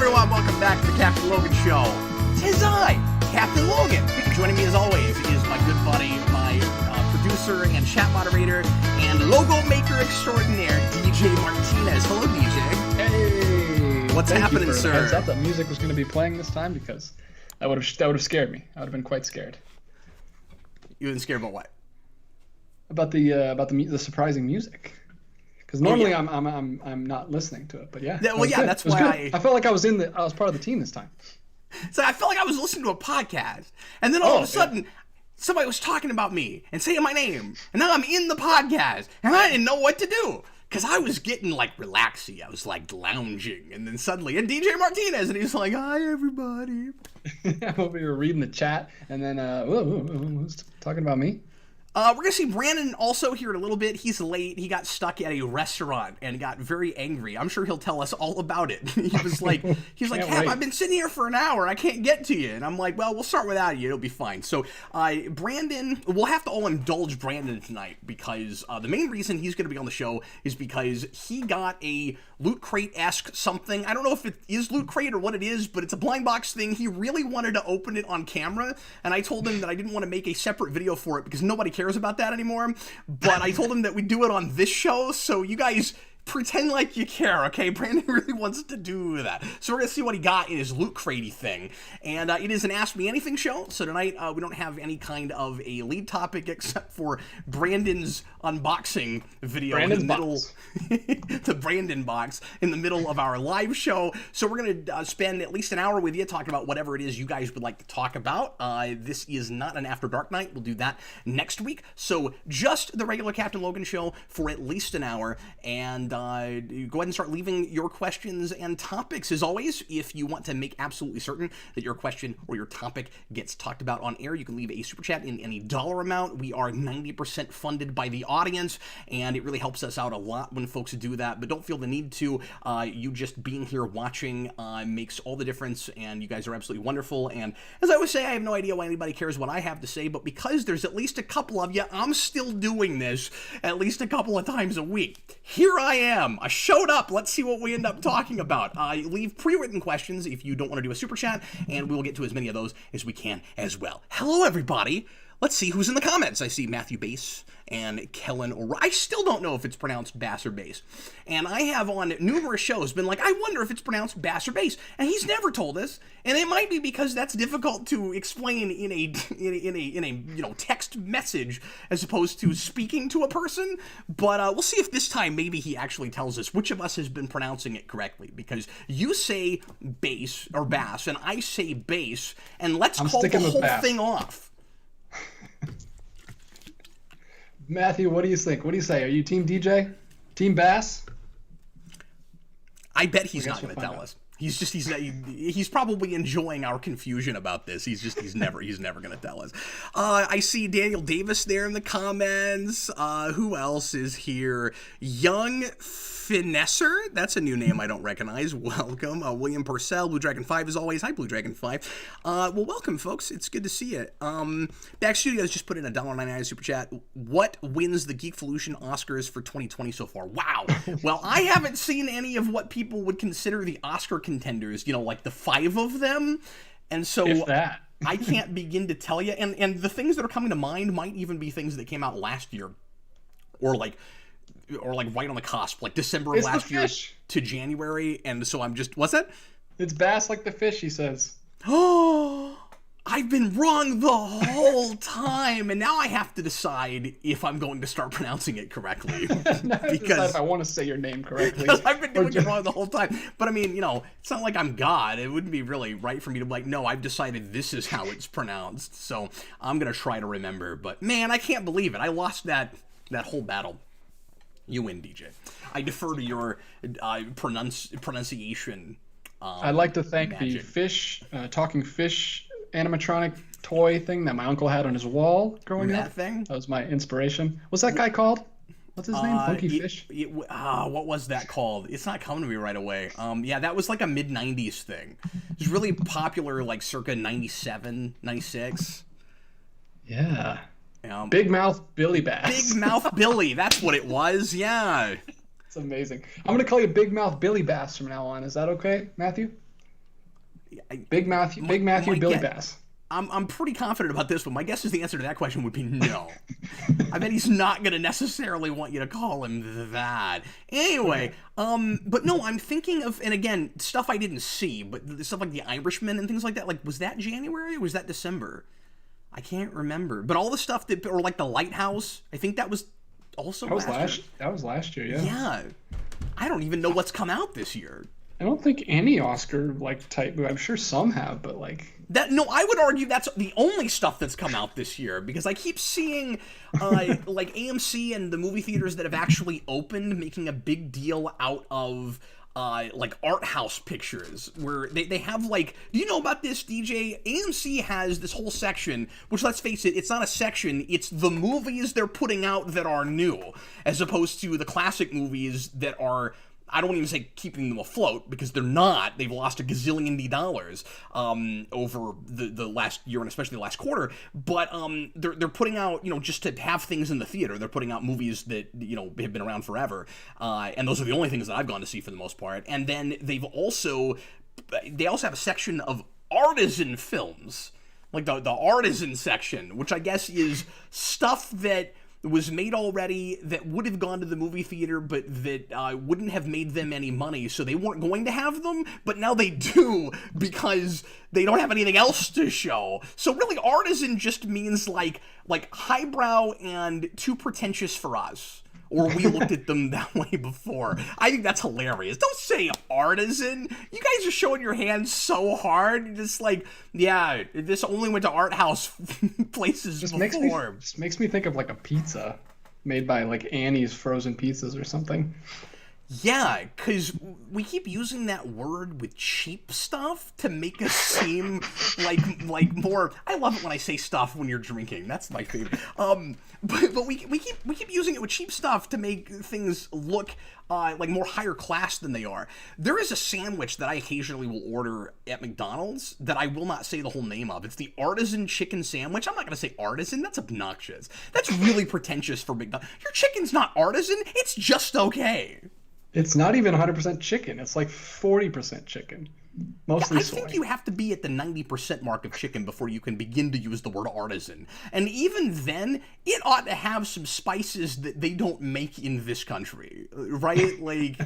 everyone, welcome back to the Captain Logan Show. Tis I, Captain Logan. Joining me as always is my good buddy, my producer and chat moderator, and logo maker extraordinaire, DJ Martinez. Hello, DJ. Hey! What's happening, sir? Heads up that music was going to be playing this time because that would have scared me. I would have been quite scared. You been scared about what? About the surprising music. Because normally I'm not listening to it, but yeah. That's why I felt like I was part of the team this time. So I felt like I was listening to a podcast, and then all of a sudden, somebody was talking about me and saying my name, and now I'm in the podcast, and I didn't know what to do. Because I was getting, like, relaxy. I was, like, lounging. And then suddenly, and DJ Martinez, and he's like, hi, everybody. We were reading the chat, and then, who's talking about me? We're going to see Brandon also here in a little bit. He's late. He got stuck at a restaurant and got very angry. I'm sure he'll tell us all about it. He's like, Cap, I've been sitting here for an hour. I can't get to you. And I'm like, well, we'll start without you. It'll be fine. So, Brandon, we'll have to all indulge Brandon tonight because the main reason he's going to be on the show is because he got a Loot Crate-esque something. I don't know if it is Loot Crate or what it is, but it's a blind box thing. He really wanted to open it on camera, and I told him that I didn't want to make a separate video for it because nobody cares about that anymore, but I told him that we'd do it on this show, so you guys pretend like you care, okay? Brandon really wants to do that. So we're going to see what he got in his Loot Crate-y thing. And it is an Ask Me Anything show, so tonight we don't have any kind of a lead topic except for Brandon's unboxing video in the middle, the Brandon box in the middle of our live show. So we're going to spend at least an hour with you talking about whatever it is you guys would like to talk about. This is not an After Dark night. We'll do that next week. So just the regular Captain Logan show for at least an hour, and go ahead and start leaving your questions and topics. As always, if you want to make absolutely certain that your question or your topic gets talked about on air, you can leave a super chat in any dollar amount. We are 90% funded by the audience, and it really helps us out a lot when folks do that, but don't feel the need to. You just being here watching makes all the difference, and you guys are absolutely wonderful. And as I always say, I have no idea why anybody cares what I have to say, but because there's at least a couple of you, I'm still doing this at least a couple of times a week. Here I am. I showed up. Let's see what we end up talking about. Leave pre-written questions if you don't want to do a super chat, and we will get to as many of those as we can as well. Hello, everybody. Let's see who's in the comments. I see Matthew Bass and Kellen O'Reilly. I still don't know if it's pronounced Bass or Bass. And I have on numerous shows been like, I wonder if it's pronounced Bass or Bass. And he's never told us. And it might be because that's difficult to explain in a text message as opposed to speaking to a person. But we'll see if this time maybe he actually tells us which of us has been pronouncing it correctly. Because you say bass or bass and I say bass, and let's call the whole thing off. Matthew, what do you think? What do you say? Are you Team DJ? Team Bass? I bet he's not going to tell us. He's probably enjoying our confusion about this. He's never going to tell us. I see Daniel Davis there in the comments. Who else is here? Young Finesser, that's a new name I don't recognize. Welcome. William Purcell, Blue Dragon 5 as always. Hi, Blue Dragon 5. Well, welcome, folks. It's good to see you. Back Studios just put in a $1.99 super chat. What wins the Geekvolution Oscars for 2020 so far? Wow. Well, I haven't seen any of what people would consider the Oscar contenders, like the 5 of them. And so if that. I can't begin to tell you. And the things that are coming to mind might even be things that came out last year. Or like right on the cusp, like December of last year to January, and so I'm just, what's that? It's bass like the fish, he says. Oh, I've been wrong the whole time, and now I have to decide if I'm going to start pronouncing it correctly. Because if I want to say your name correctly. Because I've been doing it wrong the whole time. But I mean, it's not like I'm God. It wouldn't be really right for me to be like, no, I've decided this is how it's pronounced, so I'm going to try to remember. But man, I can't believe it. I lost that whole battle. You win, DJ. I defer to your pronunciation. I'd like to thank magic. The fish, talking fish animatronic toy thing that my uncle had on his wall growing up. That was my inspiration. What's that guy called? What's his name? Funky Fish? What was that called? It's not coming to me right away. Yeah, that was like a mid-90s thing. It was really popular like circa 97, 96. Yeah. Big Mouth Billy Bass. Big Mouth Billy, that's what it was, yeah. It's amazing. I'm going to call you Big Mouth Billy Bass from now on. Is that okay, Matthew? Big Matthew, Billy Bass. I'm pretty confident about this, but my guess is the answer to that question would be no. I bet he's not going to necessarily want you to call him that. Anyway, but no, I'm thinking of, and again, stuff I didn't see, but stuff like The Irishman and things like that, like, was that January or was that December? I can't remember. But all the stuff that, or like The Lighthouse, I think that was also last year. That was last year, yeah. Yeah. I don't even know what's come out this year. I don't think any Oscar like type movie. I'm sure some have, but like that. No, I would argue that's the only stuff that's come out this year, because I keep seeing like AMC and the movie theaters that have actually opened making a big deal out of like art house pictures, where they have like, do you know about this, DJ? AMC has this whole section, which, let's face it, it's not a section, it's the movies they're putting out that are new, as opposed to the classic movies that are, I don't even say keeping them afloat, because they're not. They've lost a gazillion dollars over the last year, and especially the last quarter. But they're putting out, just to have things in the theater. They're putting out movies that, have been around forever. And those are the only things that I've gone to see for the most part. And then they also have a section of artisan films, like the artisan section, which I guess is stuff that was made already that would have gone to the movie theater, but that wouldn't have made them any money, so they weren't going to have them, but now they do because they don't have anything else to show. So really, artisan just means like highbrow and too pretentious for us. Or we looked at them that way before. I think that's hilarious. Don't say artisan. You guys are showing your hands so hard. You're just like, yeah, this only went to art house places before. Makes me think of like a pizza made by like Annie's Frozen Pizzas or something. Yeah, because we keep using that word with cheap stuff to make us seem like more. I love it when I say stuff when you're drinking. That's my favorite. But we keep using it with cheap stuff to make things look like more higher class than they are. There is a sandwich that I occasionally will order at McDonald's that I will not say the whole name of. It's the artisan chicken sandwich. I'm not going to say artisan. That's obnoxious. That's really pretentious for McDonald's. Your chicken's not artisan. It's just okay. It's not even 100% chicken. It's like 40% chicken. Mostly soy. I think you have to be at the 90% mark of chicken before you can begin to use the word artisan. And even then, it ought to have some spices that they don't make in this country, right? Like,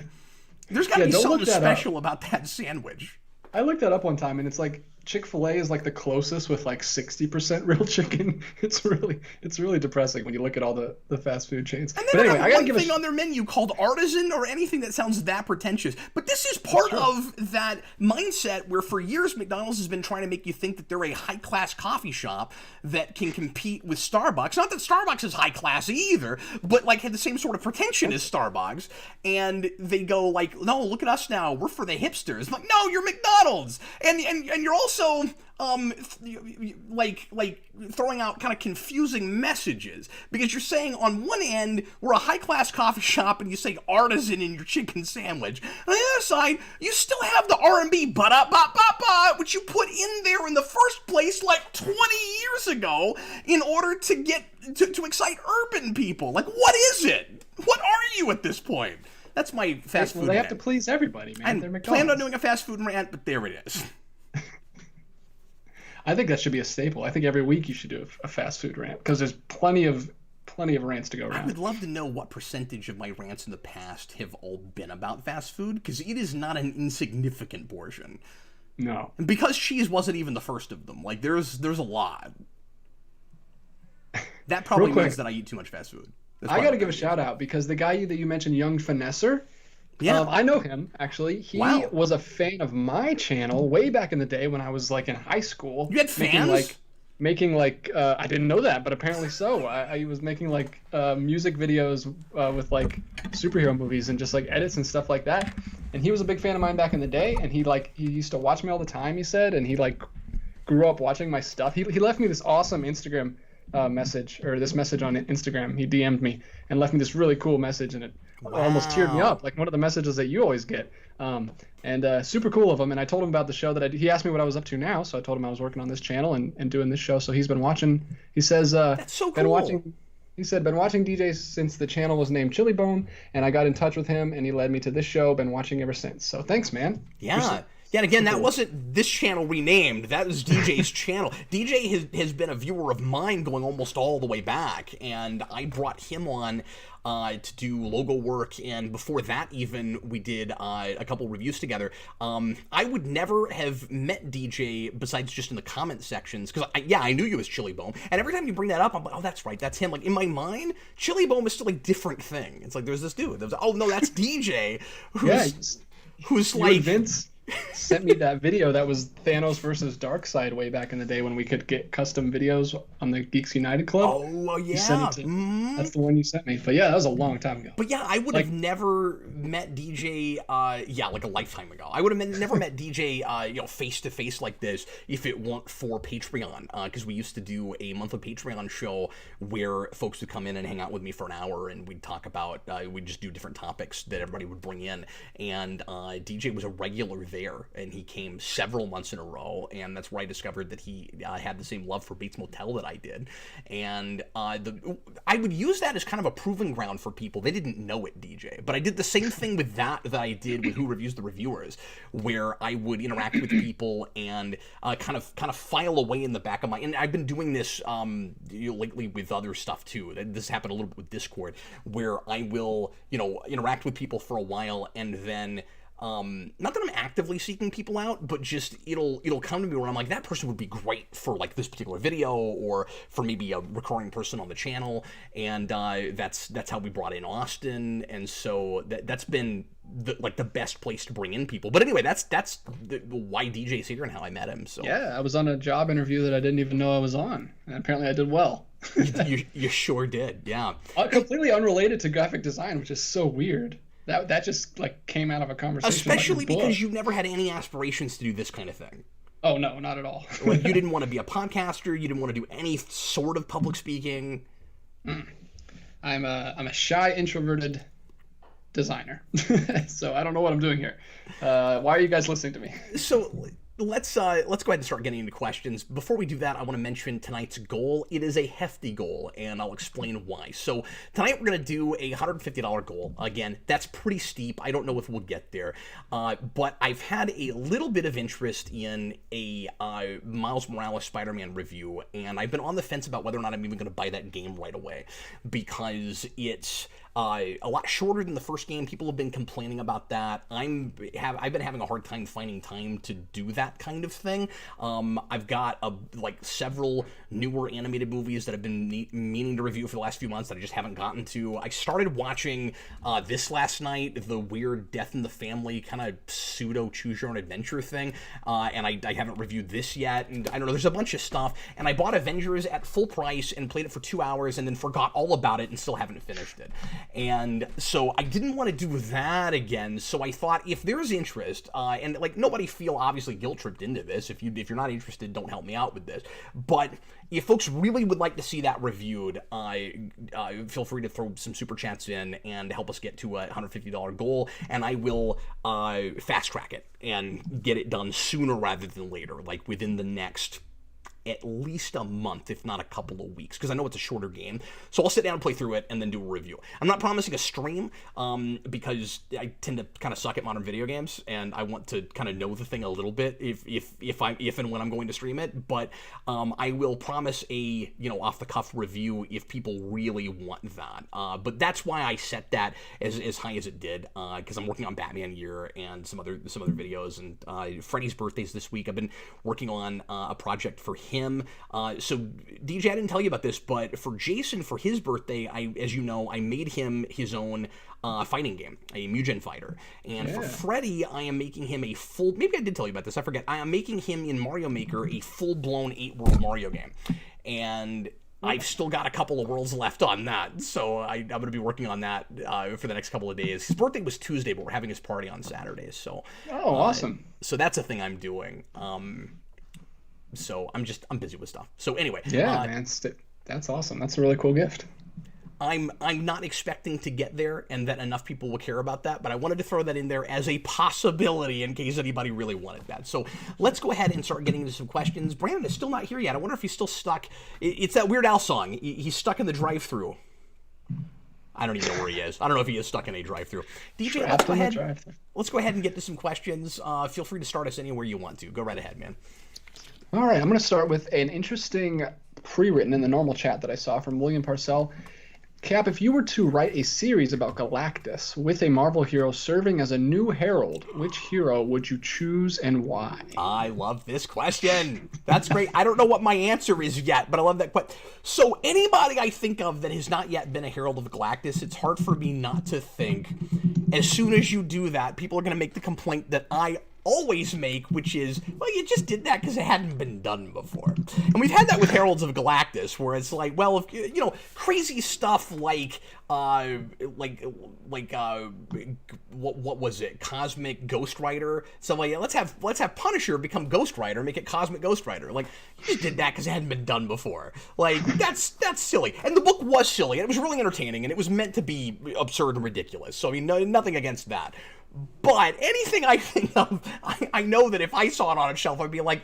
there's got to be something special about that sandwich. I looked that up one time, and it's like Chick-fil-A is like the closest with like 60% real chicken. It's really depressing when you look at all the fast food chains. And they don't have one thing on their menu called artisan or anything that sounds that pretentious. But this is part of that mindset where for years McDonald's has been trying to make you think that they're a high-class coffee shop that can compete with Starbucks. Not that Starbucks is high-class either, but like had the same sort of pretension as Starbucks. And they go like, no, look at us now. We're for the hipsters. I'm like, no, you're McDonald's. And you're also like throwing out kind of confusing messages, because you're saying on one end we're a high-class coffee shop and you say artisan in your chicken sandwich. On the other side, you still have the R&B ba-da-ba-ba-ba, which you put in there in the first place like 20 years ago in order to get to excite urban people. Like, what is it? What are you at this point? That's my fast food rant. They have to please everybody, man. They're McDonald's. Planned on doing a fast food rant, but there it is. I think that should be a staple. I think every week you should do a fast food rant, because there's plenty of rants to go around. I would love to know what percentage of my rants in the past have all been about fast food, because it is not an insignificant portion. No. And because cheese wasn't even the first of them. Like, there's a lot. That probably means that I eat too much fast food. I got to give a shout out, because the guy that you mentioned, Young Finesser, yeah, I know him, actually. He was a fan of my channel way back in the day when I was like in high school. You had fans? Making I didn't know that, but apparently so. I was making like music videos with like superhero movies and just like edits and stuff like that. And he was a big fan of mine back in the day, and he used to watch me all the time, he said, and he like grew up watching my stuff. He left me this awesome Instagram message, or this message on Instagram. He DM'd me and left me this really cool message, and it almost teared me up, like one of the messages that you always get. And super cool of him. And I told him about the show that he asked me what I was up to now, so I told him I was working on this channel and doing this show. So he's been watching. He says that's so cool. He said, been watching DJs since the channel was named Chili Bone, and I got in touch with him, and he led me to this show. Been watching ever since. So thanks, man. Yeah. Yeah, and again, that wasn't this channel renamed. That was DJ's channel. DJ has been a viewer of mine going almost all the way back, and I brought him on to do logo work, and before that even, we did a couple reviews together. I would never have met DJ besides just in the comment sections, because I knew you as Chili Boom, and every time you bring that up, I'm like, oh, that's right, that's him. Like, in my mind, Chili Boom is still a different thing. It's like, there's this dude. Oh, no, that's DJ, who's like... Vince sent me that video that was Thanos versus Darkseid way back in the day when we could get custom videos on the Geeks United Club. Oh, yeah. That's the one you sent me. But yeah, that was a long time ago. But yeah, I would have never met DJ, like a lifetime ago. I would have never met DJ, face to face like this if it weren't for Patreon. Because we used to do a monthly Patreon show where folks would come in and hang out with me for an hour, and we'd talk about, we'd just do different topics that everybody would bring in. And DJ was a regular there. And he came several months in a row, and that's where I discovered that he had the same love for Bates Motel that I did. And I would use that as kind of a proving ground for people. They didn't know it, DJ, but I did the same thing with that I did with Who Reviews the Reviewers, where I would interact with people and kind of file away in the back of my... And I've been doing this lately with other stuff too. This happened a little bit with Discord, where I will interact with people for a while, and then... not that I'm actively seeking people out, but just it'll come to me where I'm like, that person would be great for like this particular video, or for maybe a recurring person on the channel, and that's how we brought in Austin, and so that's been the best place to bring in people. But anyway, that's why DJ's here and how I met him. So yeah, I was on a job interview that I didn't even know I was on, and apparently I did well. you sure did, yeah. Completely unrelated to graphic design, which is so weird. That just like came out of a conversation. Especially because you never had any aspirations to do this kind of thing. Oh no, not at all. Like, you didn't want to be a podcaster. You didn't want to do any sort of public speaking. I'm a shy, introverted designer. So I don't know what I'm doing here. Why are you guys listening to me? So let's go ahead and start getting into questions. Before we do that, I want to mention tonight's goal. It is a hefty goal, and I'll explain why. So tonight we're going to do a $150 goal. Again, that's pretty steep. I don't know if we'll get there, but I've had a little bit of interest in a Miles Morales Spider-Man review, and I've been on the fence about whether or not I'm even going to buy that game right away, because it's a lot shorter than the first game. People have been complaining about that. I've been having a hard time finding time to do that kind of thing. I've got several newer animated movies that I've been meaning to review for the last few months that I just haven't gotten to. I started watching this last night, the weird Death in the Family kind of pseudo choose your own adventure thing, and I haven't reviewed this yet, and I don't know, there's a bunch of stuff, and I bought Avengers at full price and played it for 2 hours and then forgot all about it and still haven't finished it. And so I didn't want to do that again, so I thought if there's interest, and nobody feel obviously guilt-tripped into this, if you're not interested, don't help me out with this, but if folks really would like to see that reviewed, feel free to throw some super chats in and help us get to a $150 goal, and I will fast track it and get it done sooner rather than later, like within the next at least a month, if not a couple of weeks, because I know it's a shorter game. So I'll sit down and play through it and then do a review. I'm not promising a stream, because I tend to kind of suck at modern video games, and I want to kind of know the thing a little bit if and when I'm going to stream it. But I will promise a off the cuff review if people really want that. But that's why I set that as high as it did, because I'm working on Batman Year and some other videos, and Freddy's birthday's this week. I've been working on a project for him. So DJ, I didn't tell you about this, but for Jason, for his birthday, as you know, I made him his own fighting game, a Mugen fighter. And for Freddy, I am making him a full, maybe I did tell you about this, I forget, I am making him in Mario Maker a full-blown 8-world Mario game. And I've still got a couple of worlds left on that, so I'm going to be working on that for the next couple of days. His birthday was Tuesday, but we're having his party on Saturday, so... Oh, awesome. So that's a thing I'm doing. So I'm busy with stuff. So anyway, man, that's awesome. That's a really cool gift. I'm not expecting to get there and that enough people will care about that, but I wanted to throw that in there as a possibility in case anybody really wanted that. So let's go ahead and start getting into some questions. Brandon is still not here yet. I wonder if he's still stuck. It's that Weird Al song. He's stuck in the drive-thru. I don't even know where he is. I don't know if he is stuck in a drive-thru. DJ, let's go ahead and get to some questions. Feel free to start us anywhere you want to. Go right ahead, man. All right, I'm going to start with an interesting pre-written in the normal chat that I saw from William Parcell. Cap, if you were to write a series about Galactus with a Marvel hero serving as a new herald, which hero would you choose and why? I love this question. That's great. I don't know what my answer is yet, but I love that question. So anybody I think of that has not yet been a herald of Galactus, it's hard for me not to think, as soon as you do that, people are going to make the complaint that I always make, which is, well, you just did that because it hadn't been done before. And we've had that with Heralds of Galactus, where it's like, well, if, you know, crazy stuff like what was it? Cosmic Ghost Rider. So like, let's have Punisher become Ghost Rider, make it Cosmic Ghost Rider. Like, you just did that because it hadn't been done before. Like, that's silly. And the book was silly, and it was really entertaining, and it was meant to be absurd and ridiculous. So I mean, nothing against that. But anything I think of, I know that if I saw it on a shelf, I'd be like,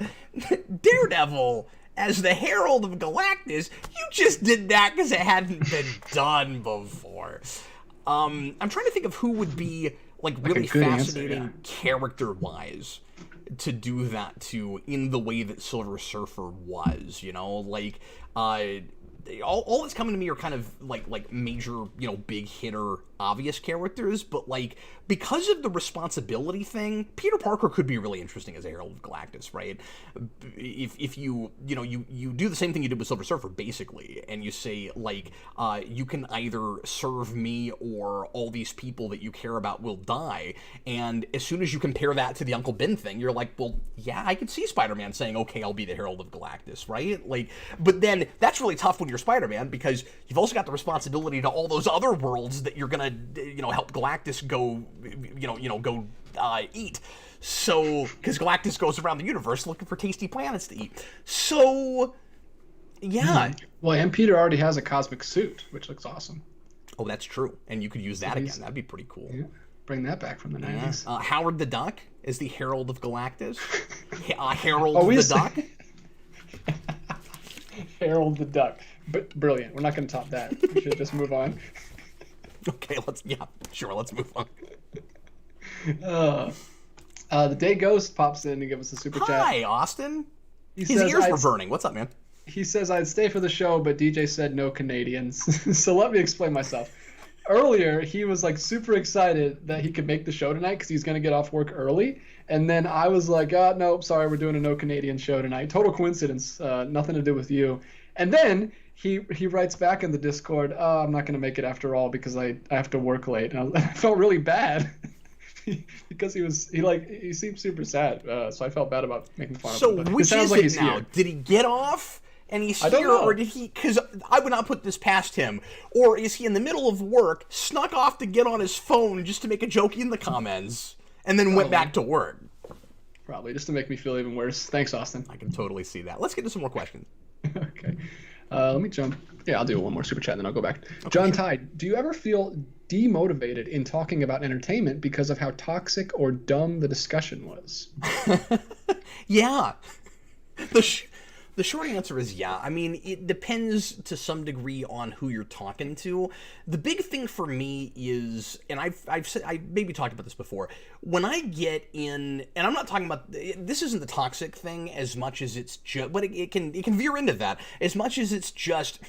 Daredevil as the Herald of Galactus, you just did that because it hadn't been done before. I'm trying to think of who would be like really fascinating character-wise to do that to in the way that Silver Surfer was, you know, like all that's coming to me are kind of like major, you know, big hitter obvious characters, but like because of the responsibility thing, Peter Parker could be really interesting as a Herald of Galactus, right? If you do the same thing you did with Silver Surfer basically, and you say like you can either serve me or all these people that you care about will die, and as soon as you compare that to the Uncle Ben thing, you're like, well, yeah, I could see Spider-Man saying, okay, I'll be the Herald of Galactus, right? Like, but then that's really tough when you're Spider-Man, because you've also got the responsibility to all those other worlds that you're gonna, you know, help Galactus go, go eat. So, because Galactus goes around the universe looking for tasty planets to eat. So, yeah. Well, and Peter already has a cosmic suit, which looks awesome. Oh, that's true. And you could use that again. That'd be pretty cool. Yeah. Bring that back from the 90s. Howard the Duck is the Herald of Galactus. Harold the Duck. Harold the Duck. But brilliant. We're not going to top that. We should just move on. Okay, let's move on. The Day Ghost pops in to give us a super chat. Hi, Austin. His ears were burning. What's up, man? He says, I'd stay for the show, but DJ said no Canadians. So let me explain myself. Earlier, he was like super excited that he could make the show tonight because he's going to get off work early. And then I was like, nope, sorry, we're doing a no Canadian show tonight. Total coincidence. Nothing to do with you. And then he writes back in the Discord, I'm not going to make it after all because I have to work late. And I felt really bad because he seemed super sad. So I felt bad about making fun of him. So which is it now? Here. Did he get off and he's here, or did he, because I would not put this past him, or is he in the middle of work, snuck off to get on his phone just to make a joke in the comments, and then went back to work? Probably, just to make me feel even worse. Thanks, Austin. I can totally see that. Let's get to some more questions. Okay. Let me jump. Yeah, I'll do one more super chat, and then I'll go back. Okay, John Tide, do you ever feel demotivated in talking about entertainment because of how toxic or dumb the discussion was? Yeah. The short answer is yeah. I mean, it depends to some degree on who you're talking to. The big thing for me is, and I've said, I maybe talked about this before, when I get in, and I'm not talking about, this isn't the toxic thing as much as it's just, but it can veer into that, as much as it's just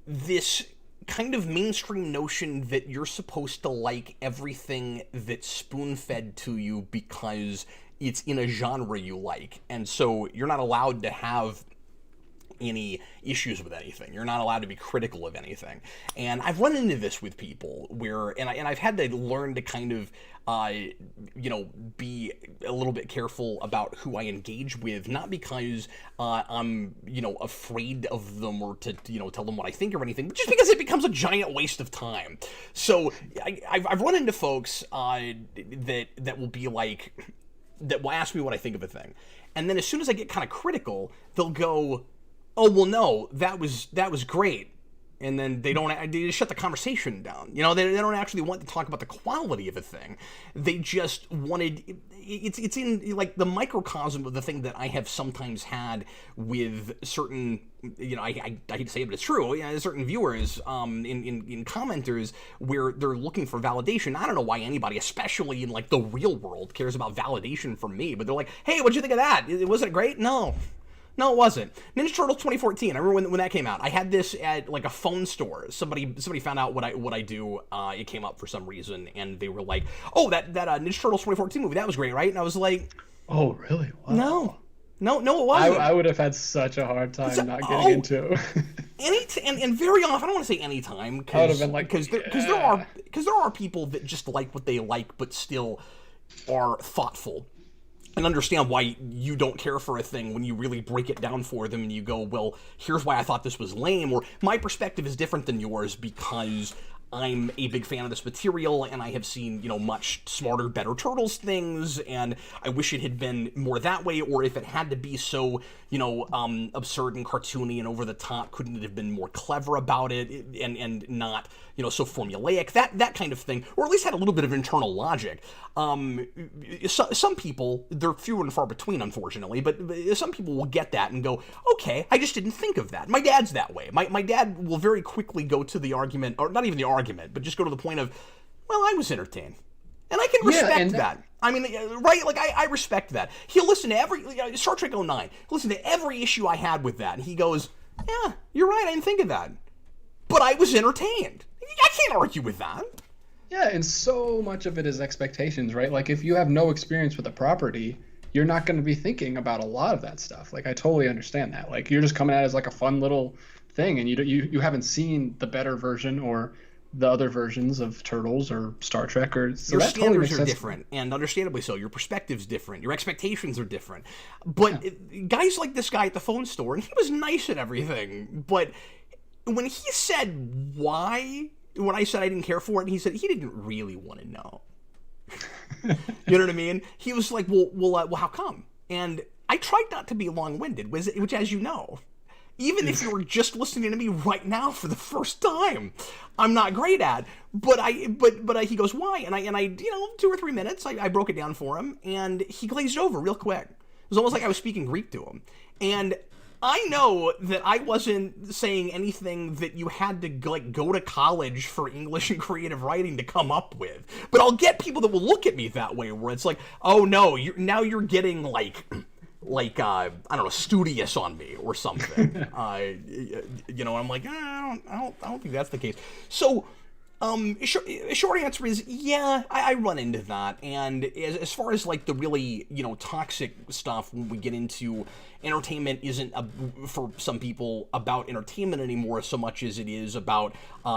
this kind of mainstream notion that you're supposed to like everything that's spoon-fed to you because it's in a genre you like, and so you're not allowed to have any issues with anything. You're not allowed to be critical of anything. And I've run into this with people where, and I've had to learn to kind of, be a little bit careful about who I engage with, not because I'm, afraid of them or to, tell them what I think or anything, but just because it becomes a giant waste of time. So I've run into folks that will be like, that will ask me what I think of a thing. And then as soon as I get kind of critical, they'll go, oh, well, no, that was great. and then they just shut the conversation down. You know, they don't actually want to talk about the quality of a thing. They just wanted, it's in like the microcosm of the thing that I have sometimes had with certain, you know, I hate to say it, but it's true, you know, certain viewers in commenters where they're looking for validation. I don't know why anybody, especially in like the real world, cares about validation from me, but they're like, hey, what'd you think of that? Wasn't it great? No, it wasn't. Ninja Turtles 2014. I remember when that came out. I had this at like a phone store. Somebody found out what I do. It came up for some reason, and they were like, "Oh, that Ninja Turtles 2014 movie, that was great, right?" And I was like, "Oh, really? Wow. No, it wasn't." I would have had such a hard time not getting into. and very often, I don't want to say any time, I would have been like, because there are people that just like what they like, but still are thoughtful and understand why you don't care for a thing when you really break it down for them and you go, well, here's why I thought this was lame, or my perspective is different than yours because I'm a big fan of this material and I have seen, you know, much smarter, better Turtles things, and I wish it had been more that way, or if it had to be so, you know, absurd and cartoony and over the top, couldn't it have been more clever about it and not, you know, so formulaic, that kind of thing, or at least had a little bit of internal logic. Some people, they're few and far between, unfortunately, but some people will get that and go, okay, I just didn't think of that. My dad's that way. My dad will very quickly go to the argument, or not even the argument, but just go to the point of, well, I was entertained. And I can respect that. I mean, right? Like, I respect that. He'll listen to every, Star Trek 09, he'll listen to every issue I had with that, and he goes, yeah, you're right, I didn't think of that. But I was entertained. I can't argue with that. Yeah, and so much of it is expectations, right? Like, if you have no experience with a property, you're not going to be thinking about a lot of that stuff. Like, I totally understand that. Like, you're just coming at it as like a fun little thing, and you haven't seen the better version or the other versions of Turtles or Star Trek, or so your standards are different, and understandably so. Your perspective's different. Your expectations are different. But guys like this guy at the phone store, and he was nice and everything, but when he said why, when I said I didn't care for it, he said he didn't really want to know. You know what I mean? He was like, well, how come? And I tried not to be long-winded, which, as you know, even if you were just listening to me right now for the first time, I'm not great at. But he goes, why? And I 2 or 3 minutes, I broke it down for him, and he glazed over real quick. It was almost like I was speaking Greek to him. And I know that I wasn't saying anything that you had to like go to college for English and creative writing to come up with. But I'll get people that will look at me that way, where it's like, oh no, you're getting like I don't know, studious on me or something. I'm like, I don't think that's the case. So, short answer is, yeah, I run into that. And as far as like the really, toxic stuff, when we get into entertainment isn't for some people about entertainment anymore so much as it is about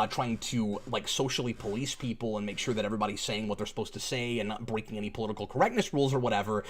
trying to like socially police people and make sure that everybody's saying what they're supposed to say and not breaking any political correctness rules or whatever.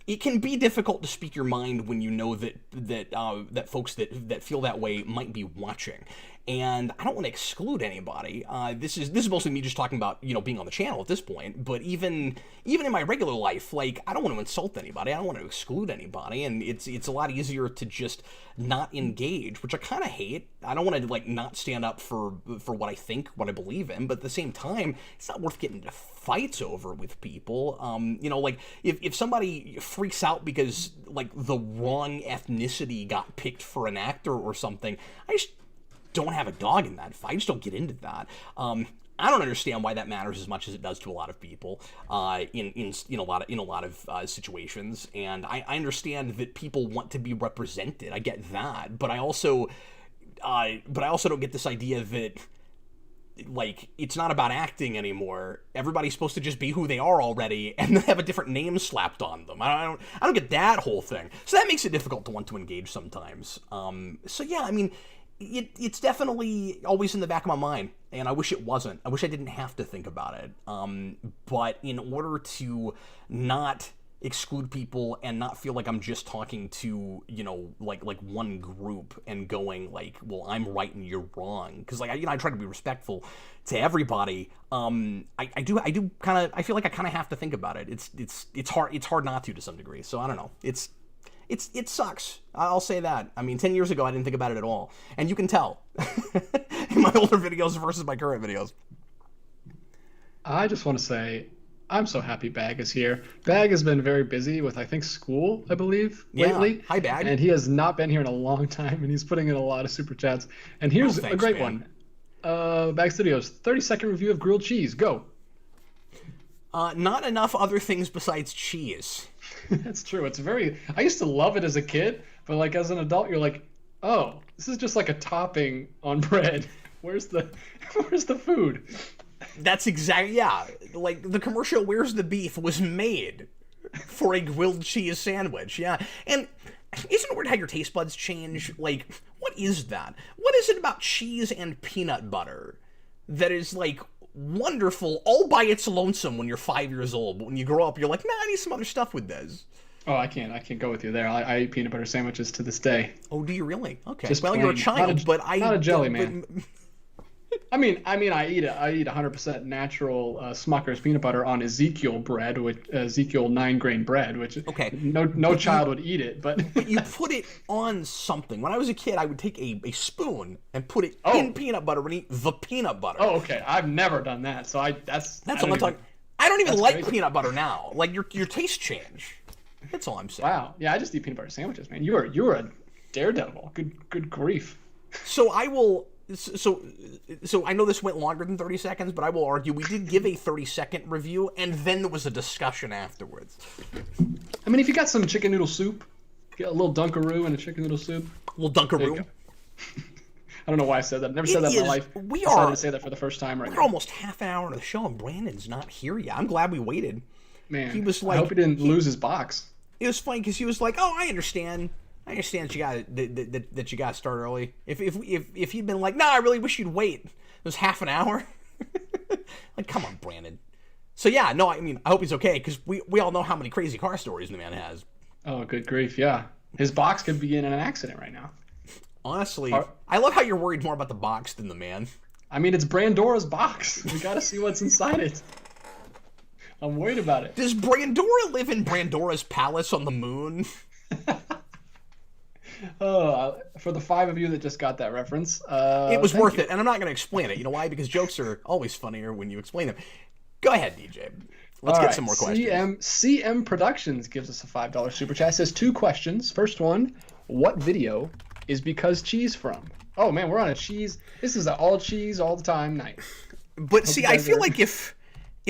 It can be difficult to speak your mind when you know that folks that feel that way might be watching. And I don't want to exclude anybody. This is mostly me just talking about, being on the channel at this point. But even in my regular life, like, I don't want to insult anybody. I don't want to exclude anybody. And it's a lot easier to just not engage, which I kind of hate. I don't want to like not stand up for what I think, what I believe in. But at the same time, it's not worth getting into fights over with people. Like if somebody freaks out because like the wrong ethnicity got picked for an actor or something, I just don't have a dog in that fight. I just don't get into that. I don't understand why that matters as much as it does to a lot of people in a lot of situations. And I understand that people want to be represented. I get that, but I also don't get this idea that like it's not about acting anymore. Everybody's supposed to just be who they are already, and then have a different name slapped on them. I don't get that whole thing. So that makes it difficult to want to engage sometimes. So yeah, I mean, it's definitely always in the back of my mind, and I wish it wasn't. I wish I didn't have to think about it. But in order to not exclude people and not feel like I'm just talking to, like one group and going like, well, I'm right and you're wrong. Because like, I try to be respectful to everybody. I do kind of, I feel like I kind of have to think about it. It's hard not to some degree. So I don't know. It's It sucks. I'll say that. I mean, 10 years ago, I didn't think about it at all. And you can tell in my older videos versus my current videos. I just want to say, I'm so happy Bag is here. Bag has been very busy with, I think, school, I believe, lately. Hi, Bag. And he has not been here in a long time, and he's putting in a lot of super chats. And here's a great one. Bag Studios, 30-second review of grilled cheese. Go. Not enough other things besides cheese. That's true. It's very... I used to love it as a kid, but like as an adult, you're like, oh, this is just like a topping on bread. Where's the food? That's exactly, yeah. Like, the commercial Where's the Beef was made for a grilled cheese sandwich, yeah. And isn't it weird how your taste buds change? Like, what is that? What is it about cheese and peanut butter that is, like, wonderful all by its lonesome when you're 5 years old? But when you grow up, you're like, nah, I need some other stuff with this. Oh, I can't go with you there. I eat peanut butter sandwiches to this day. Oh, do you really? Okay. Just well, plain, you're a child, but I... Not a jelly man. I eat 100% natural Smucker's peanut butter on Ezekiel bread, which Ezekiel 9-grain bread, which no child would eat it, but you put it on something. When I was a kid, I would take a spoon and put it in peanut butter and eat the peanut butter. Oh, okay. I've never done that, so that's what I'm talking. I don't even like peanut butter now. Like your tastes change. That's all I'm saying. Wow. Yeah, I just eat peanut butter sandwiches, man. You're a daredevil. Good grief. So I will. So I know this went longer than 30 seconds, but I will argue we did give a 30-second review, and then there was a discussion afterwards. I mean, if you got some chicken noodle soup, get a little Dunkaroo and a chicken noodle soup. A little Dunkaroo. I don't know why I said that. I've never said that in my life. I decided to say that for the first time right now. We're almost half an hour into the show, and Brandon's not here yet. I'm glad we waited. Man, he was like, I hope he didn't lose his box. It was funny because he was like, "Oh, I understand that you got to start early. If he'd been like, nah, I really wish you'd wait. It was half an hour. Like, come on, Brandon. So yeah, no, I mean, I hope he's okay because we all know how many crazy car stories the man has. Oh, good grief, yeah. His box could be in an accident right now. Honestly, I love how you're worried more about the box than the man. I mean, it's Brandora's box. We got to see what's inside it. I'm worried about it. Does Brandora live in Brandora's palace on the moon? For the 5 of you that just got that reference, it was worth it, and I'm not going to explain it. You know why? Because jokes are always funnier when you explain them. Go ahead, DJ. Let's get some more questions. CM Productions gives us a $5 super chat. It says 2 questions. First one, what video is Because Cheese from? Oh man, we're on a cheese. This is an all cheese all the time night. But see, I feel like if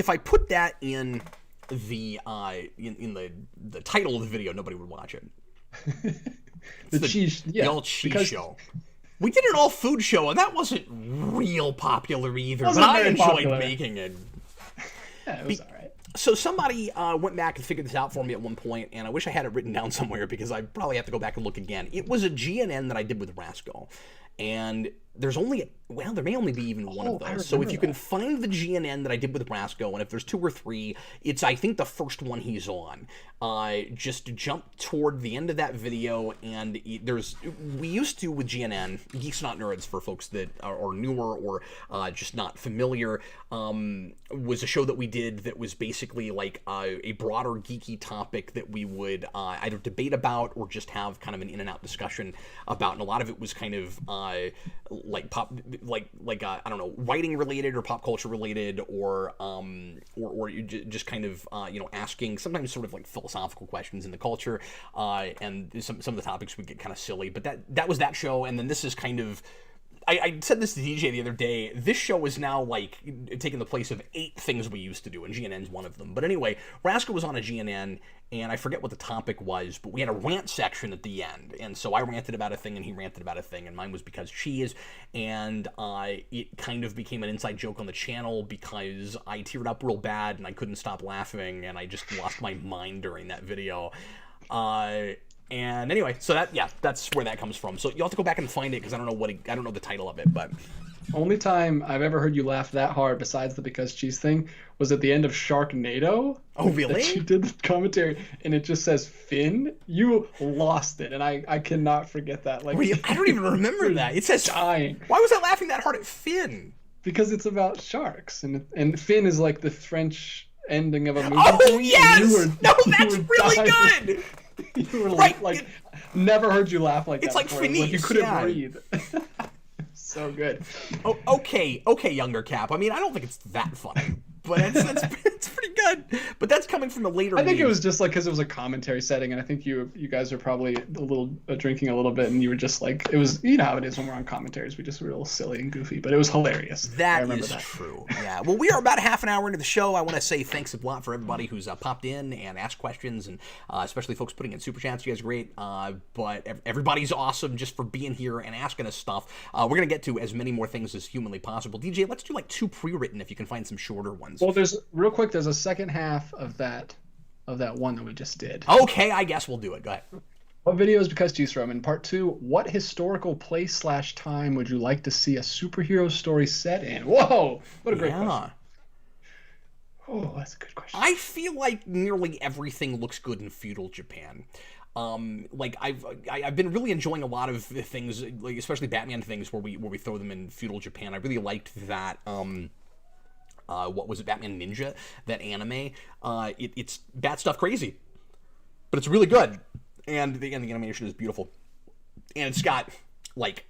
I put that in the the title of the video, nobody would watch it. The all cheese show. We did an all food show, and that wasn't real popular either. But I enjoyed making it. Yeah, it was all right. So somebody went back and figured this out for me at one point, and I wish I had it written down somewhere because I probably have to go back and look again. It was a GNN that I did with Rasco, and there's only, well, there may only be even one of those. So if you can find the GNN that I did with Rasco, and if there's 2 or 3, it's, I think, the first one he's on. Just jump toward the end of that video, and we used to, with GNN, Geeks Not Nerds, for folks that are newer or just not familiar, was a show that we did that was basically like a broader geeky topic that we would either debate about or just have kind of an in-and-out discussion about, and a lot of it was kind of like I don't know, writing related or pop culture related, or just kind of asking sometimes sort of like philosophical questions in the culture, and some of the topics would get kind of silly. But that was that show, and then this is kind of. I said this to DJ the other day. This show is now like taking the place of 8 things we used to do, and GNN's one of them. But anyway, Rascal was on a GNN, and I forget what the topic was, but we had a rant section at the end. And so I ranted about a thing, and he ranted about a thing, and mine was Because Cheese. And it kind of became an inside joke on the channel because I teared up real bad, and I couldn't stop laughing, and I just lost my mind during that video. And anyway, so that's where that comes from. So you'll have to go back and find it because I don't know the title of it, but only time I've ever heard you laugh that hard besides the Because Cheese thing was at the end of Sharknado. Oh, really? That you did the commentary and it just says Finn. You lost it, and I cannot forget that. Like, I don't even remember that. It says dying. Why was I laughing that hard at Finn? Because it's about sharks, and Finn is like the French ending of a movie. Oh yes! No, that's really good. You were like never heard you laugh like that. It's like before. Phineas, Like you couldn't breathe. So good. Oh, okay, younger Cap. I mean, I don't think it's that funny, but it's pretty good. But that's coming from the later. I think it was just like because it was a commentary setting, and I think you guys are probably a little drinking a little bit, and you were just like, it was, you know how it is when we're on commentaries, we just were a little silly and goofy, but it was hilarious. That is true. Yeah. Well, we are about half an hour into the show. I want to say thanks a lot for everybody who's popped in and asked questions, and especially folks putting in super chats. You guys are great. But everybody's awesome just for being here and asking us stuff. We're gonna get to as many more things as humanly possible. DJ, let's do like 2 pre-written if you can find some shorter ones. Well, there's a second half of that one that we just did. Okay, I guess we'll do it. Go ahead. What video is because to from? And part 2, what historical place/time would you like to see a superhero story set in? Whoa, what a great question. Oh, that's a good question. I feel like nearly everything looks good in feudal Japan. Like I've been really enjoying a lot of things, like especially Batman things where we throw them in feudal Japan. I really liked that. What was it, Batman Ninja, that anime? It's bat stuff crazy, but it's really good, and the animation is beautiful, and it's got like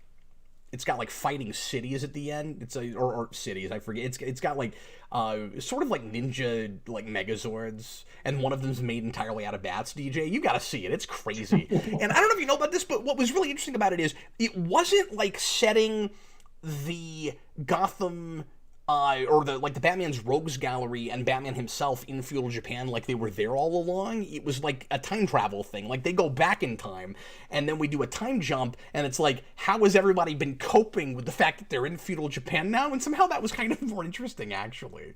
fighting cities at the end. It's or cities, I forget. It's got like sort of like ninja like megazords, and one of them's made entirely out of bats. DJ, you gotta see it. It's crazy. And I don't know if you know about this, but what was really interesting about it is it wasn't like setting the Gotham or the Batman's Rogues Gallery and Batman himself in feudal Japan like they were there all along. It was like a time travel thing. Like they go back in time, and then we do a time jump, and it's like, how has everybody been coping with the fact that they're in feudal Japan now? And somehow that was kind of more interesting, actually.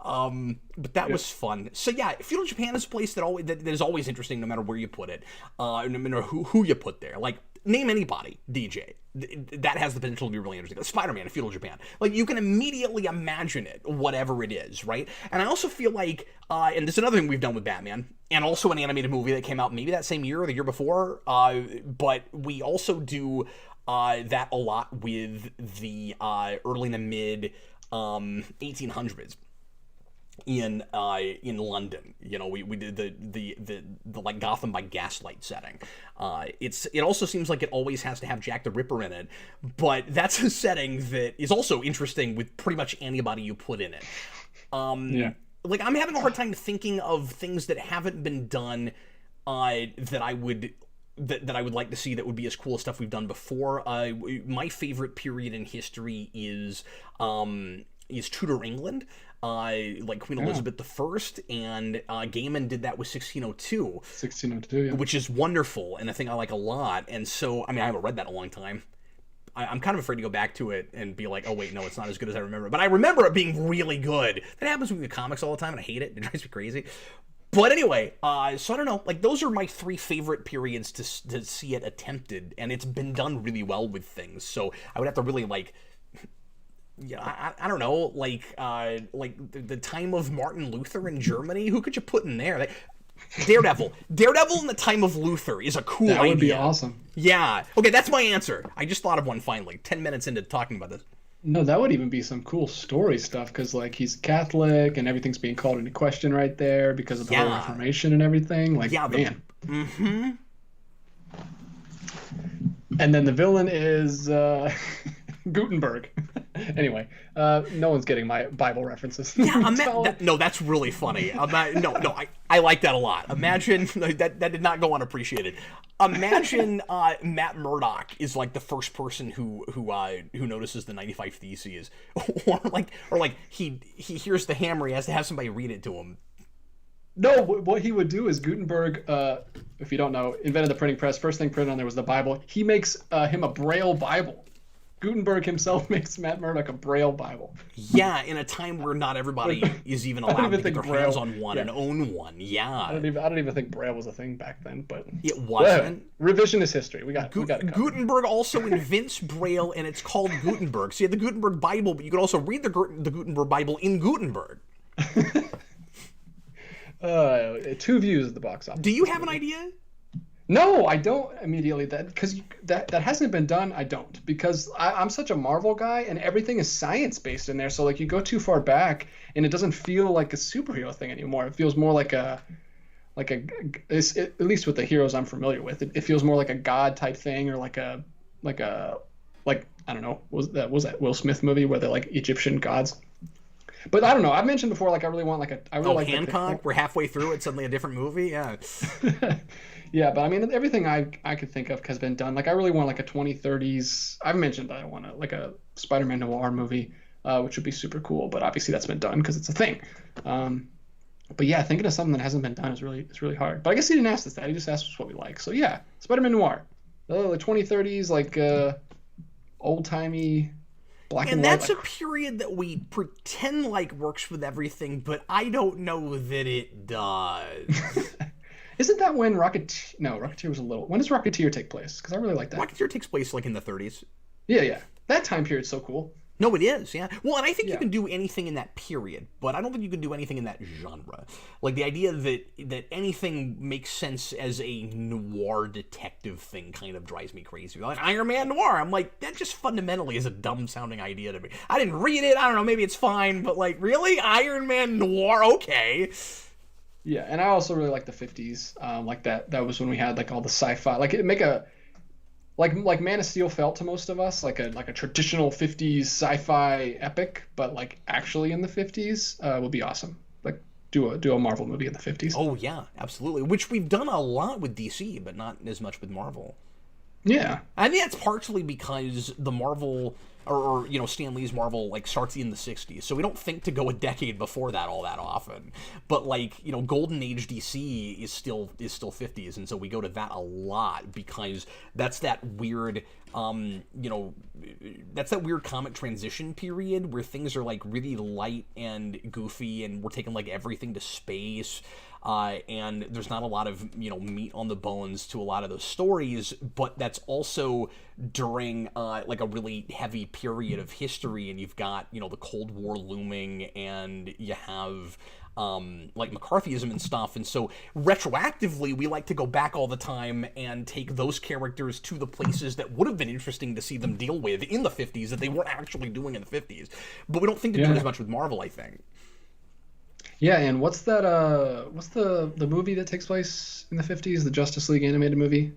But that was fun. So yeah, feudal Japan is a place that is always interesting, no matter where you put it, no matter who you put there. Like, name anybody, DJ. That has the potential to be really interesting. Spider-Man in feudal Japan. Like, you can immediately imagine it, whatever it is, right? And I also feel like, and this is another thing we've done with Batman, and also an animated movie that came out maybe that same year or the year before, but we also do that a lot with the early to mid 1800s. In London, you know, we did the like Gotham by Gaslight setting. It also seems like it always has to have Jack the Ripper in it, but that's a setting that is also interesting with pretty much anybody you put in it. Like, I'm having a hard time thinking of things that haven't been done that I would like to see that would be as cool as stuff we've done before. My favorite period in history is Tudor England. Like Queen Elizabeth I, and Gaiman did that with 1602. 1602, yeah. Which is wonderful, and a thing I like a lot. And so, I mean, I haven't read that in a long time. I'm kind of afraid to go back to it and be like, oh, wait, no, it's not as good as I remember. But I remember it being really good. That happens with the comics all the time, and I hate it. It drives me crazy. But anyway, so I don't know. Like, those are my 3 favorite periods to see it attempted, and it's been done really well with things. So I would have to really, like... Yeah, I don't know, like the time of Martin Luther in Germany. Who could you put in there? Daredevil in the time of Luther is a cool idea. That would be awesome. Yeah. Okay, that's my answer. I just thought of one finally. 10 minutes into talking about this. No, that would even be some cool story stuff, because like he's Catholic and everything's being called into question right there because of the whole Reformation and everything. Like, man. Mm-hmm. And then the villain is Gutenberg. Anyway, no one's getting my Bible references. Yeah, no, that's really funny. I like that a lot. Imagine that did not go unappreciated. Imagine Matt Murdock is like the first person who notices the 95 Theses, or like he hears the hammer. He has to have somebody read it to him. No, what he would do is Gutenberg, if you don't know, invented the printing press. First thing printed on there was the Bible. He makes him a Braille Bible. Gutenberg himself makes Matt Murdock a Braille Bible. Yeah, in a time where not everybody is even allowed to get their hands on one and own one. Yeah, I don't even think Braille was a thing back then, but it wasn't. Revisionist history. We got Gutenberg also invents Braille, and it's called Gutenberg. So you have the Gutenberg Bible, but you could also read the Gutenberg Bible in Gutenberg. 2 views at the box office. Do you have an idea? No, I don't immediately. Because that hasn't been done. I don't, because I'm such a Marvel guy, and everything is science based in there. So like you go too far back, and it doesn't feel like a superhero thing anymore. It feels more like a like at least with the heroes I'm familiar with, it feels more like a god type thing, or like I don't know, was that Will Smith movie where they're like Egyptian gods? But I don't know. I've mentioned before, like I really want like Hancock. We're halfway through it. Suddenly a different movie. Yeah. Yeah, but I mean everything I could think of has been done. Like I really want like a 2030s. I've mentioned that I want a Spider-Man noir movie, which would be super cool. But obviously that's been done because it's a thing. But yeah, thinking of something that hasn't been done is really hard. But I guess he didn't ask us that. He just asked us what we like. So yeah, Spider-Man noir, the 2030s, like old-timey. Black and that's white, a period that we pretend like works with everything, but I don't know that it does. Isn't that when Rocketeer was a little... When does Rocketeer take place? Because I really like that. Rocketeer takes place like in the 30s. Yeah. That time period's so cool. No, it is, yeah. Well, and I think you can do anything in that period, but I don't think you can do anything in that genre. Like, the idea that anything makes sense as a noir detective thing kind of drives me crazy. Like, Iron Man noir, I'm like, that just fundamentally is a dumb-sounding idea to me. I didn't read it, I don't know, maybe it's fine, but, like, really? Iron Man noir? Okay. Yeah, and I also really like the 50s. Like, that was when we had, like, all the sci-fi. Like, it'd make a... Like Man of Steel felt to most of us like a traditional 50s sci-fi epic, but like actually in the 50s would be awesome. Like do a Marvel movie in the 50s. Oh yeah, absolutely. Which we've done a lot with DC, but not as much with Marvel. Yeah, I think that's partially because the Marvel or Stan Lee's Marvel like starts in the 60s, so we don't think to go a decade before that all that often. But like Golden Age DC is still 50s, and so we go to that a lot because that's that weird that's that weird comic transition period where things are like really light and goofy, and we're taking like everything to space. And there's not a lot of meat on the bones to a lot of those stories, but that's also during like a really heavy period of history, and you've got the Cold War looming, and you have like McCarthyism and stuff, and so retroactively we like to go back all the time and take those characters to the places that would have been interesting to see them deal with in the 50s that they weren't actually doing in the 50s, but we don't think to do it as much with Marvel, I think. Yeah, and what's that? What's the movie that takes place in the 50s? The Justice League animated movie.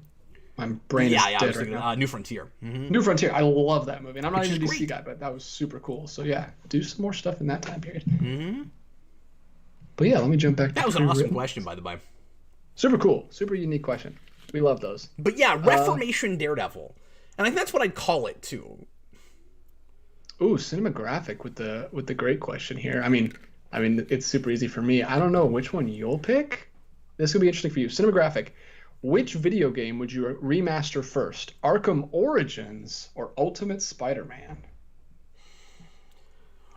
My brain is dead right now. New Frontier. Mm-hmm. New Frontier. I love that movie, and I'm not even a DC guy, but that was super cool. So yeah, do some more stuff in that time period. Mm-hmm. But yeah, let me jump back. That was an awesome question, by the way. Super cool, super unique question. We love those. But yeah, Reformation Daredevil, and I think that's what I'd call it too. Ooh, Cinemagraphic with the great question here. I mean, it's super easy for me. I don't know which one you'll pick. This will be interesting for you. Cinemagraphic, which video game would you remaster first? Arkham Origins or Ultimate Spider-Man?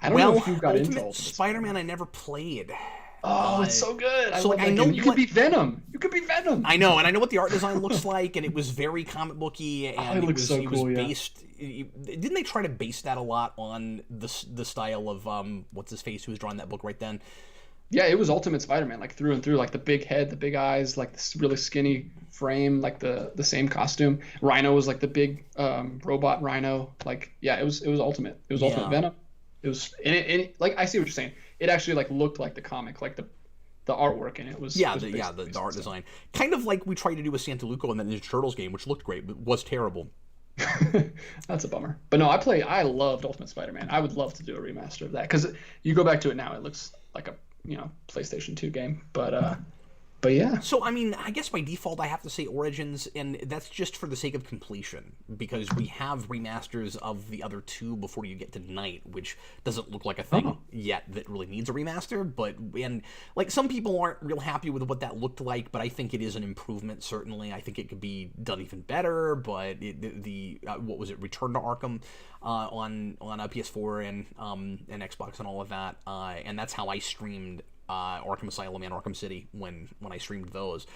I don't know if you got into Ultimate Spider-Man. I never played. Oh, it's so good. I know you could be Venom. You could be Venom. I know, and I know what the art design looks like, and it was very comic booky, and it was based. Didn't they try to base that a lot on the style of what's his face who was drawing that book right then? Yeah, it was Ultimate Spider-Man, like through and through, like the big head, the big eyes, like this really skinny frame, like the same costume. Rhino was like the big robot Rhino. Like, yeah, it was Ultimate. It was Ultimate Venom. It was, and it like I see what you're saying. It actually like looked like the comic, like the artwork in it was. Yeah, the art design, kind of like we tried to do with Santa Luco in the Ninja Turtles game, which looked great but was terrible. That's a bummer. But no, I loved Ultimate Spider-Man. I would love to do a remaster of that because you go back to it now, it looks like a PlayStation 2 game. But yeah. So, I mean, I guess by default I have to say Origins, and that's just for the sake of completion, because we have remasters of the other two before you get to Night, which doesn't look like a thing yet that really needs a remaster, and like some people aren't real happy with what that looked like, but I think it is an improvement, certainly. I think it could be done even better, but what was it, Return to Arkham on PS4 and Xbox and all of that, and that's how I streamed Arkham Asylum and Arkham City when I streamed those.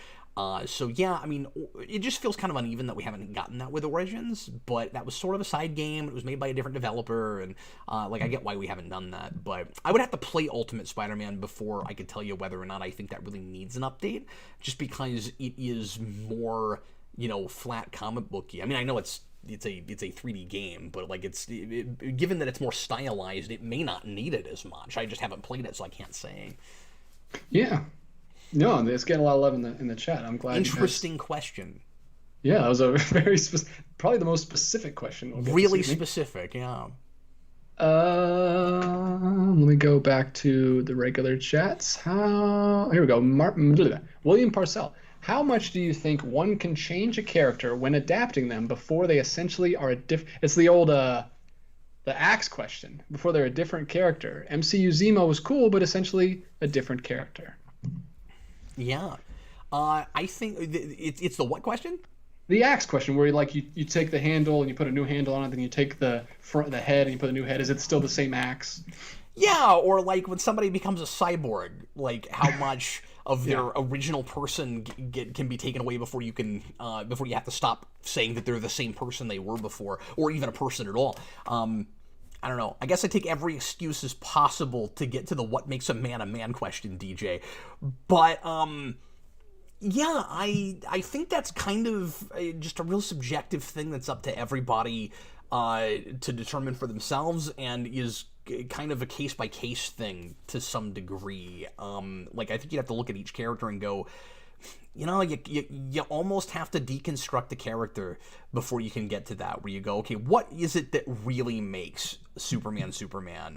So yeah, I mean, it just feels kind of uneven that we haven't gotten that with Origins, but that was sort of a side game. It was made by a different developer, and like I get why we haven't done that, but I would have to play Ultimate Spider-Man before I could tell you whether or not I think that really needs an update, just because it is more, flat comic booky. I mean, I know it's a 3D game, but like given that it's more stylized, it may not need it as much. I just haven't played it, so I can't say. Yeah. No, it's getting a lot of love in the chat. I'm glad. Interesting question. Yeah, that was a very probably the most specific question. Really specific, yeah. Let me go back to the regular chats. Here we go. William Parcell. How much do you think one can change a character when adapting them before they essentially are a It's the old the Axe question. Before they're a different character. MCU Zemo was cool, but essentially a different character. Yeah. I think it's the what question? The Axe question, where you take the handle and you put a new handle on it, then you take the head and you put a new head. Is it still the same axe? Yeah, or like when somebody becomes a cyborg, like how much of their original person can be taken away before you have to stop saying that they're the same person they were before, or even a person at all. I don't know. I guess I take every excuse as possible to get to the what makes a man question, DJ. But yeah, I think that's kind of just a real subjective thing that's up to everybody to determine for themselves, and is kind of a case-by-case thing to some degree. Like, I think you'd have to look at each character and go, you almost have to deconstruct the character before you can get to that, where you go, okay, what is it that really makes Superman,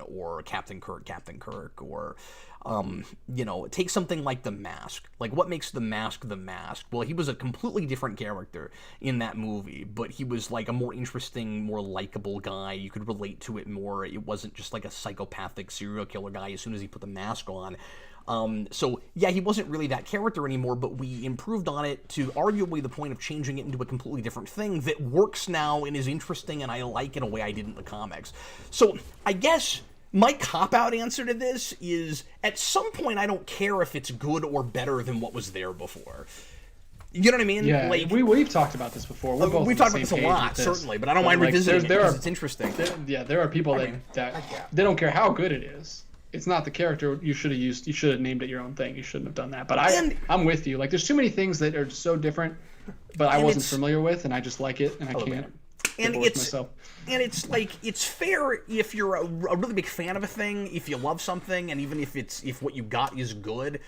or Captain Kirk, or, take something like The Mask. Like, what makes The Mask The Mask? Well, he was a completely different character in that movie, but he was, like, a more interesting, more likable guy. You could relate to it more. It wasn't just, like, a psychopathic serial killer guy as soon as he put the mask on. So, yeah, he wasn't really that character anymore, but we improved on it to arguably the point of changing it into a completely different thing that works now and is interesting, and I like in a way I did in the comics. So, I guess my cop-out answer to this is, at some point, I don't care if it's good or better than what was there before. You know what I mean? Yeah, like, we've talked about this before. We've talked about this a lot, certainly, but I don't mind revisiting it because it's interesting. There are people that they don't care how good it is. It's not the character you should have used. You should have named it your own thing. You shouldn't have done that. But I'm with you. Like, there's too many things that are so different, but I wasn't familiar with, and I just like it, and I can't divorce myself. And it's like, it's fair if you're a really big fan of a thing, if you love something, and even if what you got is good.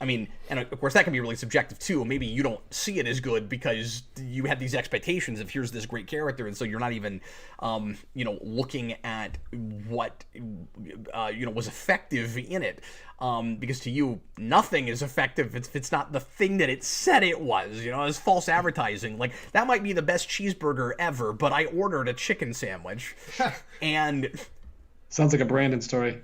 I mean, and of course that can be really subjective too. Maybe you don't see it as good because you had these expectations of here's this great character, and so you're not even, looking at what, was effective in it. Because to you, nothing is effective if it's not the thing that it said it was. It's false advertising. Like, that might be the best cheeseburger ever, but I ordered a chicken sandwich, and. Sounds like a Brandon story.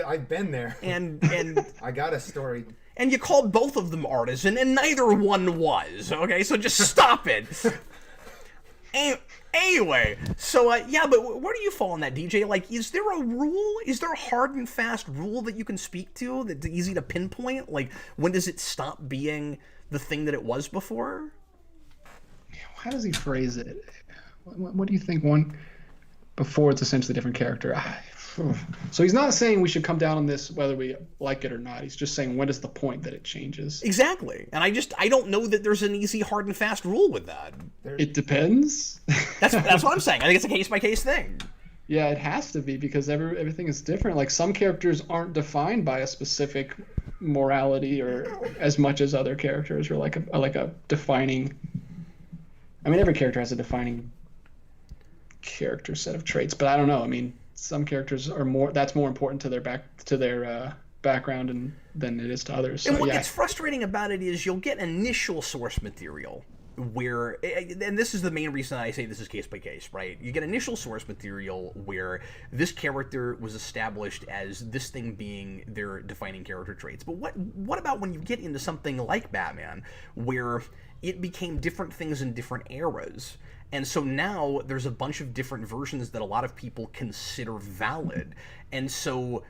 I've been there. And I got a story. And you called both of them artisan, and neither one was. Okay, so just stop it. Anyway, so but where do you fall on that, DJ? Like, is there a rule? Is there a hard and fast rule that you can speak to that's easy to pinpoint? Like, when does it stop being the thing that it was before? How does he phrase it? What do you think? One before it's essentially a different character. So he's not saying we should come down on this whether we like it or not. He's just saying, when is the point that it changes? Exactly. And I don't know that there's an easy, hard, and fast rule with that. It depends. That's what I'm saying. I think it's a case-by-case thing. Yeah, it has to be, because everything is different. Like, some characters aren't defined by a specific morality or as much as other characters, or like a defining... I mean, every character has a defining character set of traits, but I don't know. I mean, some characters are that's more important to their background than it is to others. So, and what gets frustrating about it is you'll get initial source material where, and this is the main reason I say this is case by case, right? You get initial source material where this character was established as this thing being their defining character traits. But what about when you get into something like Batman, where it became different things in different eras? And so now there's a bunch of different versions that a lot of people consider valid. And so,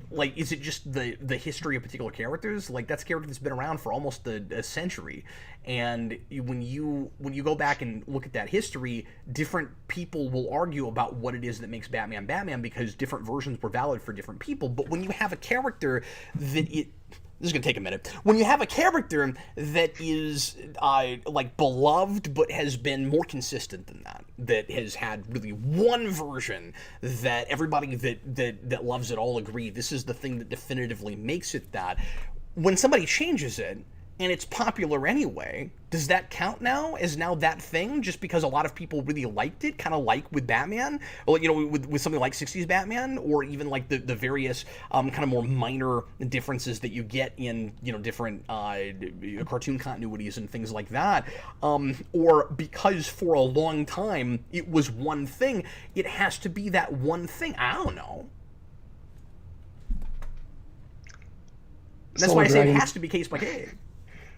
like, is it just the history of particular characters? Like, that's a character that's been around for almost a century. And when you go back and look at that history, different people will argue about what it is that makes Batman Batman, because different versions were valid for different people. But when you have a character that this is going to take a minute. When you have a character that is, beloved, but has been more consistent than that has had really one version that everybody that loves it all agree, this is the thing that definitively makes it that, when somebody changes it, and it's popular anyway, does that count now as now that thing just because a lot of people really liked it, kind of like with Batman, or with something like 60s Batman, or even like the various kind of more minor differences that you get in different cartoon continuities and things like that, or because for a long time it was one thing, it has to be that one thing. I don't know. That's why I say it has to be case by case.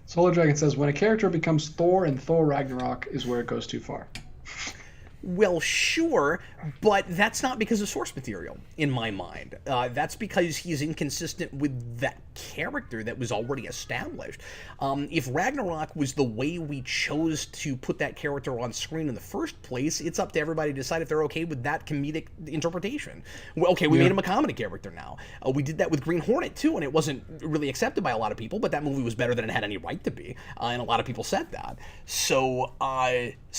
Solar Dragon says, when a character becomes Thor in Thor Ragnarok is where it goes too far. Well, sure, but that's not because of source material, in my mind. That's because he's inconsistent with that character that was already established. If Ragnarok was the way we chose to put that character on screen in the first place, it's up to everybody to decide if they're okay with that comedic interpretation. Well, okay, we made him a comedy character now. We did that with Green Hornet, too, and it wasn't really accepted by a lot of people, but that movie was better than it had any right to be, and a lot of people said that. So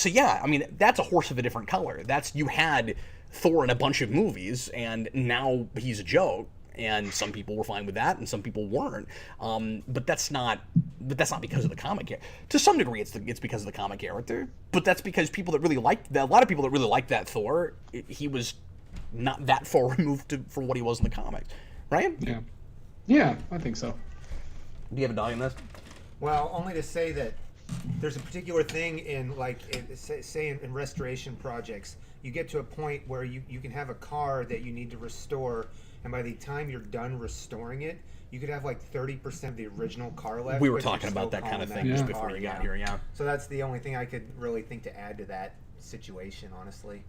yeah, I mean, that's a horse of a different color. You had Thor in a bunch of movies, and now he's a joke, and some people were fine with that, and some people weren't. But that's not because of the comic. To some degree, it's because of the comic character, but that's because a lot of people that really liked that Thor, he was not that far removed from what he was in the comics, right? Yeah, I think so. Do you have a dog in this? Well, only to say that there's a particular thing in in restoration projects. You get to a point where you can have a car that you need to restore, and by the time you're done restoring it, you could have like 30% of the original car left. We were talking about that kind of thing just before you got here, yeah. So that's the only thing I could really think to add to that situation, honestly.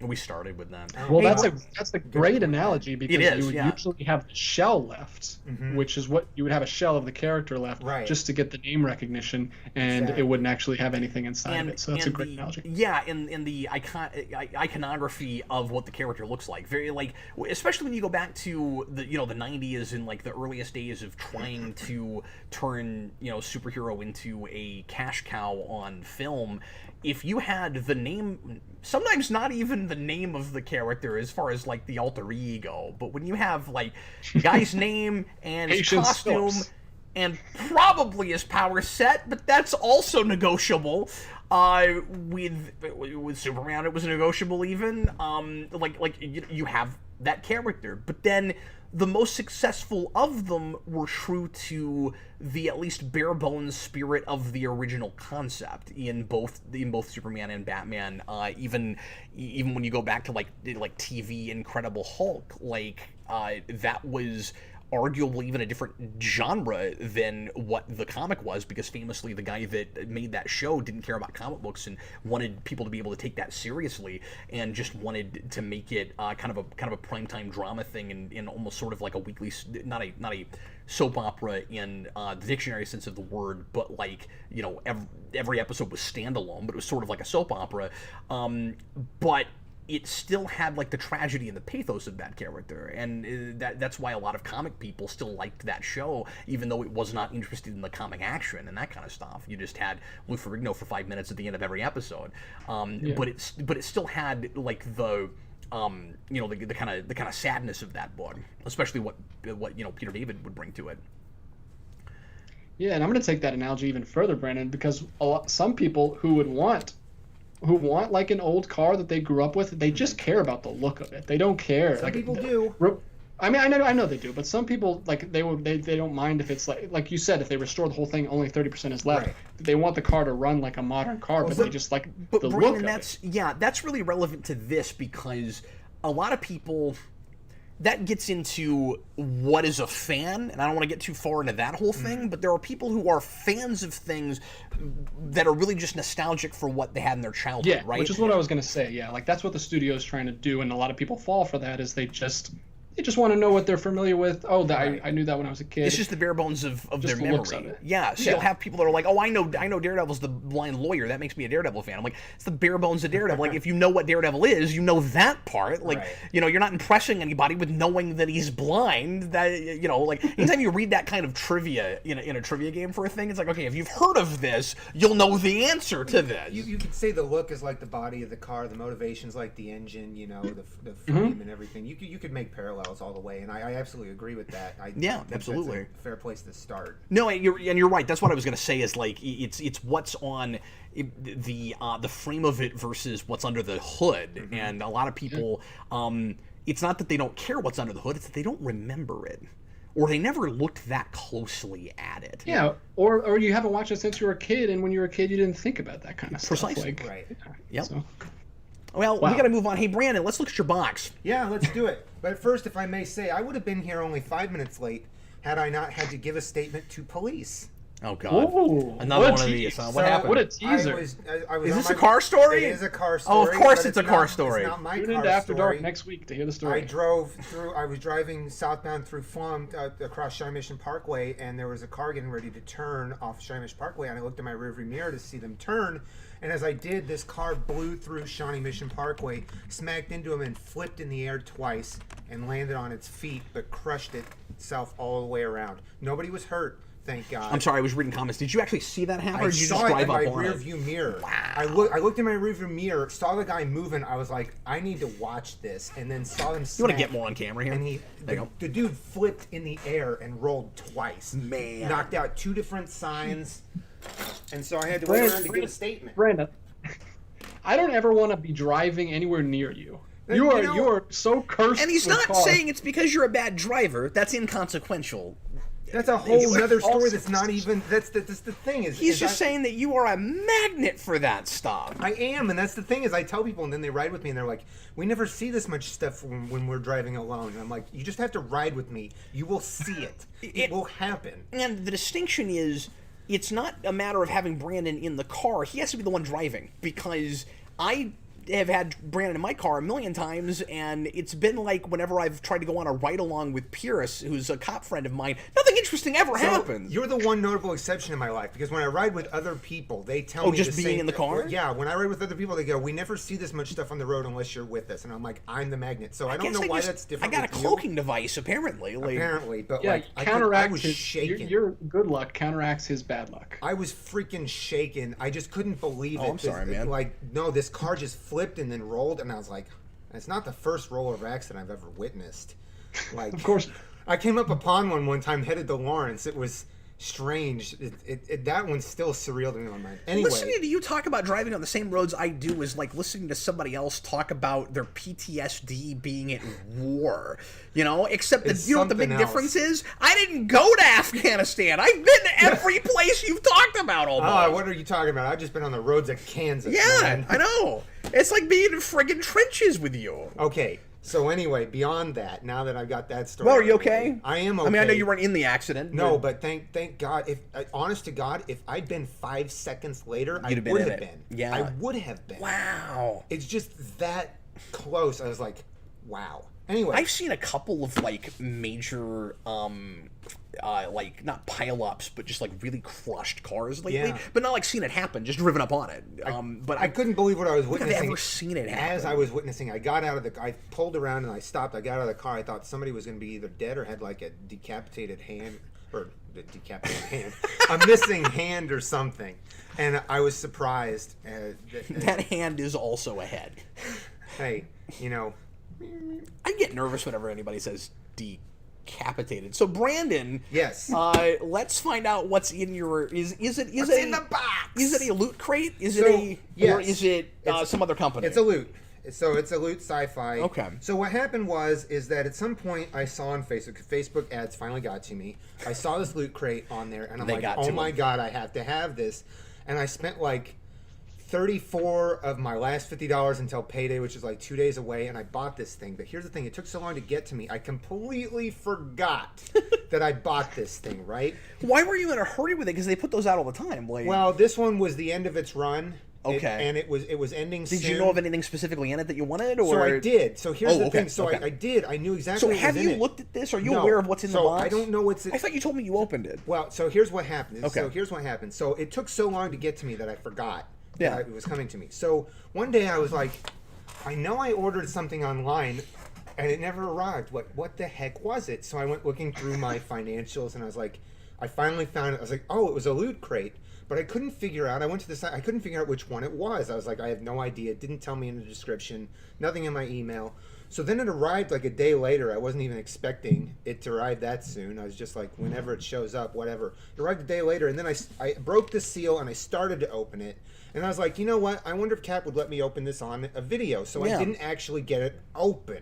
We started with that. Well, that's a great analogy, because you would usually have the shell left, which is what you would have a shell of the character left, just to get the name recognition, and it wouldn't actually have anything inside of it. So that's a great analogy. Yeah, in the iconography of what the character looks like, very especially when you go back to the the 90s and like the earliest days of trying to turn superhero into a cash cow on film. If you had the name, sometimes not even the name of the character as far as like the alter ego, but when you have like guy's name and his costume and probably his power set, but that's also negotiable. With Superman, it was negotiable even. You have that character, but then the most successful of them were true to the at least bare bones spirit of the original concept in both Superman and Batman. Even when you go back to like TV Incredible Hulk, that was arguably even a different genre than what the comic was, because famously the guy that made that show didn't care about comic books and wanted people to be able to take that seriously, and just wanted to make it kind of a primetime drama thing, and almost sort of like a weekly, not a soap opera in the dictionary sense of the word, but every episode was standalone, but it was sort of like a soap opera, but it still had like the tragedy and the pathos of that character, and that's why a lot of comic people still liked that show, even though it was not interested in the comic action and that kind of stuff. You just had Lou Ferrigno for 5 minutes at the end of every episode, but it still had like the kind of sadness of that book, especially what Peter David would bring to it. Yeah, and I'm going to take that analogy even further, Brandon, because some people who want like an old car that they grew up with, they just care about the look of it. They don't care. Some people do. I mean, I know they do, but some people they don't mind if it's like you said, if they restore the whole thing, only 30% is left. Right. They want the car to run like a modern car, but they just like the look of it. Yeah, that's really relevant to this, because a lot of people, that gets into what is a fan, and I don't want to get too far into that whole thing, but there are people who are fans of things that are really just nostalgic for what they had in their childhood, right? Which is what I was going to say, yeah. Like, that's what the studio is trying to do, and a lot of people fall for that, is they just want to know what they're familiar with. Oh, I knew that when I was a kid. It's just the bare bones of their memory. Yeah, so you'll have people that are like, oh, I know Daredevil's the blind lawyer. That makes me a Daredevil fan. I'm like, it's the bare bones of Daredevil. Like, if you know what Daredevil is, you know that part. Like, you're not impressing anybody with knowing that he's blind. That, like, anytime you read that kind of trivia in a trivia game for a thing, it's like, okay, if you've heard of this, you'll know the answer to this. You could say the look is like the body of the car, the motivation's like the engine, the frame and everything. You could make parallels parallels all the way, and I absolutely agree with that. Yeah, absolutely. That's a fair place to start. No, and you're right. That's what I was going to say. Is like it's what's on the frame of it versus what's under the hood, and a lot of people. It's not that they don't care what's under the hood; it's that they don't remember it, or they never looked that closely at it. Yeah, or you haven't watched it since you were a kid, and when you were a kid, you didn't think about that kind of stuff. Precisely. Right. Yep. So. Well, we got to move on. Hey, Brandon, let's look at your box. Yeah, let's do it. But first, if I may say, I would have been here only 5 minutes late had I not had to give a statement to police. Oh, God. Ooh, Another one of these. What happened? What a teaser. I was is this a car story? It is a car story. Oh, of course it's a car story. It's not my Tune car into After story. Dark next week to hear the story. I was driving southbound through Flum across China Mission Parkway, and there was a car getting ready to turn off China Mission Parkway, and I looked in my rearview mirror to see them turn, and as I did, this car blew through Shawnee Mission Parkway, smacked into him, and flipped in the air twice, and landed on its feet, but crushed itself all the way around. Nobody was hurt. Thank God. I'm sorry, I was reading comments. Did you actually see that happen, or I did you saw just it drive in my up on rear it? view mirror. Wow. I looked in my rear view mirror, saw the guy moving. I was like, I need to watch this, and then saw him. You want to get more on camera here? And the dude flipped in the air and rolled twice. Man, knocked out 2 different signs, and so I had to wait around to give a statement. Brandon, I don't ever want to be driving anywhere near you. You are so cursed. And he's with not cars. saying it's because you're a bad driver. That's inconsequential. That's a whole other story. That's not even. That's the thing. He's just saying that you are a magnet for that stuff. I am, and that's the thing is I tell people, and then they ride with me, and they're like, "We never see this much stuff when we're driving alone." And I'm like, "You just have to ride with me. You will see it. It will happen." And the distinction is, it's not a matter of having Brandon in the car. He has to be the one driving, because I have had Brandon in my car a million times, and it's been like whenever I've tried to go on a ride-along with Pierce, who's a cop friend of mine, nothing interesting ever happens. You're the one notable exception in my life, because when I ride with other people, they tell me just the being same in the car? Yeah, when I ride with other people, they go, "We never see this much stuff on the road unless you're with us." And I'm like, I'm the magnet. So I don't know why that's different. I got a with cloaking device, apparently. Apparently, but yeah, like, I was shaking. Your good luck counteracts his bad luck. I was freaking shaken. I just couldn't believe it. I'm sorry, man. Like, no, this car just flipped and then rolled, and I was like, it's not the first roll of accident I've ever witnessed. Like, Of course. I came up upon one time headed to Lawrence. It was strange. That one's still surreal to me in my mind. Anyway, listening to you talk about driving on the same roads I do is like listening to somebody else talk about their PTSD being at war. You know, except that you know what the big difference is? I didn't go to Afghanistan. I've been to every place you've talked about almost. Oh, what are you talking about? I've just been on the roads of Kansas. Yeah, man. I know. It's like being in friggin' trenches with you. Okay. So anyway, beyond that, now that I've got that story, Well, are you okay? I am okay. I mean, I know you weren't in the accident. No, but thank God. If honest to God, if I'd been 5 seconds later, I You'd have would been have in it. been. Yeah. I would have been. Wow. It's just that close. I was like, wow. Anyway, I've seen a couple of like major like not pile-ups, but just like really crushed cars lately. Yeah. But not like seen it happen, just driven up on it. But I couldn't believe what I was I've witnessing. ever seen it happen. As I was witnessing, I got out of I pulled around and I stopped. I got out of the car. I thought somebody was going to be either dead or had like a decapitated hand, or a decapitated hand, a missing hand or something. And I was surprised. That hand is also a head. Hey, you know. I get nervous whenever anybody says decapitated. So Brandon, Yes. Let's find out what's in your is it What's in the box? Is it a loot crate? Is So, it a yes. or is it some other company? It's a loot. So it's a loot sci-fi. Okay. So what happened is that at some point I saw on Facebook ads finally got to me. I saw this loot crate on there, and I'm like, oh my God, I have to have this. And I spent like 34 of my last $50 until payday, which is like 2 days away, and I bought this thing. But here's the thing, it took so long to get to me, I completely forgot that I bought this thing, right? Why were you in a hurry with it? Because they put those out all the time. Like, Well, this one was the end of its run. Okay. And it was ending soon. did you know of anything specifically in it that you wanted? Or So I did. So here's the okay, thing. So okay. I did. I knew exactly So what have was in you it. looked at this? Are you No. aware of what's in the So box? I don't know what's in I thought you told me you opened it. Well, so here's what happened. Okay. So here's what happened. So it took so long to get to me that I forgot Yeah. that it was coming to me. So one day I was like, I know I ordered something online and it never arrived. What the heck was it? So I went looking through my financials and I was like, I finally found it. I was like, oh, it was a loot crate. but I couldn't figure out. I went to the site. I couldn't figure out which one it was. I was like, I have no idea. It didn't tell me in the description. Nothing in my email. So then it arrived like a day later. I wasn't even expecting it to arrive that soon. I was just like, whenever it shows up, whatever. It arrived a day later, and then I broke the seal and I started to open it. And I was like, you know what? I wonder if Kat would let me open this on a video. So I didn't actually get it open.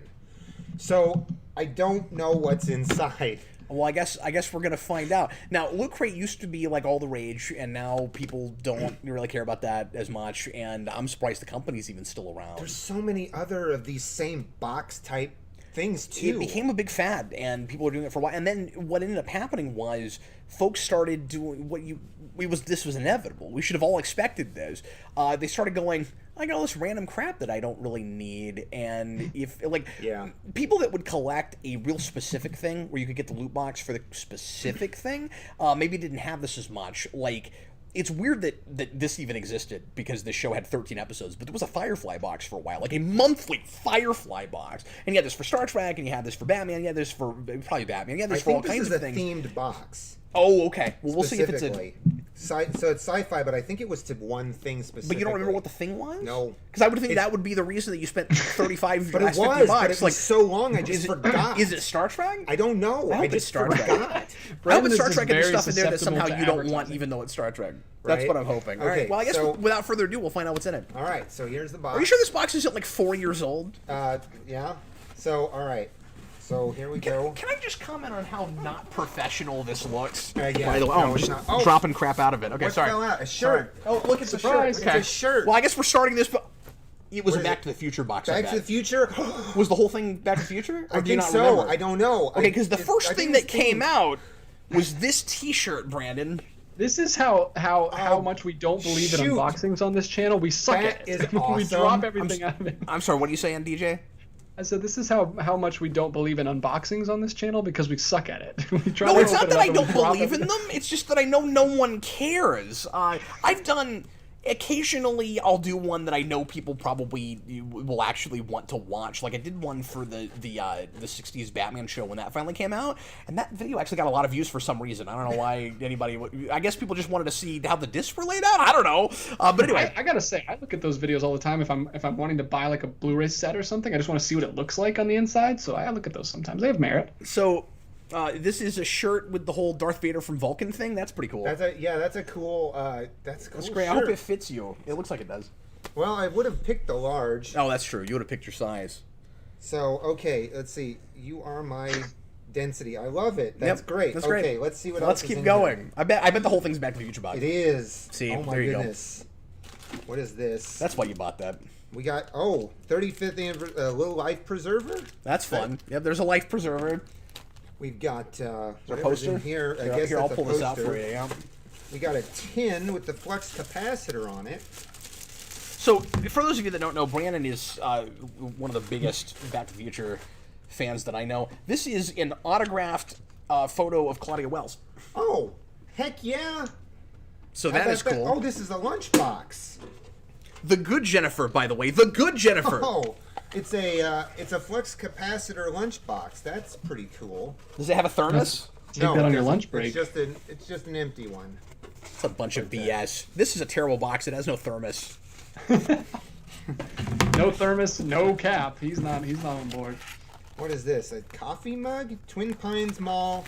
So I don't know what's inside. Well, I guess we're gonna find out. Now, Loot Crate used to be like all the rage, and now people don't really care about that as much. And I'm surprised the company's even still around. There's so many other of these same box type things too. It became a big fad, and people were doing it for a while. And then what ended up happening was folks started doing this was inevitable. We should have all expected this. They started going, I got all this random crap that I don't really need, and if people that would collect a real specific thing where you could get the loot box for the specific thing, maybe didn't have this as much. Like, it's weird that this even existed because this show had 13 episodes, but there was a Firefly box for a while, like a monthly Firefly box, and you had this for Star Trek, and you had this for Batman, you had this for probably Batman, you had this for all kinds of things. I think this is a themed box. Oh, okay. Well, we'll see if it's so it's sci-fi, but I think it was to one thing specifically. But you don't remember what the thing was? No. Because I would think that would be the reason that you spent 35 but last it 50 was, bucks. but it was so long, I just forgot. Is it Star Trek? I don't know. I just forgot. I hope it's Star Trek and stuff in there that somehow you don't want, even though it's Star Trek. That's what I'm hoping. All right. Well, I guess without further ado, we'll find out what's in it. All right. So here's the box. Are you sure this box isn't like 4 years old? Yeah. So, all right. So here we go. Can I just comment on how not professional this looks? Yeah. By the way, I'm just dropping crap out of it. Okay, what sorry. Fell out? A shirt. Oh, look, it's a shirt. Okay. It's a shirt. Well, I guess we're starting this. It was a Back to the Future box. Back to the Future? Was the whole thing Back to the Future? I think so. Remember? I don't know. Okay, because the first thing that came out was this T-shirt, Brandon. This is how much we don't believe in unboxings on this channel. We suck at it. Awesome. We drop everything out of it. I'm sorry, what are you saying, DJ? I said this is how much we don't believe in unboxings on this channel because we suck at it. No, it's not that I don't believe in them. It's just that I know no one cares. I've done... Occasionally, I'll do one that I know people probably will actually want to watch. Like, I did one for the 60s Batman show when that finally came out, and that video actually got a lot of views for some reason. I don't know why anybody... I guess people just wanted to see how the discs were laid out? I don't know. But anyway... I gotta say, I look at those videos all the time if I'm wanting to buy, like, a Blu-ray set or something. I just want to see what it looks like on the inside, so I look at those sometimes. They have merit. So... this is a shirt with the whole Darth Vader from Vulcan thing. That's pretty cool. That's a cool. That's great. Shirt. I hope it fits you. It looks like it does. Well, I would have picked the large. Oh, that's true. You would have picked your size. So okay, let's see. You are my density. I love it. That's great. That's great. Okay, let's see what else. Let's keep going. Here. I bet the whole thing's Back to the Future box. It is. See, oh my there you goodness. Go. What is this? That's why you bought that. We got 35th little life preserver. That's fun. Yep, there's a life preserver. We've got a poster in here. I guess I'll pull this out for you. Yeah. We got a tin with the flux capacitor on it. So, for those of you that don't know, Brandon is one of the biggest Back to the Future fans that I know. This is an autographed photo of Claudia Wells. Oh, heck yeah! So that is cool. Oh, this is a lunchbox. The good Jennifer, by the way. The good Jennifer. Oh. It's a flux capacitor lunchbox. That's pretty cool. Does it have a thermos? Take that on your lunch break. It's just an empty one. It's a bunch of BS. This is a terrible box. It has no thermos. No thermos, no cap. He's not on board. What is this? A coffee mug? Twin Pines Mall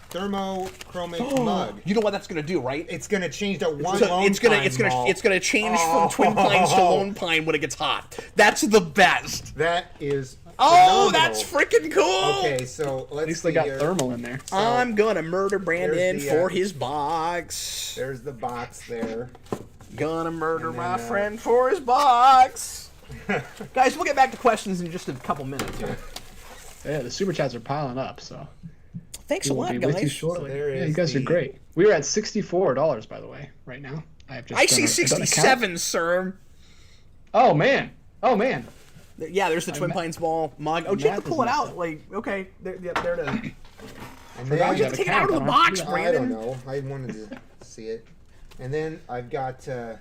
thermochromic mug. You know what that's gonna do, right? It's gonna change to one. It's gonna change from Twin Pines to Lone Pine when it gets hot. That's the best. That is. Oh, that's freaking cool. Okay, so let's. At least they got thermal in there. So, I'm gonna murder Brandon for his box. There's the box there. Gonna murder my friend for his box. Guys, we'll get back to questions in just a couple minutes here. Yeah, the super chats are piling up, so. Thanks a lot, guys. So yeah, you guys are great. We were at $64, by the way, right now. I see 67, sir. Oh man. Yeah, there's the Twin Pines Mall mug. Oh, you have to pull it out. Like, okay, there it is. And then you have to take it out of the box, Brandon. I don't know. I wanted to see it. And then I've got a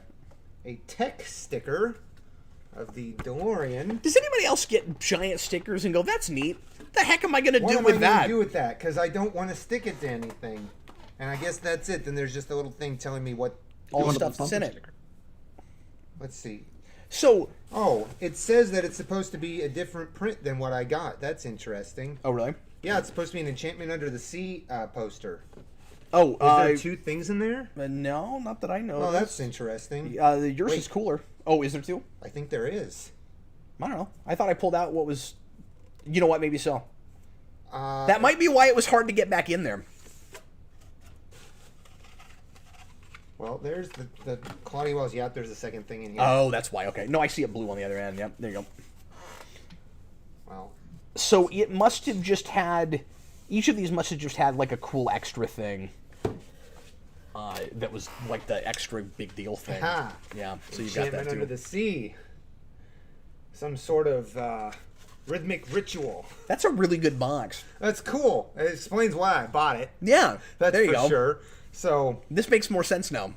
tech sticker of the DeLorean. Does anybody else get giant stickers and go, that's neat? What the heck am I going to do with that? What am I going to do with that? Because I don't want to stick it to anything. And I guess that's it. Then there's just a little thing telling me what all the stuff that's in it. Let's see. So... Oh, it says that it's supposed to be a different print than what I got. That's interesting. Oh, really? Yeah, it's supposed to be an Enchantment Under the Sea poster. Oh, is there two things in there? No, not that I know. Oh, that's interesting. Yours is cooler. Oh, is there two? I think there is. I don't know. I thought I pulled out what was... You know what? Maybe so. That might be why it was hard to get back in there. Well, there's the Claudia Wells. Yeah, there's a second thing in here. Oh, that's why. Okay. No, I see it blue on the other end. Yep, there you go. Wow. So it must have just had... Each of these must have just had, like, a cool extra thing. That was, like, the extra big deal thing. Aha. Yeah, so you got that, Enchantment too. Under the Sea. Some sort of rhythmic ritual. That's a really good box. That's cool. It explains why I bought it. Yeah, that's there you for go. Sure. So this makes more sense now.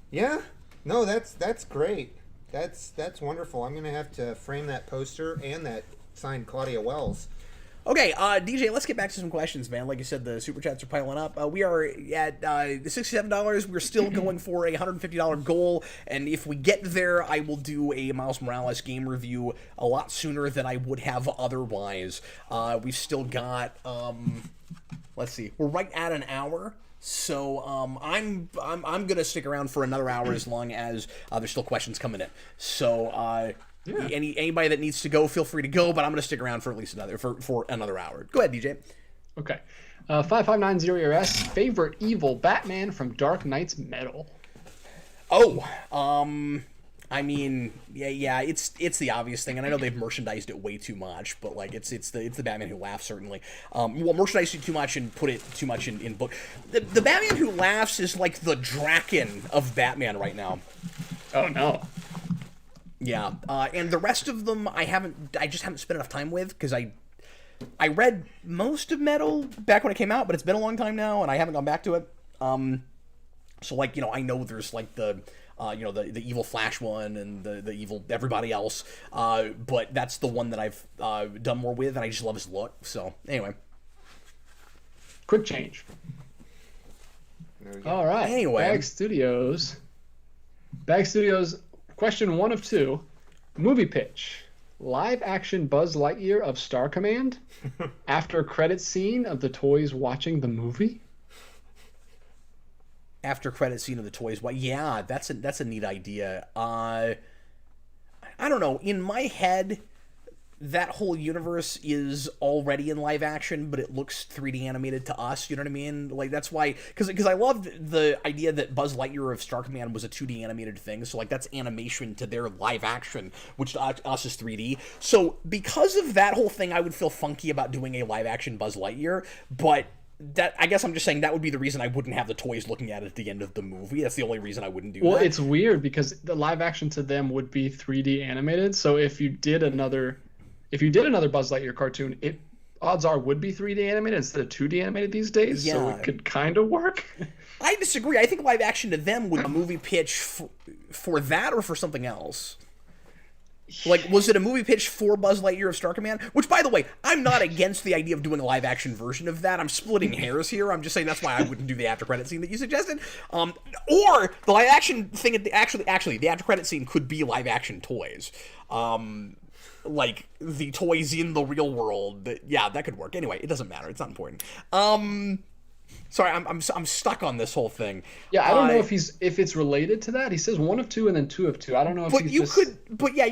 Yeah, no, that's great. That's wonderful. I'm gonna have to frame that poster and that signed Claudia Wells. Okay, DJ, let's get back to some questions, man. Like you said, the super chats are piling up. We are at $67. We're still going for a $150 goal, and if we get there, I will do a Miles Morales game review a lot sooner than I would have otherwise. We've still got, let's see, we're right at an hour. So I'm gonna stick around for another hour as long as there's still questions coming in. So yeah. Anybody that needs to go, feel free to go. But I'm gonna stick around for at least for another hour. Go ahead, DJ. Okay. 5590ERS, favorite evil Batman from Dark Knight's Metal. Oh, I mean, yeah, it's the obvious thing, and I know they've merchandised it way too much, but like it's the Batman Who Laughs, certainly. Well, merchandised it too much and put it too much in book. The Batman Who Laughs is like the Draken of Batman right now. Oh no. Yeah, and the rest of them I just haven't spent enough time with because I read most of Metal back when it came out, but it's been a long time now, and I haven't gone back to it. So like, I know there's like the evil Flash one and the evil everybody else, but that's the one that I've done more with, and I just love his look. So anyway, quick change. All right. Anyway, Bag Studios. Question 1 of 2. Movie pitch. Live action Buzz Lightyear of Star Command after credit scene of the toys watching the movie. After credit scene of the toys, well, yeah, that's a neat idea. I don't know. In my head, that whole universe is already in live action, but it looks 3D animated to us. You know what I mean? Like that's why, because I loved the idea that Buzz Lightyear of Star Command was a 2D animated thing. So like that's animation to their live action, which to us is 3D. So because of that whole thing, I would feel funky about doing a live action Buzz Lightyear, but. That I guess I'm just saying that would be the reason I wouldn't have the toys looking at it at the end of the movie. That's the only reason I wouldn't do that. Well, it's weird because the live action to them would be 3D animated. So if you did another Buzz Lightyear cartoon, it odds are would be 3D animated instead of 2D animated these days. Yeah. So it could kind of work. I disagree. I think live action to them would be a movie pitch for that or for something else. Like, was it a movie pitch for Buzz Lightyear of Star Command? Which, by the way, I'm not against the idea of doing a live-action version of that. I'm splitting hairs here. I'm just saying that's why I wouldn't do the after-credit scene that you suggested. Or the live-action thing, actually, the after-credit scene could be live-action toys. Like, the toys in the real world. Yeah, that could work. Anyway, it doesn't matter. It's not important. Sorry, I'm stuck on this whole thing. Yeah, I don't know if it's related to that. He says 1 of 2 and then 2 of 2. I don't know if you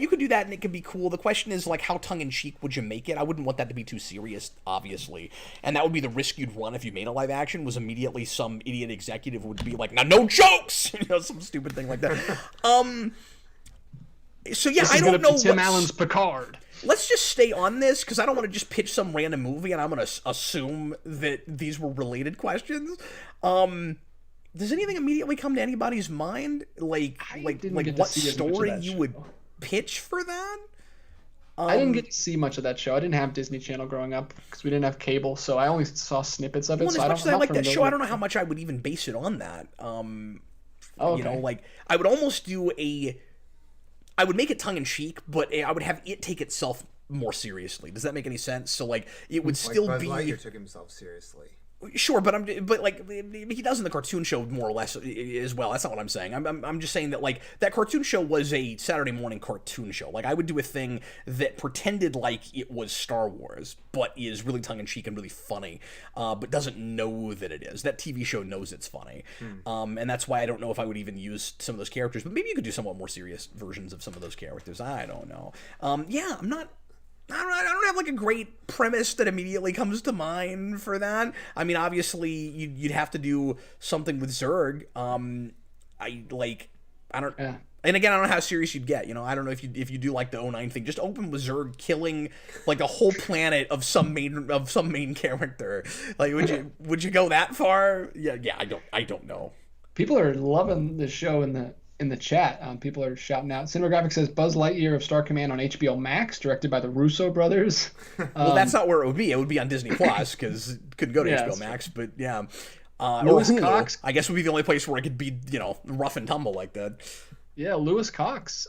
could do that and it could be cool. The question is like how tongue in cheek would you make it? I wouldn't want that to be too serious, obviously, and that would be the risk you'd run if you made a live action. Was immediately some idiot executive would be like, "Now, no jokes," some stupid thing like that. So yeah, I don't know. Tim Allen's Picard. Let's just stay on this because I don't want to just pitch some random movie and I'm going to assume that these were related questions. Does anything immediately come to anybody's mind? Like what story you would pitch for that? I didn't get to see much of that show. I didn't have Disney Channel growing up because we didn't have cable, so I only saw snippets of it. Well, as much as I like that show, I don't know how much I would even base it on that. Like I would almost do I would make it tongue-in-cheek, but I would have it take itself more seriously. Does that make any sense? So, like, it would still Buzz be... Lightyear took himself seriously. Sure, but like he does in the cartoon show more or less as well. That's not what I'm saying. I'm just saying that like that cartoon show was a Saturday morning cartoon show. Like I would do a thing that pretended like it was Star Wars, but is really tongue in cheek and really funny, but doesn't know that it is. That TV show knows it's funny, and that's why I don't know if I would even use some of those characters. But maybe you could do somewhat more serious versions of some of those characters. I don't know. Yeah, I don't have like a great premise that immediately comes to mind for that. I mean, obviously you'd have to do something with Zurg. Yeah. And again, I don't know how serious you'd get. I don't know if you do like the '09 thing, just open with Zurg killing like a whole planet of some main character. Like, would you go that far? Yeah. I don't know. People are loving the show in the chat. People are shouting out. Cinemagraphic says Buzz Lightyear of Star Command on HBO Max, directed by the Russo brothers. Well, that's not where it would be. It would be on Disney Plus because it couldn't go to HBO Max. But yeah, Lewis Cox, I guess, would be the only place where it could be rough and tumble like that. Yeah, Lewis Cox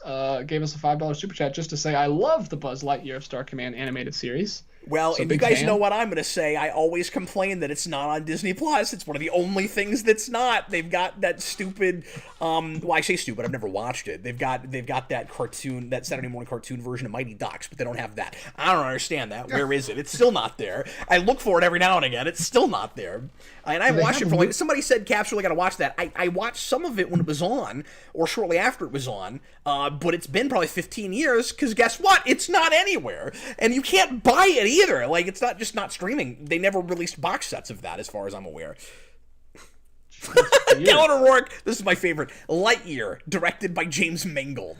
gave us a $5 super chat just to say I love the Buzz Lightyear of Star Command animated series. Well, and you guys know what I'm going to say. I always complain that it's not on Disney Plus. It's one of the only things that's not. They've got that stupid, well, I say stupid, I've never watched it. They've got that cartoon, that Saturday morning cartoon version of Mighty Ducks, but they don't have that. I don't understand that. Where is it? It's still not there. I look for it every now and again. It's still not there. And I watched it for like, somebody said, Caps, really got to watch that. I watched some of it when it was on, or shortly after it was on, but it's been probably 15 years, because guess what? It's not anywhere. And you can't buy it either. Like, it's not just not streaming. They never released box sets of that, as far as I'm aware. Gellert O'Rourke, this is my favorite. Lightyear, directed by James Mangold.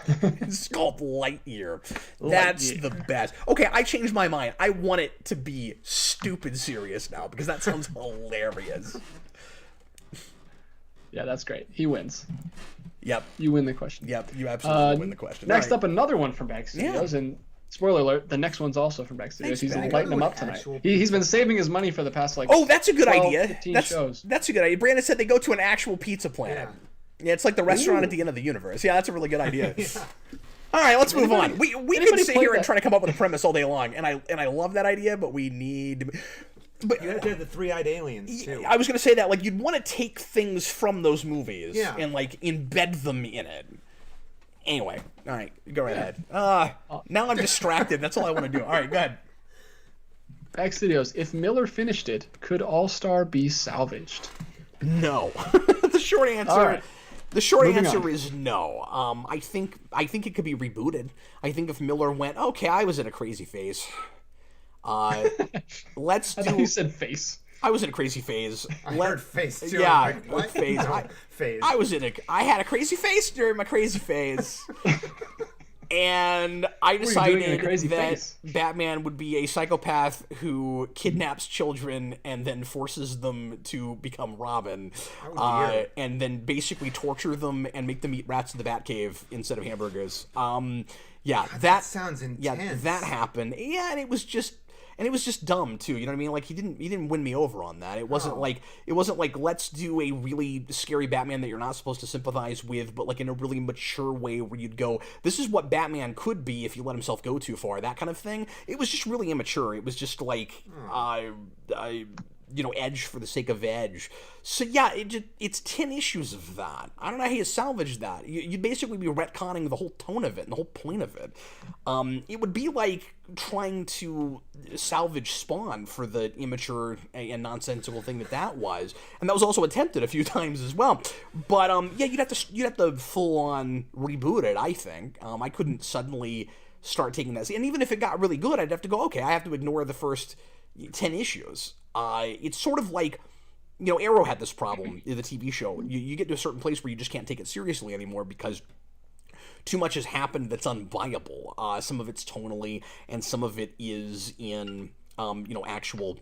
It's called Lightyear. That's the best. Okay, I changed my mind. I want it to be stupid serious now, because that sounds hilarious. Yeah, that's great. He wins. Yep. You win the question. Yep, you absolutely win the question. Next up, another one from Bag Studios, and spoiler alert, the next one's also from Bag Studios. He's lighting them up tonight. He's been saving his money for the past, like, that's a good 12, idea. 15 shows. That's a good idea. Brandon said they go to an actual pizza planet. Yeah, it's like the restaurant at the end of the universe. Yeah, that's a really good idea. All right, let's move on. We could sit here and try to come up with a premise all day long, and I love that idea, but we need... But you have to have the three-eyed aliens too. I was going to say that, like, you'd want to take things from those movies and like embed them in it. Anyway, all right, go right ahead. Now I'm distracted. That's all I want to do. All right, go ahead. Bag Studios. If Miller finished it, could All Star be salvaged? No. The short answer. All right. The short answer is no. I think it could be rebooted. I think if Miller went, okay, I was in a crazy phase. Let's do. I thought you said face. I was in a crazy phase. I heard face too. Yeah, like, what? phase. Phase. I had a crazy phase during my crazy phase. And I decided that Batman would be a psychopath who kidnaps children and then forces them to become Robin, and then basically torture them and make them eat rats in the Batcave instead of hamburgers. God, that sounds intense. Yeah, that happened. Yeah, and it was just dumb too. You know what I mean? Like he didn't win me over on that. It wasn't like let's do a really scary Batman that you're not supposed to sympathize with, but like in a really mature way where you'd go, this is what Batman could be if you let himself go too far. That kind of thing. It was just really immature. It was just like edge for the sake of edge. So yeah, it's 10 issues of that. I don't know how you salvage that. You'd basically be retconning the whole tone of it and the whole point of it. It would be like trying to salvage Spawn for the immature and nonsensical thing that was, and that was also attempted a few times as well. But you'd have to full on reboot it. I think I couldn't suddenly start taking that. And even if it got really good, I'd have to go, okay, I have to ignore the first 10 issues. It's sort of like, Arrow had this problem in the TV show. You get to a certain place where you just can't take it seriously anymore because too much has happened that's unviable. Some of it's tonally, and some of it is in, actual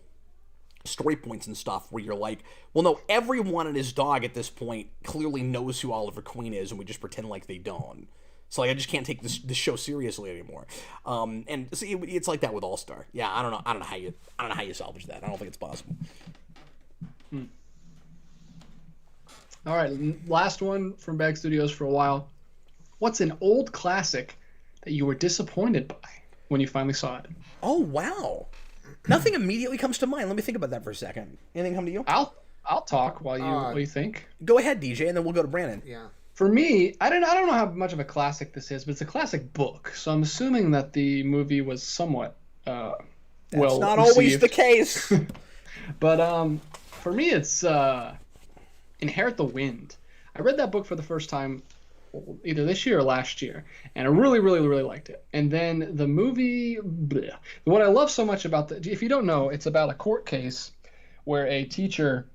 story points and stuff where you're like, well, no, everyone and his dog at this point clearly knows who Oliver Queen is, and we just pretend like they don't. So I just can't take this show seriously anymore. And see, it's like that with All Star. Yeah, I don't know how you salvage that. I don't think it's possible. All right, last one from Bag Studios for a while. What's an old classic that you were disappointed by when you finally saw it? Oh wow. Nothing immediately comes to mind. Let me think about that for a second. Anything come to you? I'll talk while you think. Go ahead, DJ, and then we'll go to Brandon. Yeah. For me, I don't know how much of a classic this is, but it's a classic book. So I'm assuming that the movie was somewhat well That's not received. always the case. But for me, it's Inherit the Wind. I read that book for the first time either this year or last year, and I really, really, really liked it. And then the movie, bleh. What I love so much about if you don't know, it's about a court case where a teacher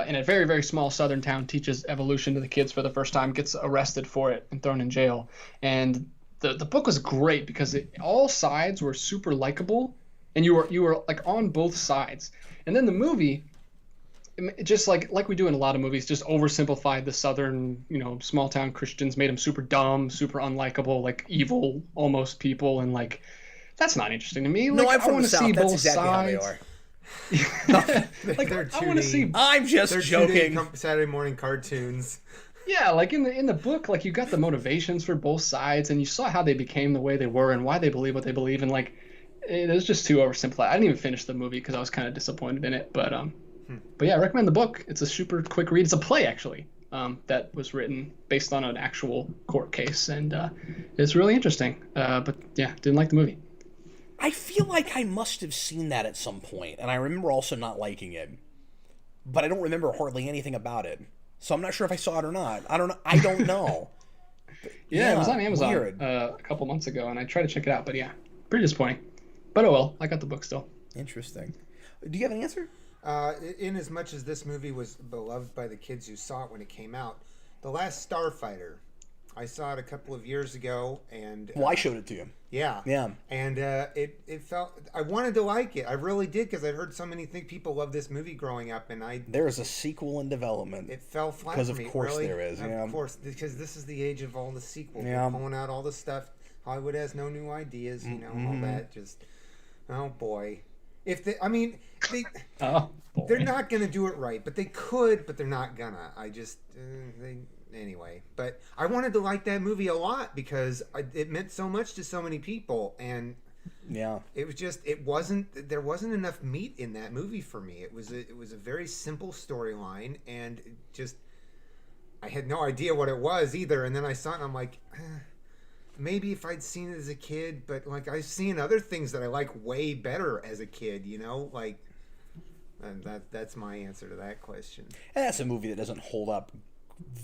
in a very, very small southern town teaches evolution to the kids for the first time, gets arrested for it and thrown in jail. And the book was great because all sides were super likable, and you were like on both sides. And then the movie, just like we do in a lot of movies, just oversimplified the southern, small town Christians, made them super dumb, super unlikable, like evil almost people, and like that's not interesting to me. No, like, I'm from the South. That's exactly sides. how they are. Like I want to see. I'm just joking. Saturday morning cartoons. Yeah, like in the book, like you got the motivations for both sides, and you saw how they became the way they were and why they believe what they believe, and like it was just too oversimplified. I didn't even finish the movie because I was kind of disappointed in it, but yeah, I recommend the book. It's a super quick read. It's a play actually that was written based on an actual court case, and it's really interesting. But yeah, didn't like the movie. I feel like I must have seen that at some point, and I remember also not liking it. But I don't remember hardly anything about it. So I'm not sure if I saw it or not. I don't know. Yeah, it was on Amazon a couple months ago, and I tried to check it out, but yeah, pretty disappointing. But oh well, I got the book still. Interesting. Do you have an answer? In as much as this movie was beloved by the kids who saw it when it came out, The Last Starfighter, I saw it a couple of years ago, and I showed it to you. Yeah. And it felt, I wanted to like it. I really did, because I'd heard so many people love this movie growing up, and there's a sequel in development. It fell flat because for me. Of course really. There is. Of course, because this is the age of all the sequels. Yeah. They're pulling out all the stuff. Hollywood has no new ideas, all that. Just, oh boy. If they, I mean, they're not gonna do it right, but they could, but they're not gonna. Anyway, but I wanted to like that movie a lot because it meant so much to so many people, and yeah, it was just there wasn't enough meat in that movie for me. It was a very simple storyline, and I had no idea what it was either. And then I saw it, and I'm like, maybe if I'd seen it as a kid, but like I've seen other things that I like way better as a kid, like. And that's my answer to that question. And that's a movie that doesn't hold up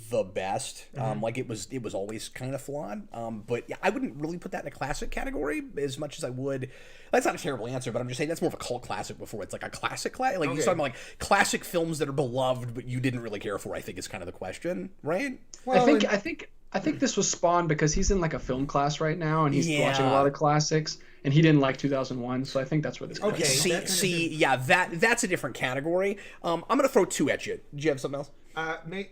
the best. Like it was always kind of flawed. But yeah, I wouldn't really put that in a classic category as much as I would. That's not a terrible answer, but I'm just saying that's more of a cult classic before it's like a classic. Like you're talking about like classic films that are beloved, but you didn't really care for. I think is kind of the question, right? Well, I think this was spawned because he's in like a film class right now, and he's watching a lot of classics, and he didn't like 2001, so I think that's where this comes from. That's a different category. I'm gonna throw two at you. Do you have something else?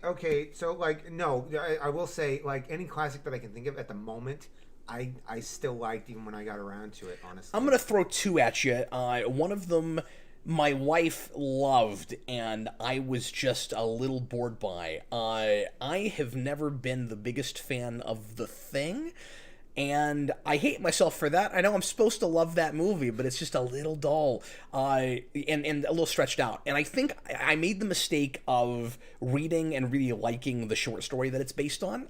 Okay, so like no, I will say like any classic that I can think of at the moment, I still liked even when I got around to it. Honestly, I'm gonna throw two at you. One of them my wife loved, and I was just a little bored by. I have never been the biggest fan of The Thing, and I hate myself for that. I know I'm supposed to love that movie, but it's just a little dull and a little stretched out. And I think I made the mistake of reading and really liking the short story that it's based on,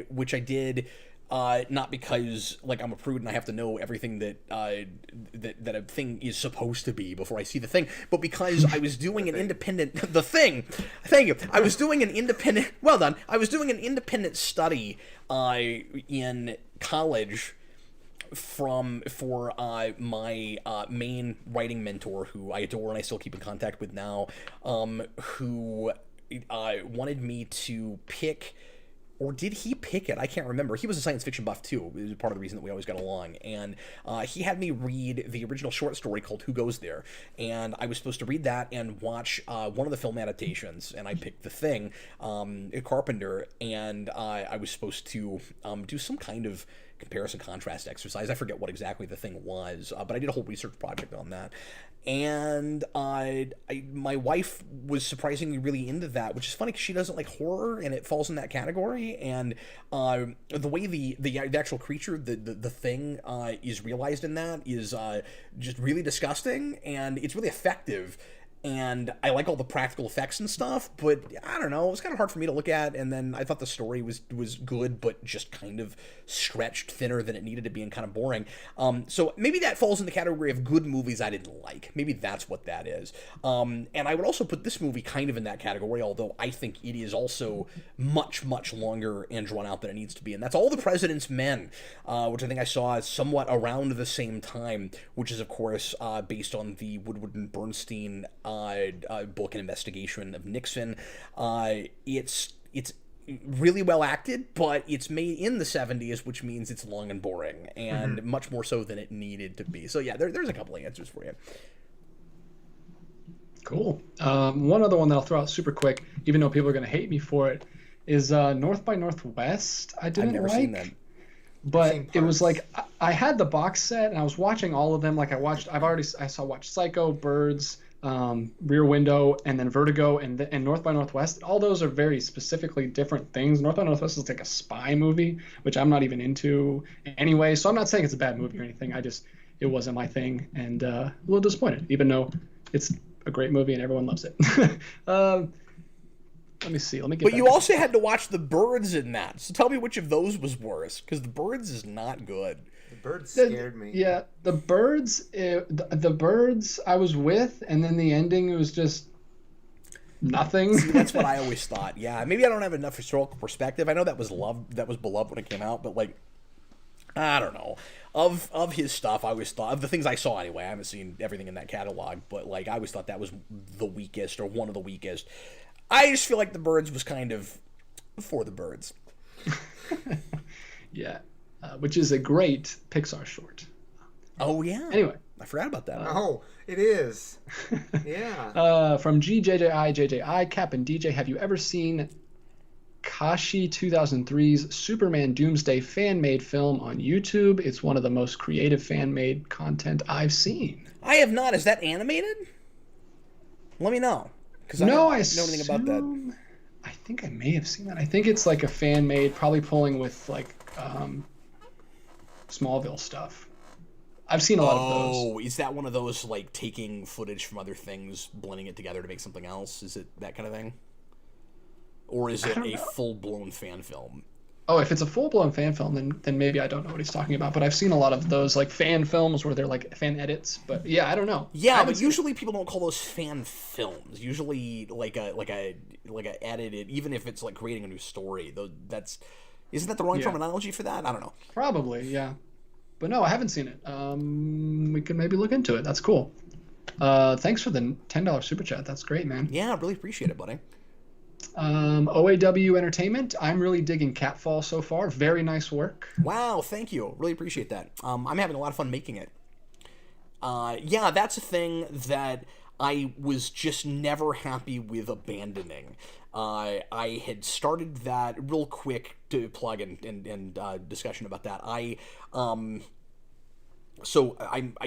which I did. Not because like I'm a prude and I have to know everything that a thing is supposed to be before I see the thing, but because I was doing an independent the thing. Thank you. I was doing an independent. Well done. I was doing an independent study in college for my main writing mentor, who I adore and I still keep in contact with now, who wanted me to pick. Or did he pick it? I can't remember. He was a science fiction buff, too. It was part of the reason that we always got along. And he had me read the original short story called Who Goes There? And I was supposed to read that and watch one of the film adaptations. And I picked The Thing, Carpenter. And I was supposed to do some kind of comparison contrast exercise. I forget what exactly the thing was, but I did a whole research project on that. And my wife was surprisingly really into that, which is funny because she doesn't like horror, and it falls in that category. And the way the actual creature, the thing, is realized in that is just really disgusting, and it's really effective. And I like all the practical effects and stuff, but I don't know, it was kind of hard for me to look at, and then I thought the story was good, but just kind of stretched thinner than it needed to be and kind of boring. So maybe that falls in the category of good movies I didn't like. Maybe that's what that is. And I would also put this movie kind of in that category, although I think it is also much, much longer and drawn out than it needs to be. And that's All the President's Men, which I think I saw somewhat around the same time, which is, of course, based on the Woodward and Bernstein book and investigation of Nixon. It's really well acted, but it's made in the 70s, which means it's long and boring, and much more so than it needed to be. So yeah, there's a couple of answers for you. Cool. One other one that I'll throw out super quick, even though people are going to hate me for it, is North by Northwest. I didn't I've never like, seen that. But it was like I had the box set and I was watching all of them. Like I watched Psycho, Birds, Rear Window, and then Vertigo, and North by Northwest. All those are very specifically different things. North by Northwest is like a spy movie, which I'm not even into anyway. So I'm not saying it's a bad movie or anything. It wasn't my thing, and a little disappointed, even though it's a great movie and everyone loves it. Let me see. But you also had to watch The Birds in that. So tell me which of those was worse, because The Birds is not good. The Birds scared me. Yeah, The Birds. The Birds I was with, and then the ending was just nothing. See, that's what I always thought. Yeah, maybe I don't have enough historical perspective. I know that was beloved when it came out, but like, I don't know. Of his stuff, I always thought, of the things I saw anyway, I haven't seen everything in that catalog, but like I always thought that was the weakest or one of the weakest. I just feel like The Birds was kind of for the birds. Yeah, which is a great Pixar short. Oh, yeah. Anyway. I forgot about that. Oh, it is. Yeah. From JJI, Cap and DJ, have you ever seen Kashi 2003's Superman Doomsday fan-made film on YouTube? It's one of the most creative fan-made content I've seen. I have not. Is that animated? Let me know. Because I don't know anything about that. I think I may have seen that. I think it's like a fan made, probably pulling with like Smallville stuff. I've seen a lot of those. Oh, is that one of those like taking footage from other things, blending it together to make something else? Is it that kind of thing? Or is it a full-blown fan film? Oh, if it's a full-blown fan film, then maybe I don't know what he's talking about. But I've seen a lot of those like fan films where they're like fan edits. But yeah, I don't know. Yeah, but usually people don't call those fan films. Usually like a edited, even if it's like creating a new story. Though isn't that the wrong terminology for that? I don't know. Probably, yeah. But no, I haven't seen it. We could maybe look into it. That's cool. Thanks for the $10 super chat. That's great, man. Yeah, I really appreciate it, buddy. OAW Entertainment, I'm really digging Catfall so far. Very nice work. Wow, thank you. Really appreciate that. I'm having a lot of fun making it. Yeah, that's a thing that I was just never happy with abandoning. I had started that real quick to plug and discussion about that. I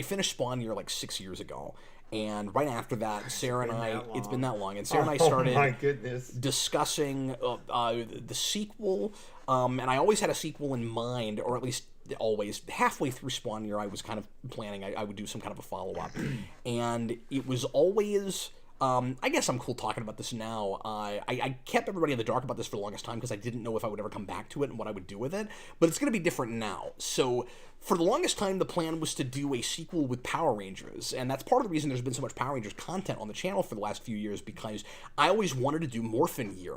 finished Spawn Year like 6 years ago. And right after that, Sarah and I, it's been that long, and Sarah and I started discussing the sequel, and I always had a sequel in mind, or at least always, halfway through Spawn Year, I was kind of planning I would do some kind of a follow-up, and it was always... I guess I'm cool talking about this now. I kept everybody in the dark about this for the longest time because I didn't know if I would ever come back to it and what I would do with it, but it's going to be different now. So for the longest time, the plan was to do a sequel with Power Rangers, and that's part of the reason there's been so much Power Rangers content on the channel for the last few years, because I always wanted to do Morphin Year.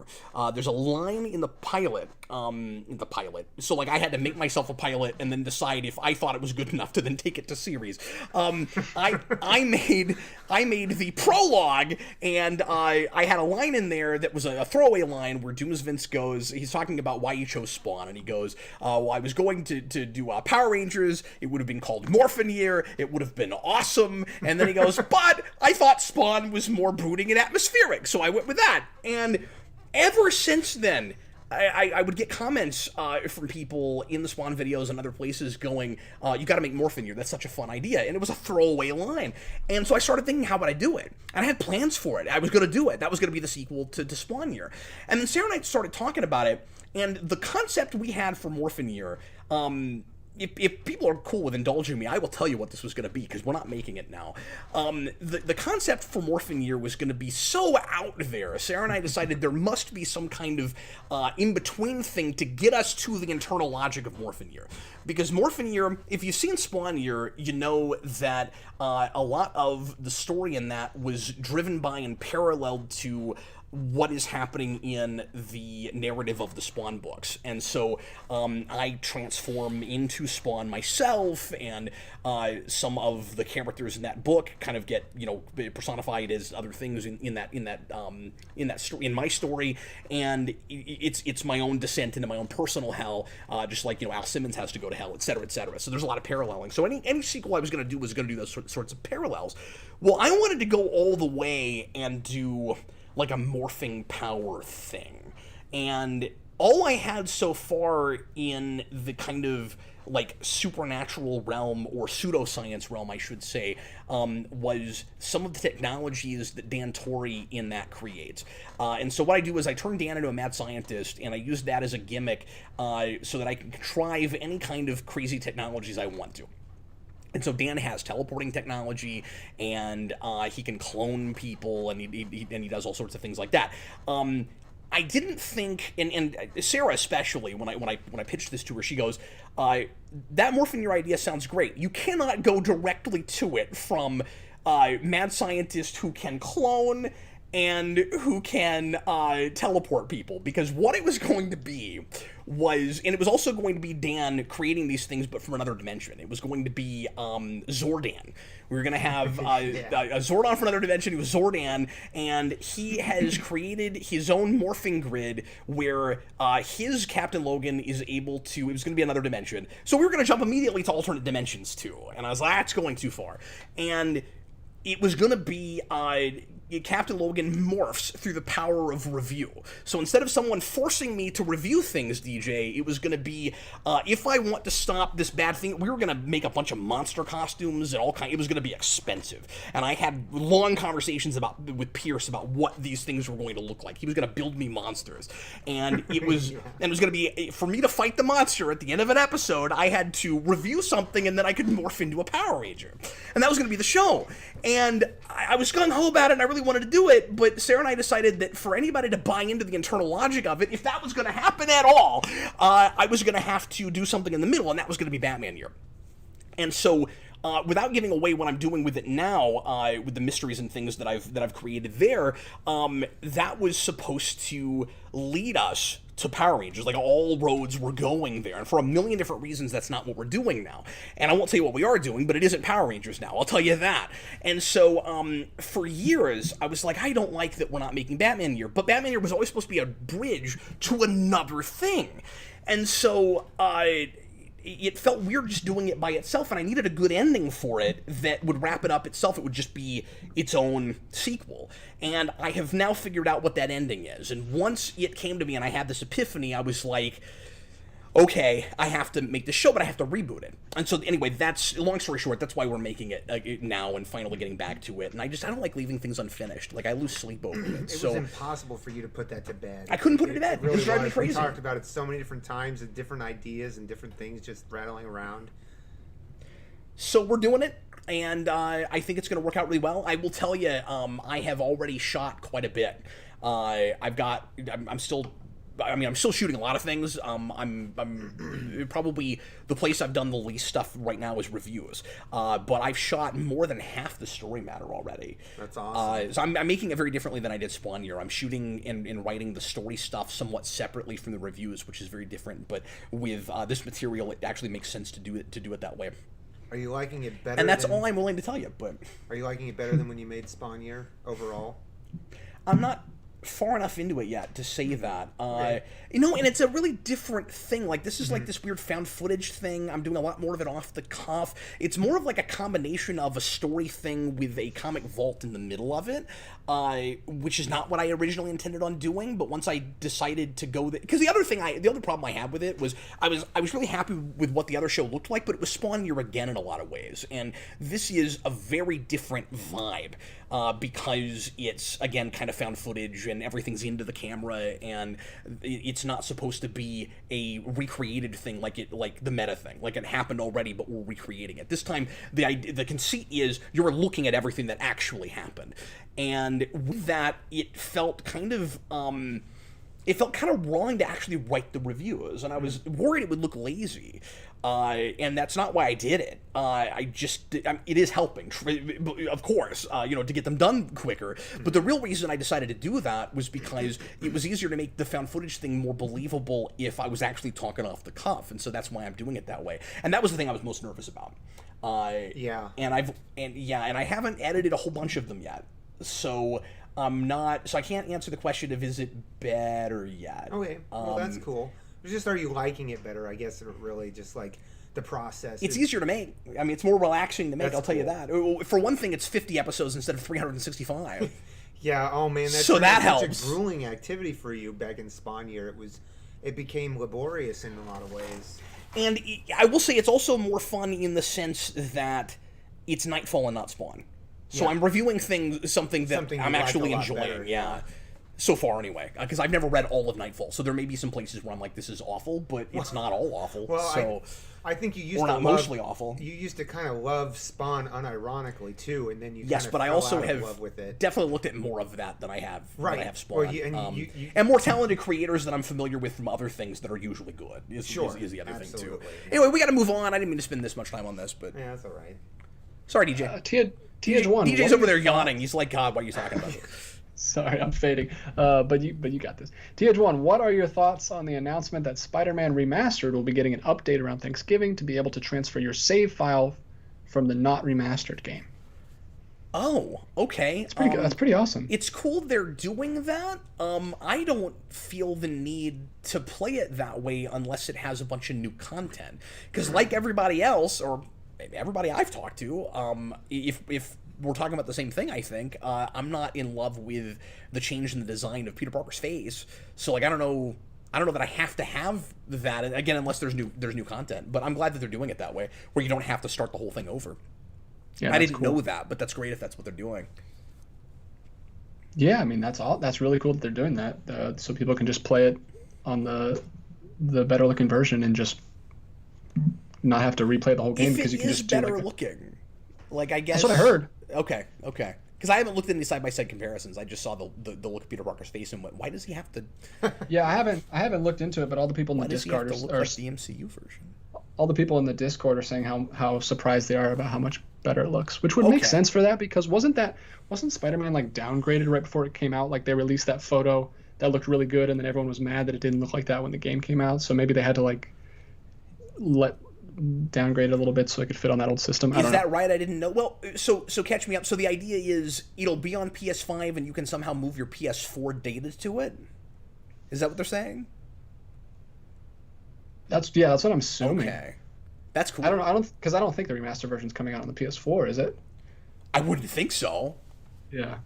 There's a line in the pilot, so like I had to make myself a pilot and then decide if I thought it was good enough to then take it to series. I made the prologue, and I had a line in there that was a throwaway line where Dooms Vince goes, he's talking about why he chose Spawn, and he goes, well, I was going to do Power Rangers, it would have been called Morphin Year, it would have been awesome, and then he goes, but I thought Spawn was more brooding and atmospheric, so I went with that. And ever since then, I would get comments from people in the Spawn videos and other places going, you got to make Morphin Year. That's such a fun idea. And it was a throwaway line. And so I started thinking, how would I do it? And I had plans for it. I was going to do it. That was going to be the sequel to Spawn Year. And then Sarah and I started talking about it. And the concept we had for Morphin Year, if people are cool with indulging me, I will tell you what this was going to be, because we're not making it now. The concept for Morphin Year was going to be so out there. Sarah and I decided there must be some kind of in-between thing to get us to the internal logic of Morphin Year. Because Morphin Year, if you've seen Spawn Year, you know that a lot of the story in that was driven by and paralleled to what is happening in the narrative of the Spawn books. And so I transform into Spawn myself, and some of the characters in that book kind of get, personified as other things in my story, and it's my own descent into my own personal hell, just like Al Simmons has to go to hell, etc., etc. So there's a lot of paralleling. So any sequel I was going to do was going to do those sorts of parallels. Well, I wanted to go all the way and do like a morphing power thing. And all I had so far in the kind of like supernatural realm, or pseudoscience realm, I should say, was some of the technologies that Dan Torrey in that creates. And so what I do is I turn Dan into a mad scientist, and I use that as a gimmick so that I can contrive any kind of crazy technologies I want to. And so Dan has teleporting technology, and he can clone people, and he does all sorts of things like that. I didn't think, and Sarah especially, when I pitched this to her, she goes, "That Morphin Year idea sounds great. You cannot go directly to it from mad scientist who can clone and who can teleport people," because what it was going to be was, and it was also going to be Dan creating these things, but from another dimension. It was going to be Zordan. We were going to have a Zordon from another dimension. He was Zordan, and he has created his own morphing grid where his Captain Logan is able to, it was going to be another dimension. So we were going to jump immediately to alternate dimensions too. And I was like, that's going too far. And it was going to be Captain Logan morphs through the power of review. So instead of someone forcing me to review things, DJ, it was going to be, if I want to stop this bad thing, we were going to make a bunch of monster costumes and all kind. It was going to be expensive. And I had long conversations with Pierce about what these things were going to look like. He was going to build me monsters. And it was, and it was going to be, for me to fight the monster at the end of an episode, I had to review something, and then I could morph into a Power Ranger. And that was going to be the show. And I was gung-ho about it, and I really wanted to do it, but Sarah and I decided that for anybody to buy into the internal logic of it, if that was going to happen at all, I was going to have to do something in the middle, and that was going to be Batman Year. And so, without giving away what I'm doing with it now, with the mysteries and things that I've created there, that was supposed to lead us to Power Rangers. Like, all roads were going there, and for a million different reasons, that's not what we're doing now. And I won't tell you what we are doing, but it isn't Power Rangers now, I'll tell you that. And so, for years, I was like, I don't like that we're not making Batman Year, but Batman Year was always supposed to be a bridge to another thing. And so, it felt weird just doing it by itself, and I needed a good ending for it that would wrap it up itself. It would just be its own sequel. And I have now figured out what that ending is. And once it came to me and I had this epiphany, I was like, okay, I have to make this show, but I have to reboot it. And so anyway, that's, long story short, that's why we're making it now and finally getting back to it. And I don't like leaving things unfinished. Like, I lose sleep over it. It was impossible for you to put that to bed. I couldn't put it to bed. Really it was driving me crazy. We talked about it so many different times and different ideas and different things just rattling around. So we're doing it, and I think it's going to work out really well. I will tell you, I have already shot quite a bit. I'm still shooting a lot of things. I'm probably the place I've done the least stuff right now is reviews. But I've shot more than half the story matter already. That's awesome. So I'm making it very differently than I did Spawn Year. I'm shooting and writing the story stuff somewhat separately from the reviews, which is very different. But with this material, it actually makes sense to do it that way. Are you liking it better? And that's all I'm willing to tell you. But are you liking it better than when you made Spawn Year overall? I'm not far enough into it yet to say that. Right. You know, and it's a really different thing. Like, this is like this weird found footage thing. I'm doing a lot more of it off the cuff. It's more of like a combination of a story thing with a comic vault in the middle of it, which is not what I originally intended on doing. But once I decided to go, because the other problem I had with it was I was really happy with what the other show looked like, but it was Spawn Year again in a lot of ways, and this is a very different vibe. Because it's, again, kind of found footage and everything's into the camera, and it's not supposed to be a recreated thing like the meta thing. Like, it happened already, but we're recreating it. This time, the conceit is you're looking at everything that actually happened. And with that, it felt kind of wrong to actually write the reviews, and I was worried it would look lazy. And that's not why I did it. It is helping, of course, to get them done quicker. But the real reason I decided to do that was because it was easier to make the found footage thing more believable if I was actually talking off the cuff. And so that's why I'm doing it that way. And that was the thing I was most nervous about. And I haven't edited a whole bunch of them yet. So I can't answer the question of is it better yet. Okay, well, that's cool. It's just, are you liking it better? I guess, or really just like the process. It's easier to make. I mean, it's more relaxing to make. I'll tell you cool. that. For one thing, it's 50 episodes instead of 365. Yeah. Oh man, that's so that such helps. a grueling activity for you back in Spawn Year. It became laborious in a lot of ways. And I will say it's also more fun in the sense that it's Nightfall and not Spawn. So I'm reviewing something that I'm actually enjoying. Better. Yeah. So far, anyway, because I've never read all of Nightfall, so there may be some places where I'm like, "This is awful," but it's not all awful. Well, so I think you used or to not love, mostly awful. You used to kind of love Spawn unironically too, and then you yes, kind of but I fell also out of have love with it. definitely looked at more of that than I have. Right, than I have Spawn. Well, and more talented creators that I'm familiar with from other things that are usually good. Is the other thing too. Yeah. Anyway, we got to move on. I didn't mean to spend this much time on this, but yeah, that's all right. Sorry, DJ. TH1. DJ's over there yawning. He's like, God, what are you talking about? Sorry, I'm fading. But you got this. TH1, what are your thoughts on the announcement that Spider-Man Remastered will be getting an update around Thanksgiving to be able to transfer your save file from the not remastered game? Oh, okay. That's pretty good. That's pretty awesome. It's cool they're doing that. I don't feel the need to play it that way unless it has a bunch of new content. Because like everybody else, or everybody I've talked to, if we're talking about the same thing, I think, I'm not in love with the change in the design of Peter Parker's face. So, like, I don't know that I have to have that, again, unless there's new content. But I'm glad that they're doing it that way, where you don't have to start the whole thing over. Yeah, I didn't know that, but that's great if that's what they're doing. Yeah, I mean, that's really cool that they're doing that, so people can just play it on the better looking version and just not have to replay the whole game because you can just do better looking. Like, I guess that's what I heard. Okay. Because I haven't looked at any side-by-side comparisons. I just saw the look of Peter Parker's face and went, "Why does he have to?" Yeah, I haven't looked into it, but all the people in the Discord does he have to look like the MCU version. All the people in the Discord are saying how surprised they are about how much better it looks, which would make sense for that because wasn't Spider-Man like downgraded right before it came out? Like they released that photo that looked really good, and then everyone was mad that it didn't look like that when the game came out. So maybe they had to like downgrade it a little bit so it could fit on that old system. Is that right? I didn't know. Well, so catch me up. So the idea is it'll be on PS5 and you can somehow move your PS4 data to it? Is that what they're saying? That's what I'm assuming. Okay. That's cool. I don't think the remaster version's coming out on the PS4, is it? I wouldn't think so. Yeah.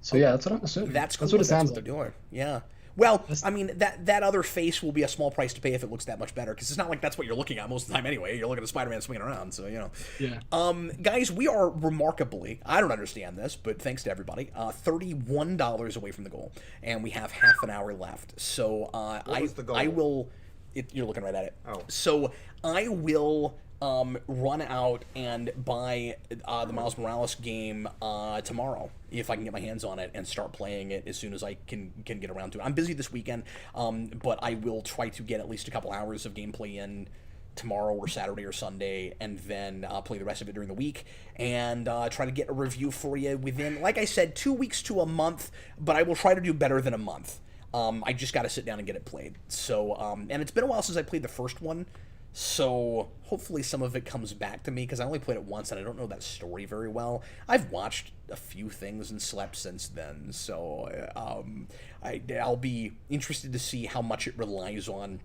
So yeah, that's what I'm assuming. That's cool. That's what it sounds like. They're doing. Yeah. Well, I mean, that other face will be a small price to pay if it looks that much better, because it's not like that's what you're looking at most of the time anyway. You're looking at Spider-Man swinging around, so, you know. Yeah. Guys, we are remarkably, I don't understand this, but thanks to everybody, $31 away from the goal, and we have half an hour left. So what was the goal? I will... you're looking right at it. Oh. So I will run out and buy the Miles Morales game tomorrow, if I can get my hands on it, and start playing it as soon as I can get around to it. I'm busy this weekend, but I will try to get at least a couple hours of gameplay in tomorrow or Saturday or Sunday, and then play the rest of it during the week, and try to get a review for you within, like I said, 2 weeks to a month, but I will try to do better than a month. I just got to sit down and get it played. So, and it's been a while since I played the first one, So hopefully some of it comes back to me, because I only played it once and I don't know that story very well. I've watched a few things and slept since then, so I'll be interested to see how much it relies on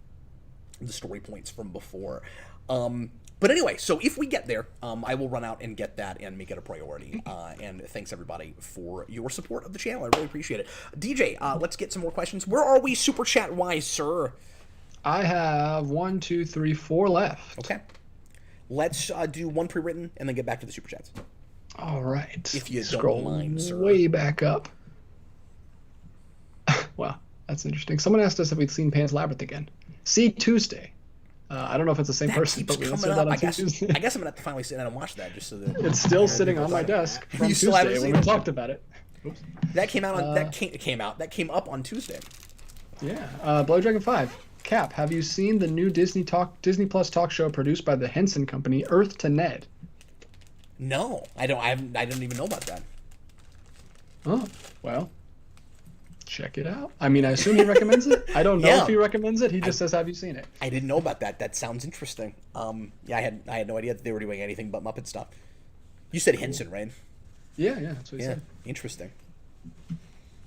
the story points from before. But anyway, so if we get there, I will run out and get that and make it a priority. And thanks, everybody, for your support of the channel. I really appreciate it. DJ, let's get some more questions. Where are we super chat-wise, sir? I have 1, 2, 3, 4 left. Okay. Let's do one pre-written and then get back to the super chats. All right. If you Scroll don't mind, sir. Way back up. Wow, that's interesting. Someone asked us if we'd seen Pan's Labyrinth again. See Tuesday. I don't know if it's the same person, but we answered that on Tuesday. I guess I'm going to have to finally sit down and watch that, just so that... It's still sitting on my desk from Tuesday when we talked about it. Oops. That came out on... that came up on Tuesday. Yeah. Blood Dragon 5. Cap, have you seen the new Disney Plus talk show produced by the Henson Company, Earth to Ned? No, I didn't even know about that. Oh, well, check it out. I mean, I assume he recommends it. I don't know if he recommends it. He just says, "Have you seen it?" I didn't know about that. That sounds interesting. Yeah, I had no idea that they were doing anything but Muppet stuff. You said Henson, right? Yeah, that's what he said. Interesting.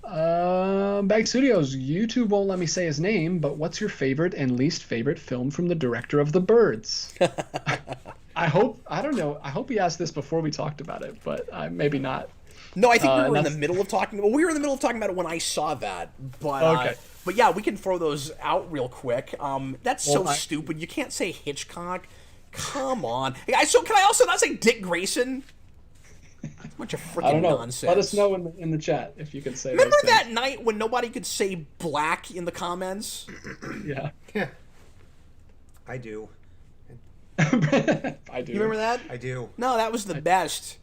Bag Studios, YouTube won't let me say his name, but what's your favorite and least favorite film from the director of The Birds? I don't know. I hope he asked this before we talked about it, but maybe not. No, I think we were in the middle of talking. Well, we were in the middle of talking about it when I saw that. But okay. But yeah, we can throw those out real quick. That's so stupid. You can't say Hitchcock. Come on. So can I also not say Dick Grayson? Bunch of freaking nonsense. Let us know in the chat if you can say. Remember that night when nobody could say black in the comments? Yeah. I do. I do. You remember that? I do. No, that was the best.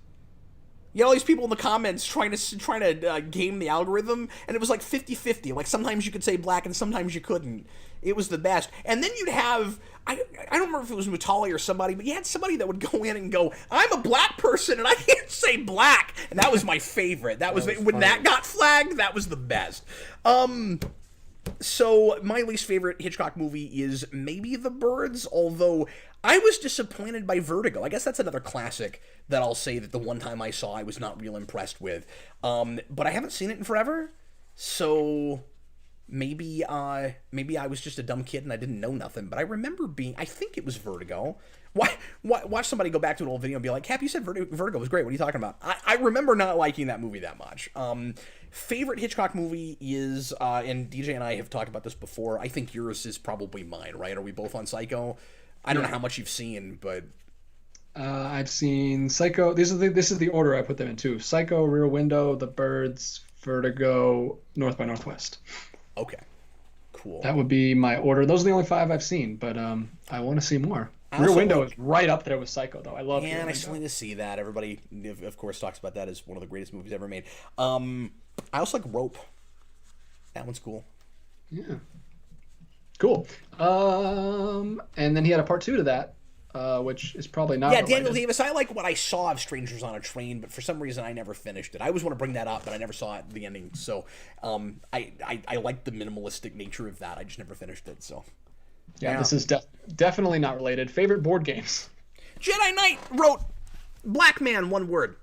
You had all these people in the comments trying to game the algorithm, and it was like 50-50. Like sometimes you could say black and sometimes you couldn't. It was the best. And then you'd have, I don't remember if it was Mutali or somebody, but you had somebody that would go in and go, I'm a black person and I can't say black. And that was my favorite. That was when funny. That got flagged, that was the best. So my least favorite Hitchcock movie is maybe The Birds, although I was disappointed by Vertigo. I guess that's another classic that I'll say that the one time I saw I was not real impressed with. But I haven't seen it in forever, so maybe I was just a dumb kid and I didn't know nothing. But I remember I think it was Vertigo. Watch somebody go back to an old video and be like, Cap, you said Vertigo was great. What are you talking about? I remember not liking that movie that much. Favorite Hitchcock movie is, and DJ and I have talked about this before, I think yours is probably mine, right? Are we both on Psycho? I don't know how much you've seen, but... I've seen Psycho. This is the order I put them in, too. Psycho, Rear Window, The Birds, Vertigo, North by Northwest. Okay, cool. That would be my order. Those are the only 5 I've seen, but I want to see more. Rear Window is right up there with Psycho, though. I love Rear Window. I still need to see that. Everybody, of course, talks about that as one of the greatest movies ever made. I also like Rope. That one's cool. Yeah. Cool. And then he had a part 2 to that, which is probably not related. Daniel Davis, I like what I saw of Strangers on a Train, but for some reason I never finished it. I always want to bring that up, but I never saw it, the ending. So I like the minimalistic nature of that. I just never finished it, so... Yeah, this is definitely not related. Favorite board games? Jedi Knight wrote Black Man, one word,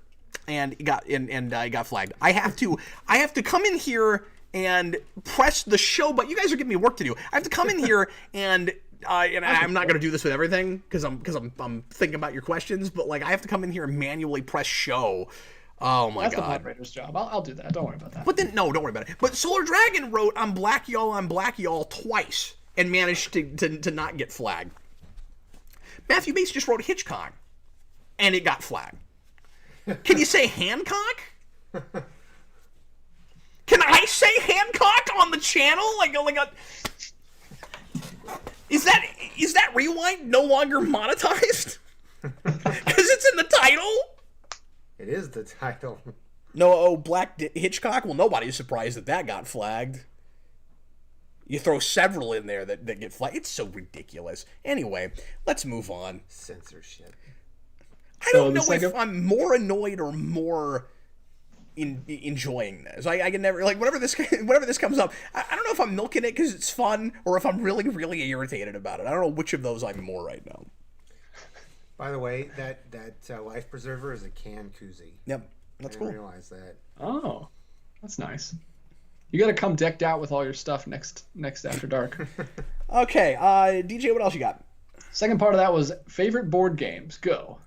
and I got flagged. I have to come in here and press the show, but you guys are giving me work to do. I have to come in here and I'm not gonna do this with everything because I'm thinking about your questions, but like I have to come in here and manually press show. Oh my God. That's the moderator's job. I'll do that. Don't worry about that. But then don't worry about it. But Solar Dragon wrote I'm Black Y'all twice. And managed to not get flagged. Matthew Bates just wrote Hitchcock, and it got flagged. Can you say Hancock? Can I say Hancock on the channel? Is that Rewind no longer monetized? Because it's in the title. It is the title. No, Black Hitchcock. Well, nobody's surprised that got flagged. You throw several in there that get flagged. It's so ridiculous. Anyway, let's move on. Censorship. I don't know if I'm more annoyed or more enjoying this. I can never, like, whenever this comes up, I don't know if I'm milking it because it's fun or if I'm really, really irritated about it. I don't know which of those I'm more right now. By the way, that life preserver is a can koozie. Yep, that's cool. I didn't realize that. Oh, that's nice. You got to come decked out with all your stuff next After Dark. Okay, DJ, what else you got? Second part of that was favorite board games. Go.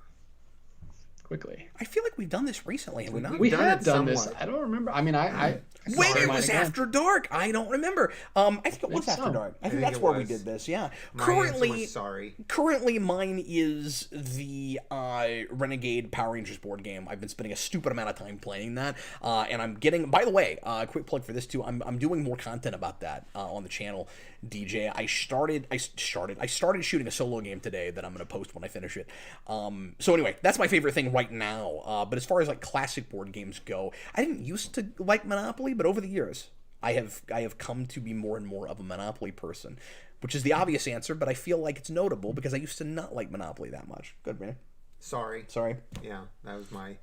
Quickly. I feel like we've done this recently, have we not? We have done this. I don't remember. I mean, When it was After Dark, I don't remember. I think it was After Dark. I think that's where we did this. Yeah. Currently, mine is the Renegade Power Rangers board game. I've been spending a stupid amount of time playing that, and I'm getting. By the way, quick plug for this too. I'm doing more content about that on the channel. DJ, I started shooting a solo game today that I'm going to post when I finish it. So anyway, that's my favorite thing right now. But as far as like classic board games go, I didn't used to like Monopoly, but over the years, I have come to be more and more of a Monopoly person, which is the obvious answer, but I feel like it's notable because I used to not like Monopoly that much. Good, man. Sorry. Yeah, that was my.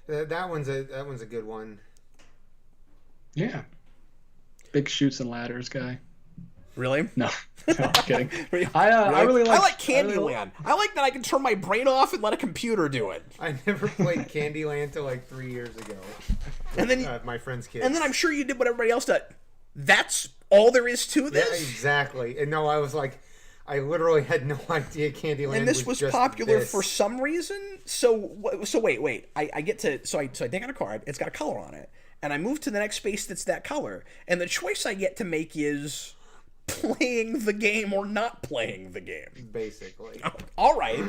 That one's a good one. Yeah. Big Chutes and Ladders guy. Really? No, I'm kidding. I really like Candyland. I like that I can turn my brain off and let a computer do it. I never played Candyland till like 3 years ago. And then my friend's kids. And then I'm sure you did what everybody else did. That's all there is to this? Yeah, exactly. And no, I was like, I literally had no idea Candyland. And this was just popular this. for some reason. So wait. I get to I take out a card. It's got a color on it, and I move to the next space that's that color. And the choice I get to make is playing the game or not playing the game. Basically. All right.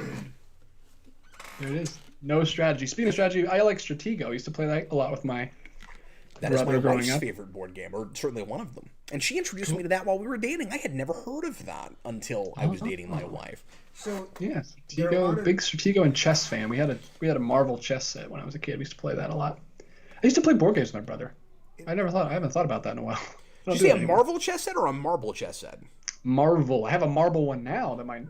There it is. No strategy. Speaking of strategy, I like Stratego. I used to play that a lot with my brother growing up. Wife's favorite board game, or certainly one of them. And she introduced me to that while we were dating. I had never heard of that until I was dating my wife. So yeah, Stratego, big Stratego and chess fan. We had a Marvel chess set when I was a kid. We used to play that a lot. I used to play board games with my brother. I haven't thought about that in a while. Did you say a Marvel chess set or a marble chess set? Marvel. I have a Marvel one now that my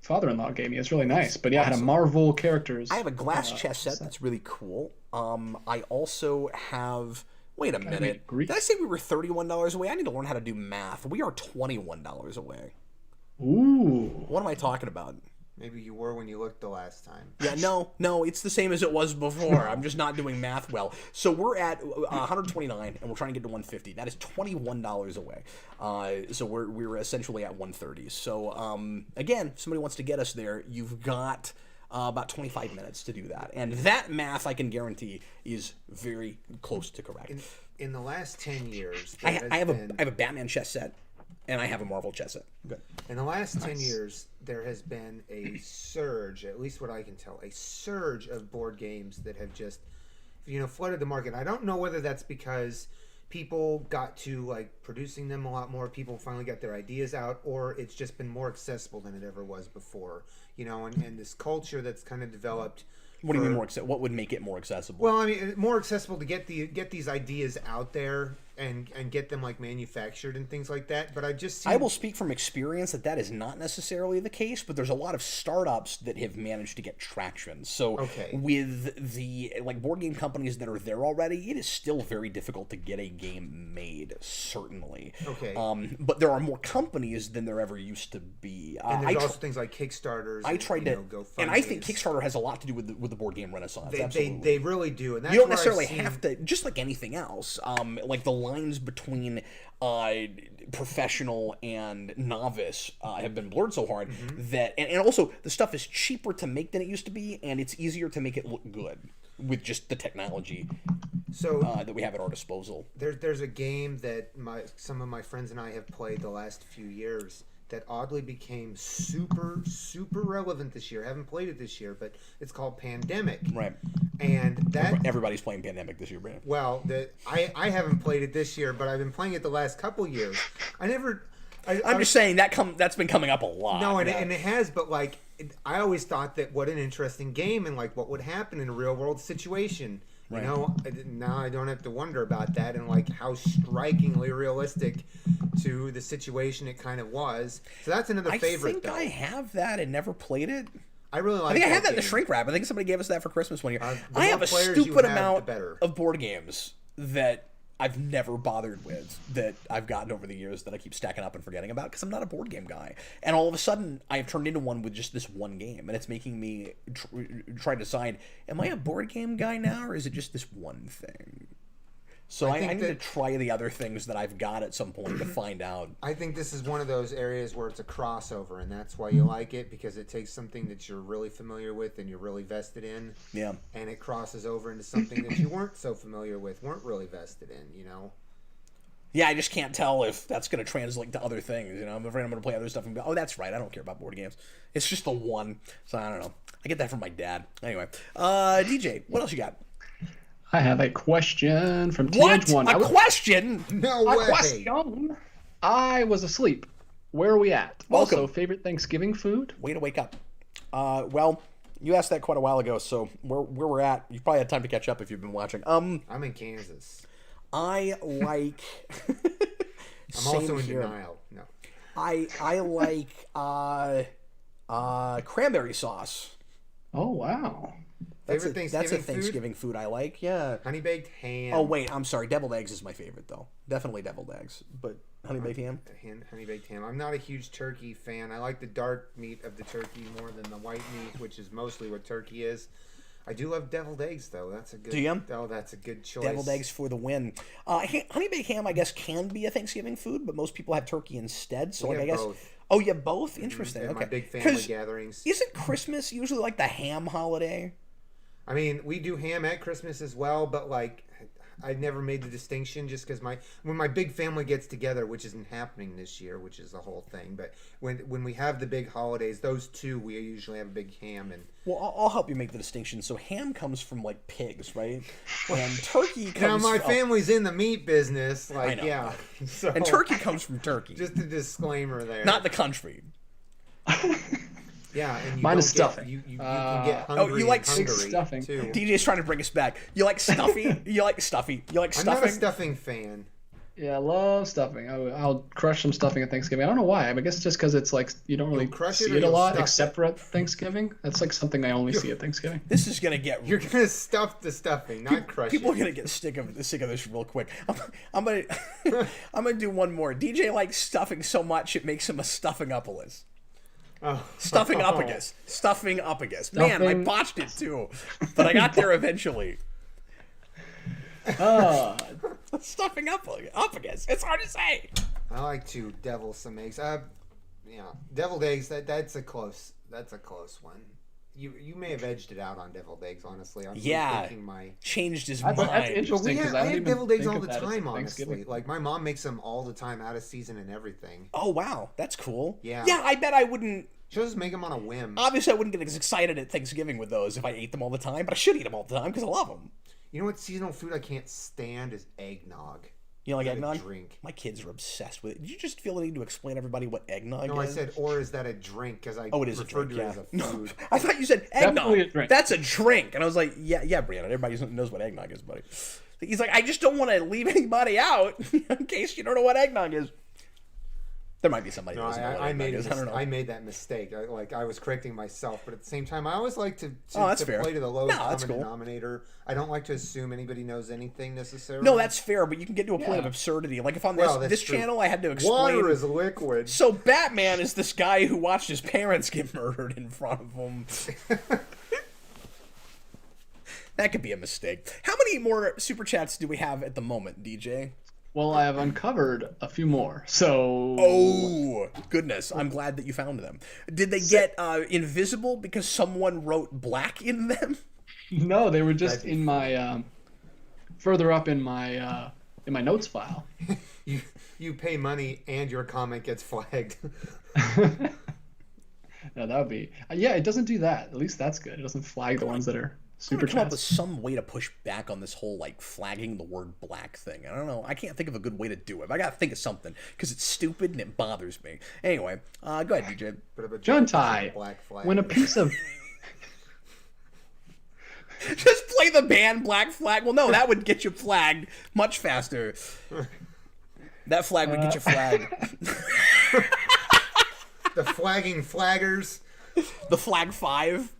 father-in-law gave me. It's really nice. But yeah, awesome. I had a Marvel characters. I have a glass chess set that's really cool. I also have. Wait a minute. Did I say we were $31 away? I need to learn how to do math. We are $21 away. Ooh. What am I talking about? Maybe you were when you looked the last time. Yeah, no, it's the same as it was before. I'm just not doing math well. So we're at 129, and we're trying to get to 150. That is $21 away. So we're essentially at 130. So again, if somebody wants to get us there, you've got about 25 minutes to do that. And that math, I can guarantee, is very close to correct. In the last 10 years, I have a Batman chess set. And I have a Marvel chess set. Good. In the last 10 years, there has been a surge, at least what I can tell, a surge of board games that have just, flooded the market. I don't know whether that's because people got to like producing them a lot more, people finally got their ideas out, or it's just been more accessible than it ever was before. And this culture that's kind of developed. What do you mean more accessible? What would make it more accessible? Well, I mean, more accessible to get these ideas out there and get them like manufactured and things like that. But I will speak from experience that is not necessarily the case, but there's a lot of startups that have managed to get traction. So with the board game companies that are there already, it is still very difficult to get a game made, certainly. Okay. But there are more companies than there ever used to be. And there's also things like Kickstarters. I tried to and I think Kickstarter has a lot to do with the board game renaissance. They really do. And that's you don't necessarily have to, just like anything else, like the lines between professional and novice have been blurred so hard that, and also the stuff is cheaper to make than it used to be, and it's easier to make it look good with just the technology that we have at our disposal. There's a game that some of my friends and I have played the last few years that oddly became super, super relevant this year. I haven't played it this year, but it's called Pandemic. Right. And that everybody's playing Pandemic this year, Brandon. Well, I haven't played it this year, but I've been playing it the last couple years. I'm just saying that's been coming up a lot. No, and it has, but I always thought that what an interesting game and what would happen in a real world situation. Right. Now I don't have to wonder about that and how strikingly realistic to the situation it kind of was. So that's another favorite. I think I have that and never played it. I really like. I think I had that in game. the shrink wrap. I think somebody gave us that for Christmas one year. The I more have a players you stupid have, amount the better. of board games that I've never bothered with, that I've gotten over the years, that I keep stacking up and forgetting about because I'm not a board game guy. And all of a sudden, I have turned into one with just this one game, and it's making me try to decide: am I a board game guy now, or is it just this one thing? So I need to try the other things that I've got at some point to find out. I think this is one of those areas where it's a crossover, and that's why you like it, because it takes something that you're really familiar with and you're really vested in. Yeah. And it crosses over into something that you weren't so familiar with, weren't really vested in, you know? Yeah, I just can't tell if that's going to translate to other things. You know, I'm afraid I'm going to play other stuff and go, oh, that's right, I don't care about board games. It's just the one. So I don't know. I get that from my dad. Anyway, DJ, what else you got? I have a question from What? TH1. A question? No way! A question. I was asleep. Where are we at? Welcome. Also, favorite Thanksgiving food? Way to wake up. Well, you asked that quite a while ago, so where we're at, you've probably had time to catch up if you've been watching. I'm in Kansas. I like. I'm also in denial. No. I like cranberry sauce. Oh, wow. That's a Thanksgiving food I like. Yeah. Honey baked ham. Oh wait, I'm sorry. Deviled eggs is my favorite though. Definitely deviled eggs, but honey baked ham. Honey baked ham. I'm not a huge turkey fan. I like the dark meat of the turkey more than the white meat, which is mostly what turkey is. I do love deviled eggs though. That's a good. Do you? Oh, that's a good choice. Deviled eggs for the win. Honey baked ham, I guess, can be a Thanksgiving food, but most people have turkey instead. So We like, I have guess. both. Oh, you have both. Interesting. At Okay. my big family gatherings. Isn't Christmas usually like the ham holiday? I mean, we do ham at Christmas as well, but like, I've never made the distinction just because when my big family gets together, which isn't happening this year, which is the whole thing. But when we have the big holidays, those two, we usually have a big ham. And Well, I'll help you make the distinction. So ham comes from like pigs, right? And turkey comes. now my from, family's in the meat business, I like know. yeah. So And turkey comes from Turkey, just a disclaimer there. not the country. Yeah, and you Mine don't is get, stuffing. You can get hungry. you like and hungry stuffing. too. DJ's trying to bring us back. You like stuffy? You like stuffy? You like I'm stuffing? not a stuffing fan. Yeah, I love stuffing. I'll crush some stuffing at Thanksgiving. I don't know why. I guess it's just because it's like you don't really You'll crush it see or it a you'll lot stuff except it? for at Thanksgiving. That's like something I only see at Thanksgiving. This is gonna get. You're gonna stuff the stuffing, not crush People are it. gonna get sick of this real quick. I'm gonna I'm gonna do one more. DJ likes stuffing so much it makes him a stuffing-upolis. Oh. Stuffing-upagus. Stuffing-upagus. Man, I botched it too, but I got there eventually. Stuffing-upagus. It's hard to say. I like to devil some eggs. Yeah, deviled eggs. That's a close one. You may have edged it out on deviled eggs. Honestly, I'm thinking my changed his That's mind. interesting because I have deviled eggs all the time. time. Honestly, like my mom makes them all the time, out of season and everything. Oh wow, that's cool. Yeah. Yeah, I bet I wouldn't. She'll just make them on a whim. Obviously, I wouldn't get as excited at Thanksgiving with those if I ate them all the time, but I should eat them all the time because I love them. You know what seasonal food I can't stand is eggnog. You know, like Is that a eggnog? drink? My kids are obsessed with it. Did you just feel the need to explain everybody what eggnog No, is? I said, or is that a drink? Because I it is a referred drink, to it yeah. as a food. I thought you said Definitely eggnog. a drink. That's a drink. And I was like, yeah, Brianna, everybody knows what eggnog is, buddy. He's like, I just don't want to leave anybody out in case you don't know what eggnog is. There might be somebody who No, doesn't know what I eggnog made is. I don't know. I made that mistake. I was correcting myself, but at the same time, I always like to that's fair. play to the lowest No, that's common cool. denominator. I don't like to assume anybody knows anything necessarily. No, that's fair, but you can get to a point of absurdity. Like if on that's this true. channel I had to explain. Water is liquid. So Batman is this guy who watched his parents get murdered in front of him. That could be a mistake. How many more super chats do we have at the moment, DJ? Well, I have uncovered a few more. So Oh, goodness. I'm glad that you found them. Did they get invisible because someone wrote black in them? no, they were just in my further up in my notes file. You pay money and your comment gets flagged. No, that would be it doesn't do that. At least that's good. It doesn't flag the ones that are super Come up with chats. some way to push back on this whole like flagging the word black thing. I don't know. I can't think of a good way to do it. I gotta think of something because it's stupid and it bothers me. Anyway, go ahead, DJ. Juntai, Black flag. when a piece of Just play the band Black Flag. Well, no, that would get you flagged much faster. That flag would get you flagged. The flagging flaggers. The Flag 5.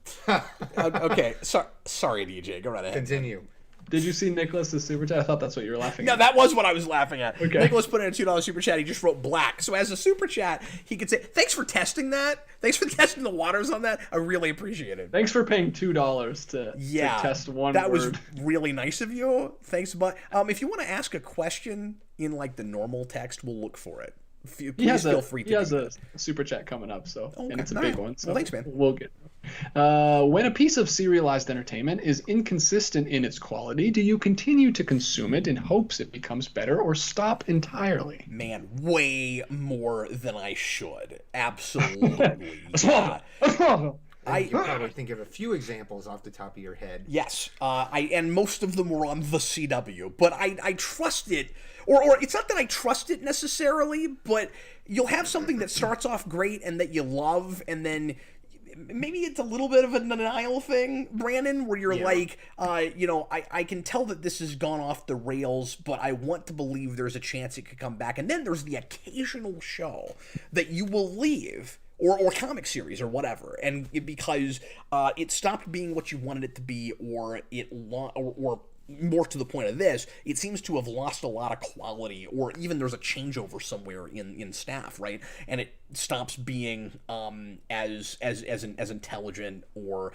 Okay, sorry, DJ. Go right ahead. Continue. Did you see Nicholas's super chat? I thought that's what you were laughing at. No, that was what I was laughing at. Okay. Nicholas put in a $2 super chat. He just wrote black. So as a super chat, he could say, thanks for testing that. Thanks for testing the waters on that. I really appreciate it. Thanks for paying $2 to test one that word. Was really nice of you. Thanks, but if you want to ask a question in like the normal text, we'll look for it. Please feel free to. He has a super chat coming up, so and it's a big one. So well, thanks, man. We'll get. When a piece of serialized entertainment is inconsistent in its quality, do you continue to consume it in hopes it becomes better, or stop entirely? Man, way more than I should. Absolutely. Yeah. I can probably think of a few examples off the top of your head. Yes, and most of them were on the CW, but I trust it, or it's not that I trust it necessarily, but you'll have something that starts off great and that you love, and then maybe it's a little bit of a denial thing, Brandon, where you're like, I can tell that this has gone off the rails, but I want to believe there's a chance it could come back, and then there's the occasional show that you will leave. Or comic series or whatever, and because it stopped being what you wanted it to be, or or more to the point of this, it seems to have lost a lot of quality, or even there's a changeover somewhere in staff, right? And it stops being as intelligent or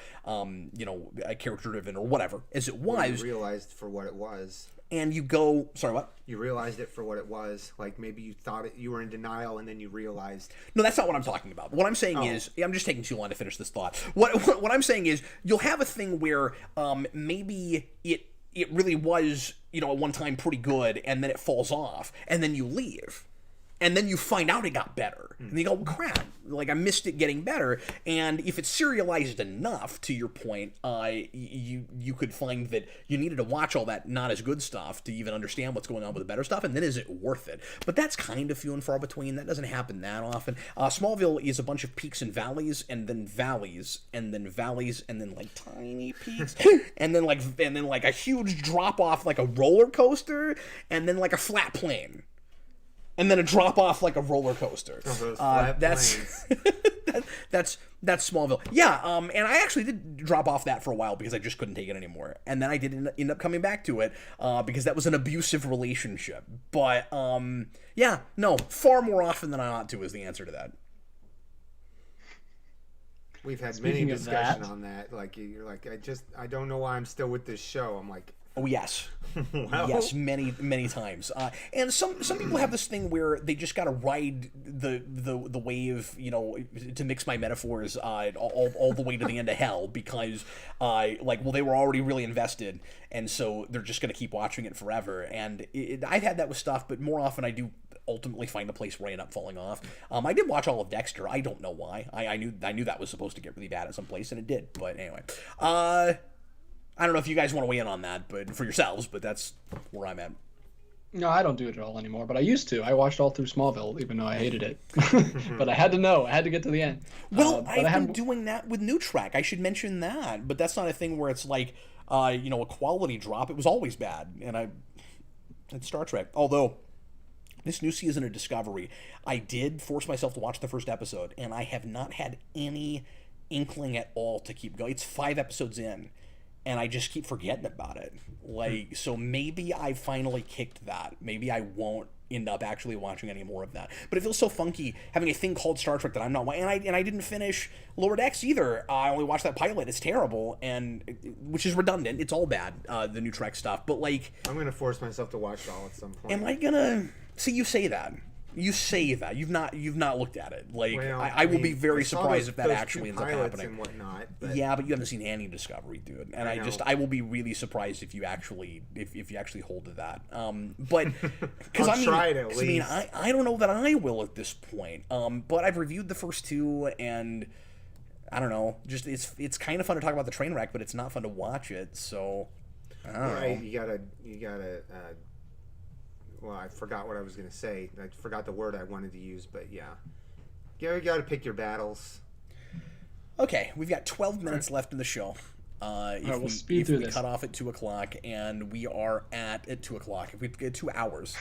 character driven or whatever as it was. You realized for what it was. And you go, sorry, what? You realized it for what it was. Like maybe you thought you were in denial, and then you realized. No, that's not what I'm talking about. What I'm saying is, I'm just taking too long to finish this thought. What I'm saying is, you'll have a thing where maybe it really was, at one time pretty good, and then it falls off, and then you leave. And then you find out it got better. And you go, well, crap, like I missed it getting better. And if it's serialized enough, to your point, you could find that you needed to watch all that not as good stuff to even understand what's going on with the better stuff, and then is it worth it? But that's kind of few and far between. That doesn't happen that often. Smallville is a bunch of peaks and valleys, and then valleys, and then valleys, and then like tiny peaks, and then like a huge drop off like a roller coaster, and then like a flat plane. And then a drop off like a roller coaster. That's Smallville. Yeah, and I actually did drop off that for a while because I just couldn't take it anymore. And then I did end up coming back to it because that was an abusive relationship. But far more often than I ought to is the answer to that. We've had many discussions on that. Like you're like, I don't know why I'm still with this show. I'm like. Oh yes, well. Yes, many times. And some people have this thing where they just got to ride the wave, to mix my metaphors, all the way to the end of hell because, they were already really invested, and so they're just going to keep watching it forever. And I've had that with stuff, but more often I do ultimately find a place where I end up falling off. I did watch all of Dexter. I don't know why. I knew that was supposed to get really bad at some place, and it did. But anyway. I don't know if you guys want to weigh in on that, but for yourselves, but that's where I'm at. No, I don't do it at all anymore, but I used to. I watched all through Smallville, even though I hated it. But I had to know. I had to get to the end. Well, I've been doing that with New Track. I should mention that, but that's not a thing where it's like, a quality drop. It was always bad, and it's Star Trek. Although, this new season of Discovery, I did force myself to watch the first episode, and I have not had any inkling at all to keep going. It's 5 episodes in. And I just keep forgetting about it. So maybe I finally kicked that. Maybe I won't end up actually watching any more of that. But it feels so funky having a thing called Star Trek that I'm not watching. And I didn't finish Lower Decks either. I only watched that pilot. It's terrible, which is redundant. It's all bad, the new Trek stuff. But I'm gonna force myself to watch it all at some point. Am I gonna? See, you say that. You say that you've not looked at it. I will be very surprised if that actually ends up happening. And whatnot, yeah, but you haven't seen any Discovery, dude. And I will be really surprised if you actually hold to that. But because I don't know that I will at this point. But I've reviewed the first 2, and I don't know. Just it's kind of fun to talk about the train wreck, but it's not fun to watch it. So I don't know. You gotta. Well, I forgot what I was going to say. I forgot the word I wanted to use, but yeah. You got to pick your battles. Okay, we've got 12 minutes left in the show. We'll speed through this. Cut off at 2 o'clock, and we are at 2 o'clock. If we get 2 hours,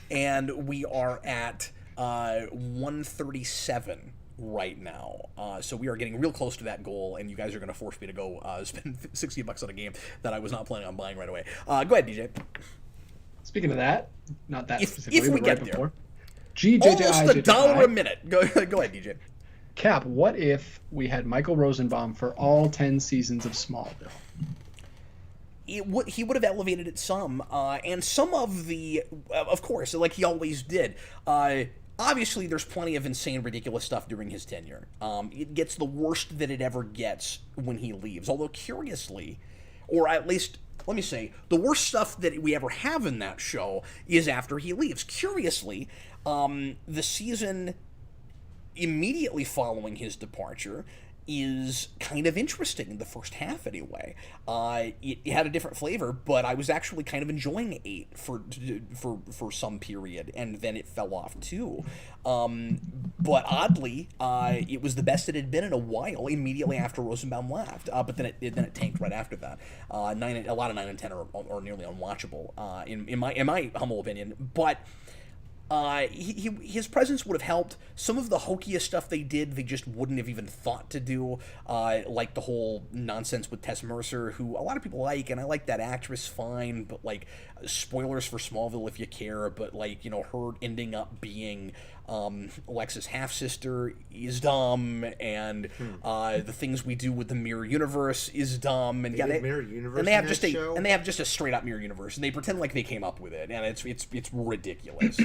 and we are at 1:37 right now. So we are getting real close to that goal, and you guys are going to force me to go spend $60 on a game that I was not planning on buying right away. Go ahead, DJ. Speaking of that, not that specifically, if we but get right there. before. Almost $1 a minute. Go ahead, DJ. Cap, what if we had Michael Rosenbaum for all 10 seasons of Smallville? He would have elevated it some, and some of the, of course, like he always did. Obviously, there's plenty of insane, ridiculous stuff during his tenure. It gets the worst that it ever gets when he leaves. Although, curiously, or at least, let me say, the worst stuff that we ever have in that show is after he leaves. Curiously, the season immediately following his departure is kind of interesting, the first half anyway. It had a different flavor, but I was actually kind of enjoying 8 for some period, and then it fell off too. But oddly, it was the best it had been in a while immediately after Rosenbaum left. But then it tanked right after that. A lot of 9 and 10 are nearly unwatchable in my humble opinion. But his presence would have helped. Some of the hokiest stuff they did, they just wouldn't have even thought to do, like the whole nonsense with Tess Mercer, who a lot of people like, and I like that actress fine, but like, spoilers for Smallville if you care, but like, you know, her ending up being Lex's half-sister is dumb, and the things we do with the mirror universe is dumb, and mirror universe, and they have just a straight up mirror universe, and they pretend like they came up with it, and it's ridiculous.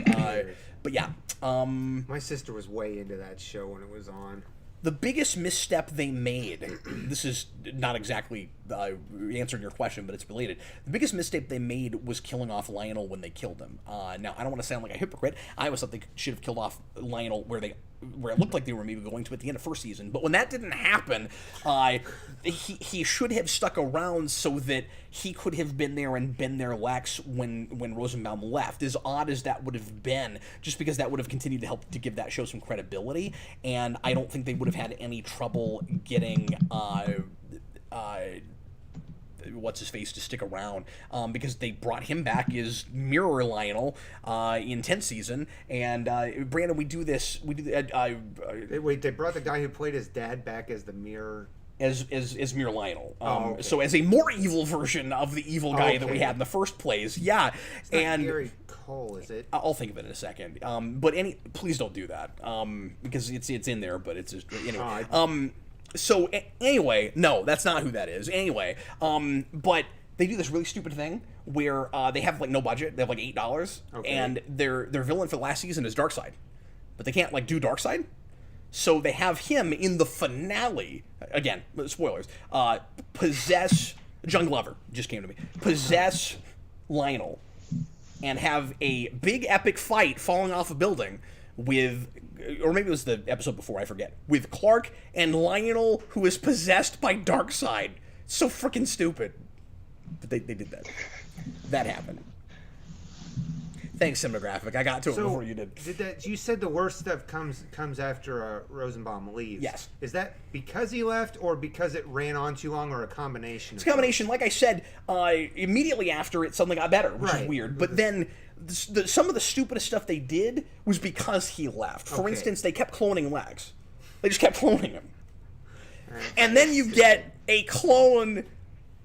But yeah, my sister was way into that show when it was on. The biggest misstep they made, this is not exactly answering your question, but it's related. The biggest mistake they made was killing off Lionel when they killed him. Now, I don't want to sound like a hypocrite. I always thought they should have killed off Lionel where it looked like they were maybe going to at the end of first season. But when that didn't happen, he should have stuck around so that he could have been there and been their Lex when Rosenbaum left. As odd as that would have been, just because that would have continued to help to give that show some credibility, and I don't think they would have had any trouble getting what's his face to stick around, because they brought him back as Mirror Lionel in 10th season, and Brandon, we do wait, they brought the guy who played his dad back as the Mirror as Mirror Lionel. Okay. So as a more evil version of the evil guy that we had in the first place. Yeah. It's not Gary Cole, is it? I'll think of it in a second. But please don't do that. Because it's in there, but it's just, anyway. So anyway, no, that's not who that is. Anyway, but they do this really stupid thing where they have like no budget. They have like $8, and their villain for the last season is Darkseid, but they can't like do Darkseid. So they have him in the finale, again, spoilers, possess, John Glover just came to me, possess Lionel, and have a big epic fight falling off a building with, or maybe it was the episode before, I forget, with Clark and Lionel, who is possessed by Darkseid. So freaking stupid. But they did that. That happened. Thanks, Cinemagraphic. I got to it before you did. You said the worst stuff comes after Rosenbaum leaves. Yes. Is that because he left, or because it ran on too long, or a combination? It's a combination. Like I said, immediately after it suddenly got better, which is weird. But then some of the stupidest stuff they did was because he left. For instance, they kept cloning Lex. They just kept cloning him. And then you get a clone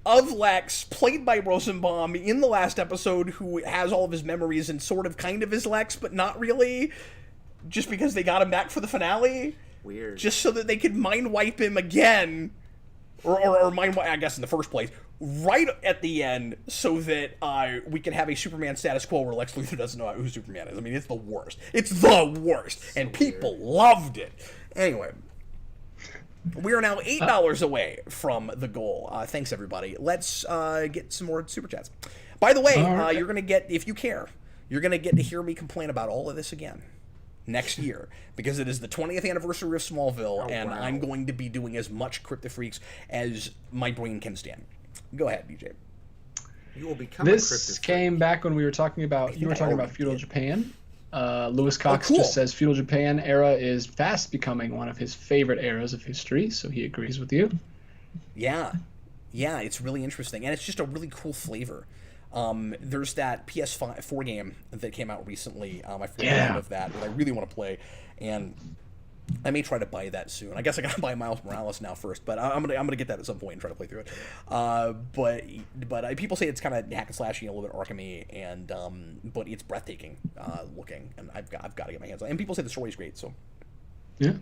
of Lex, played by Rosenbaum in the last episode, who has all of his memories and sort of kind of is Lex, but not really, just because they got him back for the finale. Weird. Just so that they could mind wipe him again, or mind wipe, I guess in the first place, right at the end, so that we could have a Superman status quo where Lex Luthor doesn't know who Superman is. I mean, it's the worst. It's the worst. So and people loved it. Anyway. We are now $8 away from the goal. Thanks, everybody. Let's get some more Super Chats. By the way, you're going to get, if you care, you're going to get to hear me complain about all of this again next year, because it is the 20th anniversary of Smallville, I'm going to be doing as much Crypto Freaks as my brain can stand. Go ahead, DJ. You will become this came back when we were talking about, Feudal Japan. Lewis Cox just says Feudal Japan era is fast becoming one of his favorite eras of history, so he agrees with you. Yeah, it's really interesting, and it's just a really cool flavor. There's that PS4 game that came out recently. I forget the name of that I really want to play, and I may try to buy that soon. I guess I gotta buy Miles Morales now first, but I'm gonna get that at some point and try to play through it. But people say it's kind of hack and slashy, a little bit Arkham-y, and but it's breathtaking looking, and I've got to get my hands on it. And people say the story's great, so yeah.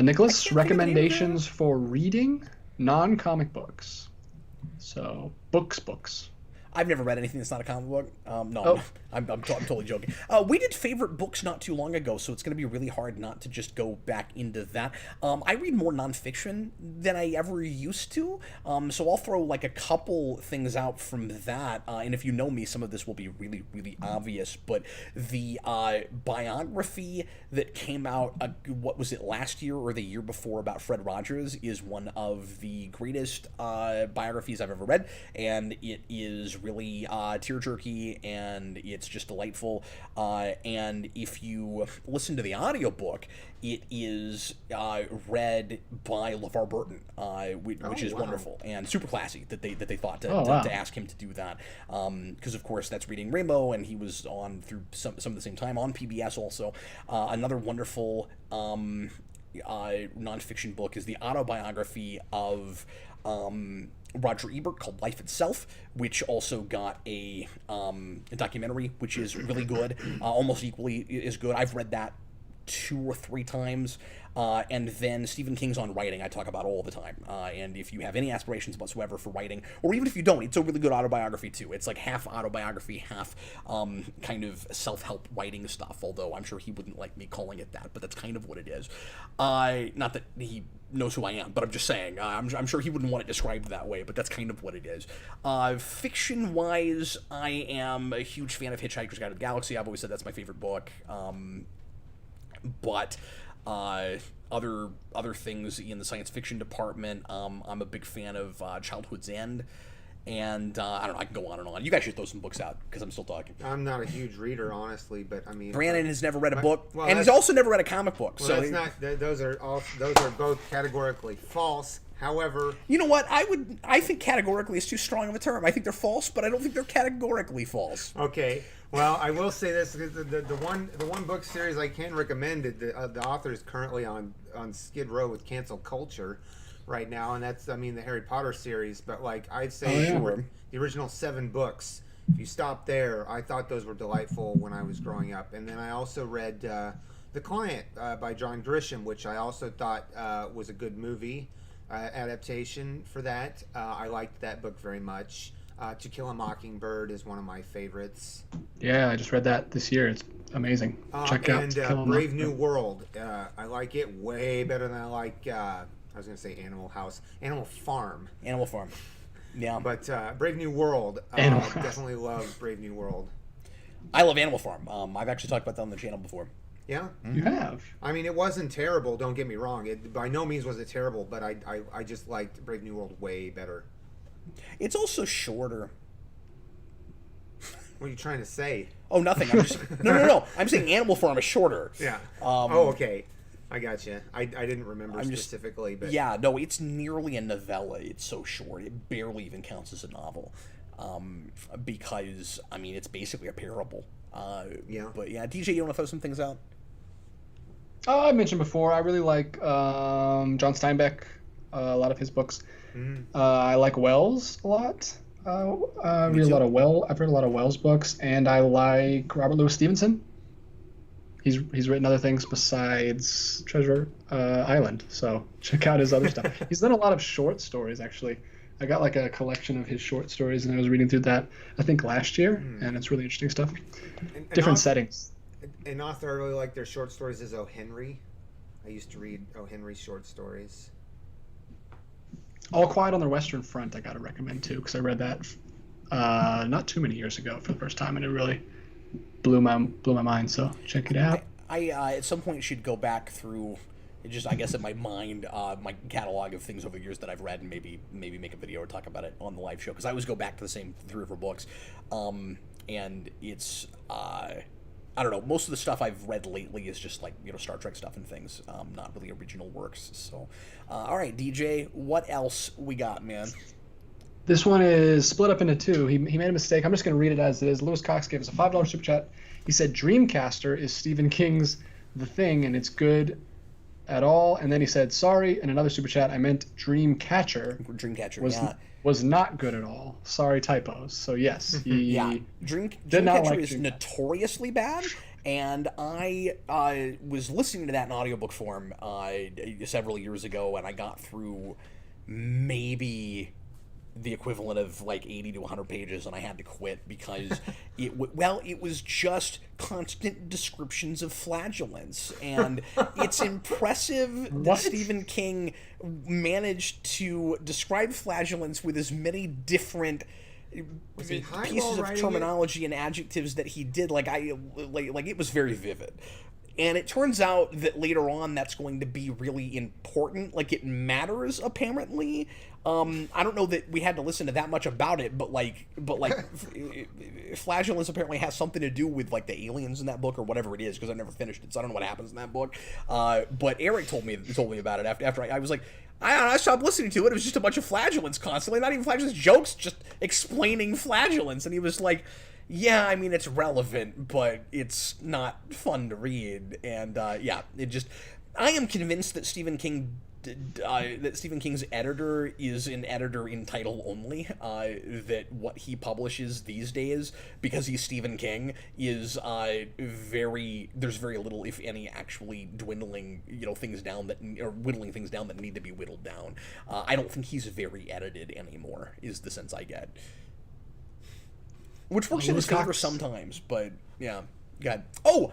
Nicholas, recommendations for reading non-comic books. So books. I've never read anything that's not a comic book. I'm totally joking. We did favorite books not too long ago, so it's going to be really hard not to just go back into that. I read more nonfiction than I ever used to, so I'll throw like a couple things out from that. And if you know me, some of this will be really, really obvious. But the biography that came out, what was it, last year or the year before, about Fred Rogers is one of the greatest biographies I've ever read, and it is really tear-jerky, and it's just delightful. And if you listen to the audiobook, it is read by LeVar Burton, which is wonderful and super classy that they thought to ask him to do that, because of course that's Reading Rainbow, and he was on through some of the same time on PBS also. Another wonderful nonfiction book is the autobiography of Roger Ebert called Life Itself, which also got a documentary, which is really good, almost equally as good. I've read that 2 or 3 times. And then Stephen King's On Writing, I talk about all the time. And if you have any aspirations whatsoever for writing, or even if you don't, it's a really good autobiography too. It's like half autobiography, half kind of self-help writing stuff, although I'm sure he wouldn't like me calling it that, but that's kind of what it is. Not that he knows who I am, but I'm just saying, I'm sure he wouldn't want it described that way, but that's kind of what it is. Fiction-wise, I am a huge fan of Hitchhiker's Guide to the Galaxy. I've always said that's my favorite book. But other things in the science fiction department, I'm a big fan of Childhood's End, and I don't know, I can go on and on. You guys should throw some books out, because I'm still talking. I'm not a huge reader, honestly, but I mean, Brandon has never read a book, and he's also never read a comic book. Well, so that's not. Those are both categorically false. However, you know what? I think categorically is too strong of a term. I think they're false, but I don't think they're categorically false. Okay. Well, I will say this: the one book series I can recommend, the author is currently on Skid Row with cancel culture right now, and that's, I mean, the Harry Potter series. But like, I'd say the original 7 books. If you stop there, I thought those were delightful when I was growing up. And then I also read The Client by John Grisham, which I also thought was a good movie adaptation for that. I liked that book very much. To Kill a Mockingbird is one of my favorites. Yeah, I just read that this year. It's amazing. Check out Brave New World. I like it way better than I like, I was going to say Animal Farm. Animal Farm. Yeah. But Brave New World, definitely love Brave New World. I love Animal Farm. I've actually talked about that on the channel before. Yeah? You have. I mean, it wasn't terrible, don't get me wrong. It by no means was it terrible, but I just liked Brave New World way better. It's also shorter. What are you trying to say? Oh, nothing. I'm just no. I'm saying Animal Farm is shorter. Yeah. Okay. I got you. I didn't remember specifically, but yeah, no, it's nearly a novella. It's so short. It barely even counts as a novel, because I mean it's basically a parable. Yeah. But yeah, DJ, you want to throw some things out? I mentioned before, I really like John Steinbeck, a lot of his books. Mm-hmm. I like Wells a lot. I've read a lot of Wells books, and I like Robert Louis Stevenson. He's written other things besides Treasure Island, so check out his other stuff. He's done a lot of short stories, actually. I got like a collection of his short stories, and I was reading through that, I think, last year, and it's really interesting stuff. Different settings. An author I really like their short stories is O. Henry. I used to read O. Henry's short stories. All Quiet on the Western Front I got to recommend, too, because I read that not too many years ago for the first time, and it really blew my mind, so check it out. I at some point should go back through, just I guess in my mind, my catalog of things over the years that I've read, and maybe make a video or talk about it on the live show, because I always go back to the same 3 or 4 books, and it's I don't know, most of the stuff I've read lately is just like, Star Trek stuff and things, not really original works. So all right, DJ, what else we got, man? This one is split up into 2. He made a mistake. I'm just going to read it as it is. Lewis Cox gave us a $5 super chat. He said Dreamcaster is Stephen King's The Thing, and it's good at all. And then he said, sorry, in another super chat, I meant Dreamcatcher. Dreamcatcher, was not good at all. Sorry, typos. So yes, he Dreamcatcher is notoriously bad. And I was listening to that in audiobook form several years ago, and I got through maybe the equivalent of like 80 to 100 pages, and I had to quit because it was just constant descriptions of flagellants, and it's impressive that Stephen King managed to describe flagellants with as many different pieces of terminology and adjectives that he did. Like it was very vivid. And it turns out that later on that's going to be really important. Like, it matters, apparently. I don't know that we had to listen to that much about it, but flagellants apparently has something to do with, like, the aliens in that book or whatever it is, because I've never finished it, so I don't know what happens in that book. But Eric told me about it after I was like, I stopped listening to it. It was just a bunch of flagellants constantly. Not even flagellants, jokes, just explaining flagellants. And he was like, yeah, I mean, it's relevant, but it's not fun to read. And, I am convinced that Stephen King's editor is an editor in title only, that what he publishes these days, because he's Stephen King, is there's very little, if any, actually dwindling, things down or whittling things down that need to be whittled down. I don't think he's very edited anymore, is the sense I get. Which works in his favor sometimes, but yeah. God. Oh,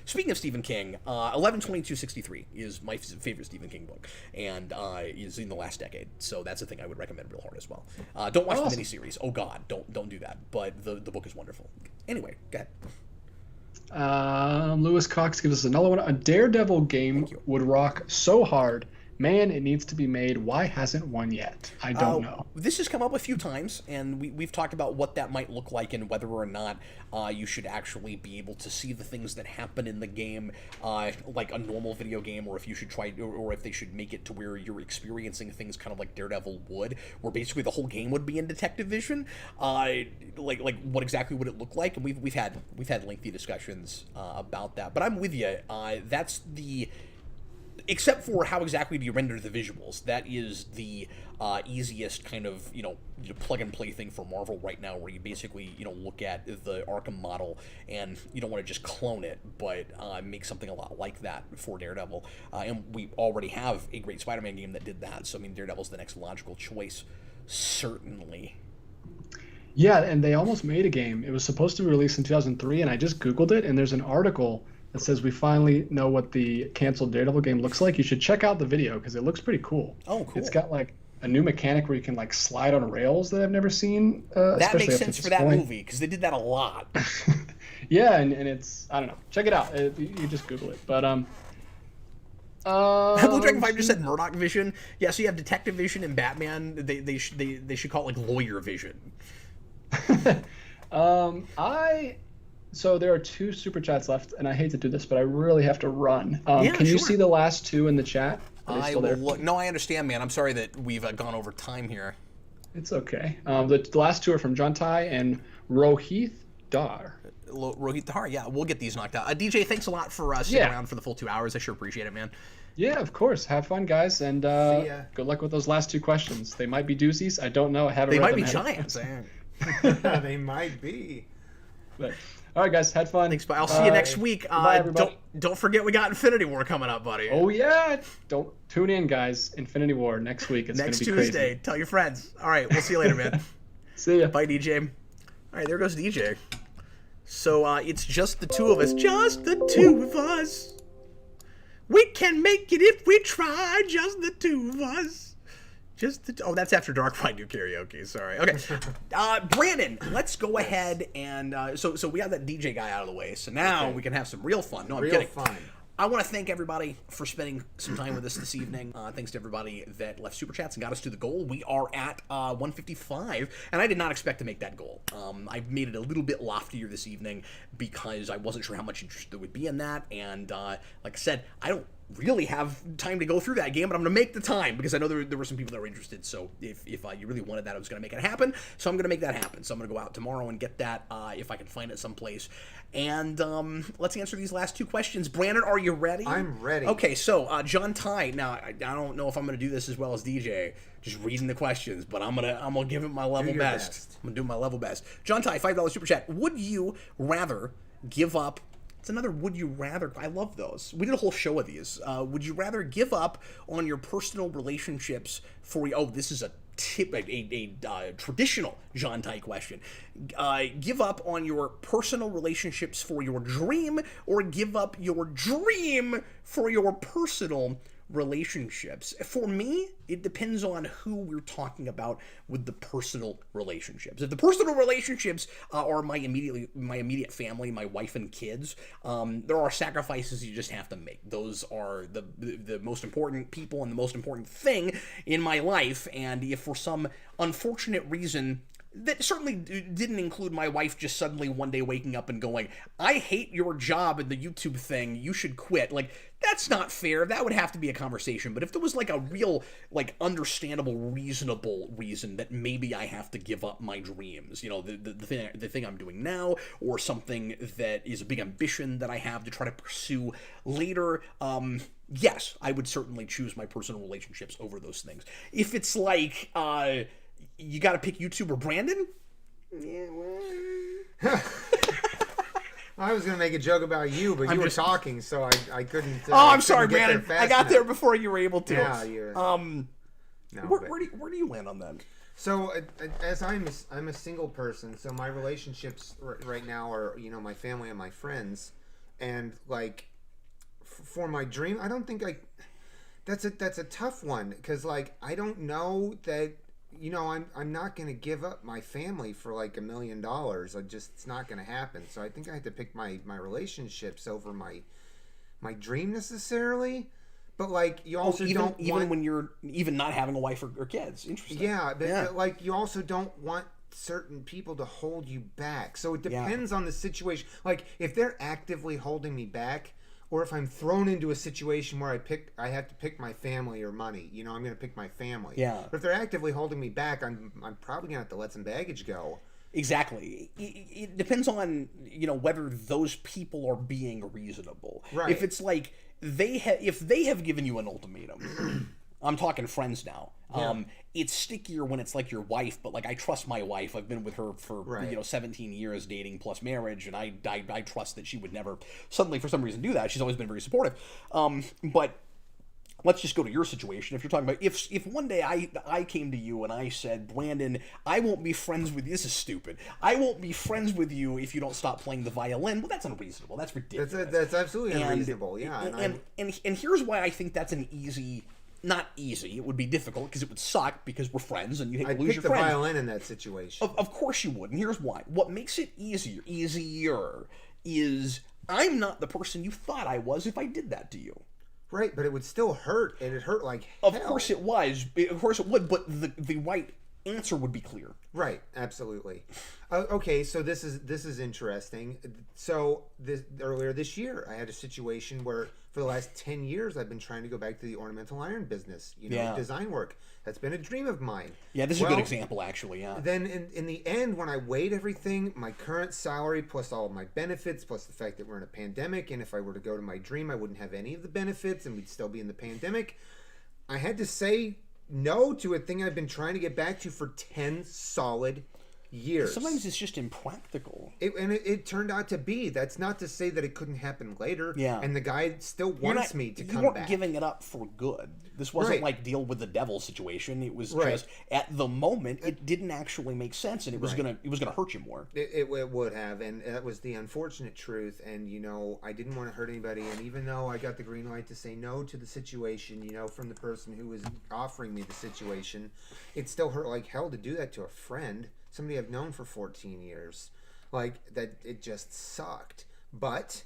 speaking of Stephen King, 11/22/63 is my favorite Stephen King book, and is in the last decade. So that's a thing I would recommend real hard as well. Don't watch the miniseries. Oh God, don't do that. But the book is wonderful. Anyway, go ahead. Lewis Cox gives us another one. A Daredevil game would rock so hard. Man, it needs to be made. Why hasn't one yet? I don't know. This has come up a few times, and we've talked about what that might look like and whether or not you should actually be able to see the things that happen in the game like a normal video game, or if you should or if they should make it to where you're experiencing things kind of like Daredevil would, where basically the whole game would be in detective vision. Like what exactly would it look like? And we've had lengthy discussions about that. But I'm with you. That's the... Except for how exactly do you render the visuals. That is the easiest kind of, plug-and-play thing for Marvel right now, where you basically, look at the Arkham model, and you don't want to just clone it, but make something a lot like that for Daredevil. And we already have a great Spider-Man game that did that, so, I mean, Daredevil's the next logical choice, certainly. Yeah, and they almost made a game. It was supposed to be released in 2003, and I just Googled it, and there's an article that says we finally know what the canceled Daredevil game looks like. You should check out the video because it looks pretty cool. Oh, cool. It's got like a new mechanic where you can like slide on rails that I've never seen. That makes sense for that movie because they did that a lot. Yeah, and it's, I don't know. Check it out. You just Google it. But Blue Dragon 5 just said Murdoch Vision. Yeah, so you have Detective Vision and Batman. They should call it like Lawyer Vision. So there are 2 super chats left, and I hate to do this, but I really have to run. Can you see the last 2 in the chat? I will look. No, I understand, man. I'm sorry that we've gone over time here. It's okay. The last 2 are from Jantai and Rohith Dar. Rohith Dar, yeah. We'll get these knocked out. DJ, thanks a lot for sticking around for the full 2 hours. I sure appreciate it, man. Yeah, of course. Have fun, guys, and good luck with those last 2 questions. They might be doozies. I don't know. I haven't read them. They might be giants. They might be. But, all right, guys, had fun. Thanks, bye. I'll see you next week. Bye, everybody. Don't forget we got Infinity War coming up, buddy. Oh yeah, don't tune in, guys. Infinity War next week. It's next gonna be Tuesday. Crazy. Tell your friends. All right, we'll see you later, man. See ya. Bye, DJ. All right, there goes DJ. So it's just the 2 of us. Just the 2 of us. We can make it if we try. Just the 2 of us. Oh, that's After Dark by New Karaoke. Sorry. Okay. Brandon, let's go ahead and so we got that DJ guy out of the way. So now we can have some real fun. No, I'm kidding. Fun. I want to thank everybody for spending some time with us this evening. Thanks to everybody that left super chats and got us to the goal. We are at 155, and I did not expect to make that goal. I made it a little bit loftier this evening because I wasn't sure how much interest there would be in that. And like I said, I don't really have time to go through that game, but I'm going to make the time because I know there were some people that were interested. So if you really wanted that, I was going to make it happen. So I'm going to make that happen. So I'm going to go out tomorrow and get that if I can find it someplace. And let's answer these last 2 questions. Brandon, are you ready? I'm ready. Okay, so John Ty. Now I don't know if I'm going to do this as well as DJ, just reading the questions, but I'm gonna give it my level best. I'm gonna do my level best. John Ty, $5 super chat. Would you rather give up? It's another would you rather. I love those. We did a whole show of these. Would you rather give up on your personal relationships for... Oh, this is a traditional John Ty question. Give up on your personal relationships for your dream, or give up your dream for your personal relationships? For me, it depends on who we're talking about with the personal relationships. If the personal relationships are my immediate family, my wife and kids, there are sacrifices you just have to make. Those are the most important people and the most important thing in my life. And if for some unfortunate reason, that certainly didn't include my wife just suddenly one day waking up and going, I hate your job in the YouTube thing, you should quit. Like, that's not fair. That would have to be a conversation. But if there was like a real, like, understandable, reasonable reason that maybe I have to give up my dreams, you know, the thing I'm doing now, or something that is a big ambition that I have to try to pursue later, yes, I would certainly choose my personal relationships over those things. If it's like, you got to pick YouTube or Brandon? Yeah, well... I was going to make a joke about you, but you were talking, so I couldn't... I'm sorry, Brandon. I got there before you were able to. Yeah, you're... where do you land on that? So, as I'm a single person, so my relationships right now are, you know, my family and my friends. And, like, for my dream, I don't think that's a tough one, because, like, I don't know that... You know, I'm not going to give up my family for like $1 million. It's not going to happen. So I think I had to pick my relationships over my dream necessarily. But like you also even when you're even not having a wife or kids. Interesting. Yeah, but like you also don't want certain people to hold you back. So it depends on the situation. Like if they're actively holding me back, or if I'm thrown into a situation where I have to pick my family or money, you know, I'm going to pick my family. Yeah. But if they're actively holding me back, I'm probably going to have to let some baggage go. Exactly. It depends on, you know, whether those people are being reasonable. Right. If it's like if they have given you an ultimatum, I'm talking friends now. Yeah. It's stickier when it's like your wife, but like I trust my wife. I've been with her for 17 years, dating plus marriage, and I trust that she would never suddenly for some reason do that. She's always been very supportive. But let's just go to your situation. If you're talking about if one day I came to you and I said, Brandon, I won't be friends with you. This is stupid. I won't be friends with you if you don't stop playing the violin. Well, that's unreasonable. That's ridiculous. That's absolutely unreasonable. Yeah. And here's why I think that's an easy. Not easy. It would be difficult because it would suck because we're friends and you hate to lose your friends. I'd pick the violin in that situation. Of course you would, and here's why. What makes it easier is I'm not the person you thought I was if I did that to you. Right, but it would still hurt, and it hurt like hell. Of course it was. Of course it would, but the right answer would be clear. Right, absolutely. Okay, so this is interesting. So earlier this year, I had a situation where for the last 10 years, I've been trying to go back to the ornamental iron business, design work. That's been a dream of mine. Yeah, this is a good example, actually, yeah. Then in the end, when I weighed everything, my current salary plus all of my benefits, plus the fact that we're in a pandemic, and if I were to go to my dream, I wouldn't have any of the benefits, and we'd still be in the pandemic, I had to say no to a thing I've been trying to get back to for 10 solid years. Sometimes it's just impractical. It turned out to be. That's not to say that it couldn't happen later. Yeah. And the guy still wants me to come back. You weren't giving it up for good. This wasn't like deal with the devil situation. It was just at the moment it didn't actually make sense, and it was gonna hurt you more. It would have, and that was the unfortunate truth. And I didn't want to hurt anybody. And even though I got the green light to say no to the situation, from the person who was offering me the situation, it still hurt like hell to do that to a friend. Somebody I've known for 14 years. Like, that, it just sucked. But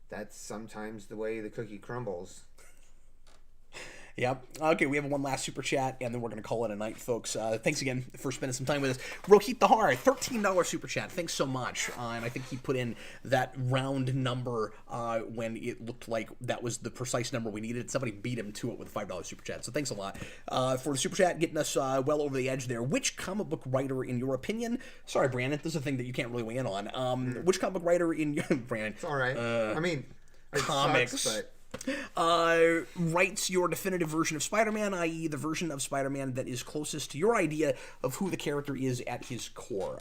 that's sometimes the way the cookie crumbles. Yep. Okay, we have one last super chat, and then we're going to call it a night, folks. Thanks again for spending some time with us. Rohit Dahar, $13 super chat. Thanks so much. And I think he put in that round number when it looked like that was the precise number we needed. Somebody beat him to it with a $5 super chat. So thanks a lot for the super chat, getting us well over the edge there. Which comic book writer, in your opinion? Sorry, Brandon, this is a thing that you can't really weigh in on. Which comic book writer in your Brandon? It's all right. I mean, it comics. Sucks, but writes your definitive version of Spider-Man, i.e. the version of Spider-Man that is closest to your idea of who the character is at his core.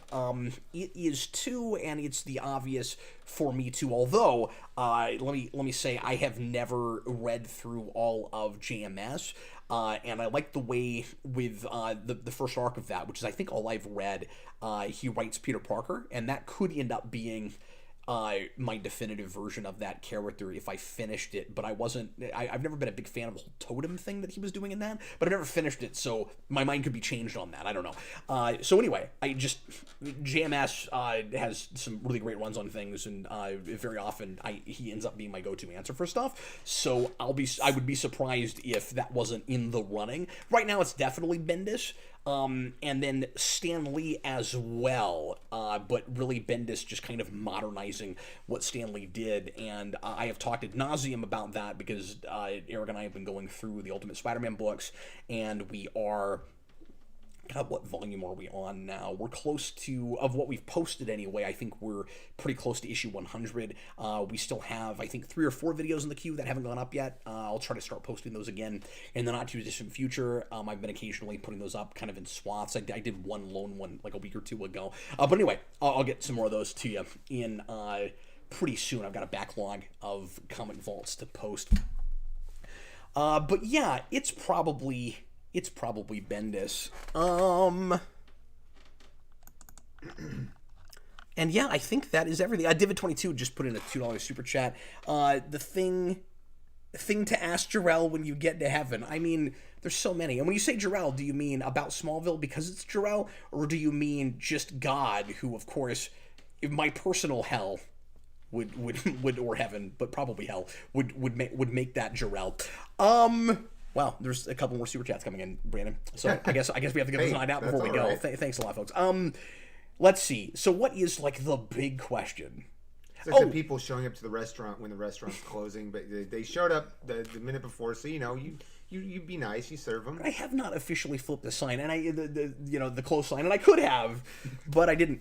It is too, and it's the obvious for me too, although let me say I have never read through all of JMS, and I like the way with the first arc of that, which is I think all I've read, he writes Peter Parker, and that could end up being my definitive version of that character if I finished it, but I've never been a big fan of the whole totem thing that he was doing in that, but I never finished it, so my mind could be changed on that, I don't know. So anyway, JMS has some really great runs on things, and very often he ends up being my go-to answer for stuff, so I would be surprised if that wasn't in the running. Right now it's definitely Bendis, and then Stan Lee as well, but really Bendis just kind of modernizing what Stan Lee did, and I have talked ad nauseum about that because Eric and I have been going through the Ultimate Spider-Man books, and we are... God, what volume are we on now? We're close to, of what we've posted anyway, I think we're pretty close to issue 100. We still have, I think, 3 or 4 videos in the queue that haven't gone up yet. I'll try to start posting those again in the not-too-distant future. I've been occasionally putting those up kind of in swaths. I did one lone one like a week or 2 ago. But anyway, I'll get some more of those to you in pretty soon. I've got a backlog of comic vaults to post. But yeah, it's probably Bendis. And yeah, I think that is everything. Divid22 just put in a $2 super chat. The thing to ask Jarrell when you get to heaven. I mean, there's so many. And when you say Jarrell, do you mean about Smallville because it's Jarrell? Or do you mean just God, who, of course, my personal hell would or heaven, but probably hell, would make that Jarrell. Wow, there's a couple more super chats coming in, Brandon. So I guess we have to get this line out before we go. Right. Thanks a lot, folks. Let's see. So what is like the big question? It's like the people showing up to the restaurant when the restaurant's closing, but they showed up the minute before, so you be nice, you serve them. I have not officially flipped the sign, and the close sign, and I could have, but I didn't.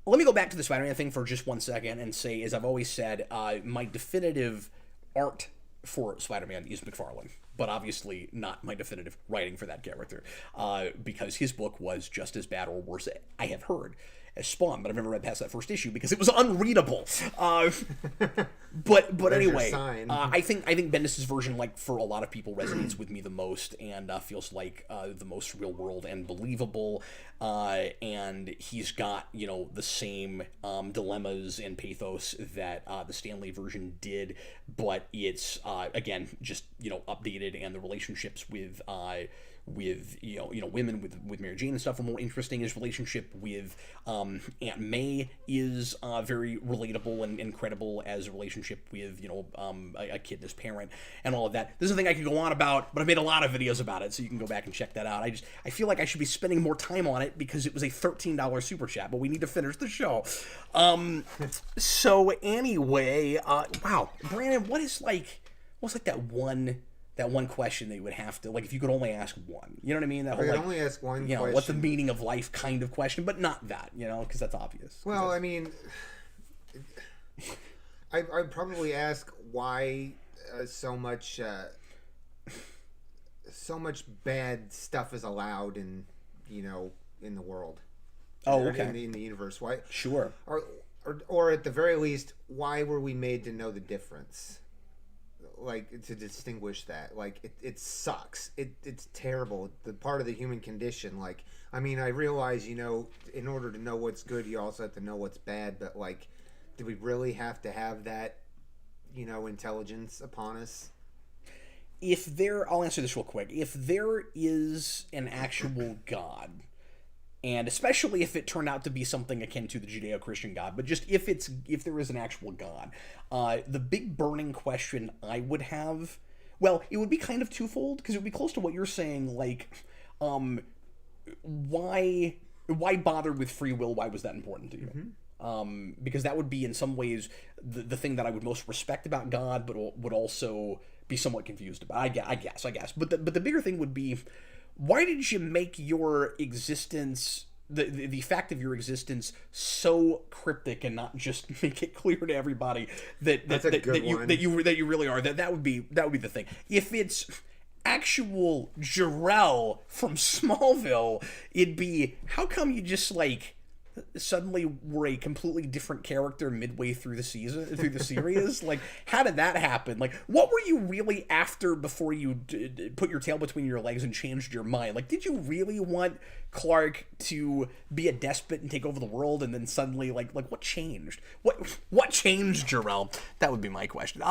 Let me go back to the Spider-Man thing for just 1 second and say, as I've always said, my definitive art for Spider-Man is McFarlane, but obviously not my definitive writing for that character, because his book was just as bad or worse, I have heard, as Spawn, but I've never read past that first issue because it was unreadable. But anyway, I think Bendis' version, like for a lot of people, resonates with me the most and feels like the most real world and believable. And he's got the same dilemmas and pathos that the Stan Lee version did, but it's again just updated, and the relationships with women with Mary Jane and stuff are more interesting. His relationship with Aunt May is very relatable and incredible as a relationship with a kid and his parent and all of that. This is a thing I could go on about, but I've made a lot of videos about it, so you can go back and check that out. I feel like I should be spending more time on it because it was a $13 super chat, but we need to finish the show. So anyway, wow, Brandon, what's like that one question that you would have to, like, if you could only ask one, you know what I mean? That whole, only ask one question. What's the meaning of life kind of question, but not that, because that's obvious. Well, I mean, I'd probably ask why so much bad stuff is allowed in the world. Oh, okay. In the universe, why? Sure. Or at the very least, why were we made to know the difference? Like, to distinguish that, like, it sucks. It's terrible. The part of the human condition. Like, I mean, I realize, in order to know what's good, you also have to know what's bad. But like, do we really have to have that, intelligence upon us? I'll answer this real quick. If there is an actual God, and especially if it turned out to be something akin to the Judeo-Christian God, but just if there is an actual God, the big burning question I would have Well, it would be kind of twofold, because it would be close to what you're saying, like, why bother with free will? Why was that important to you? Because that would be in some ways the thing that I would most respect about God, but would also be somewhat confused about. I guess. But the bigger thing would be, why did you make your existence, the fact of your existence, so cryptic and not just make it clear to everybody that you really are? That would be the thing. If it's actual Jor-El from Smallville, it'd be, how come you just like suddenly were a completely different character midway through the series? Like, how did that happen? Like, what were you really after before you put your tail between your legs and changed your mind? Like, did you really want Clark to be a despot and take over the world, and then suddenly like what changed? What changed, Jor-El? That would be my question.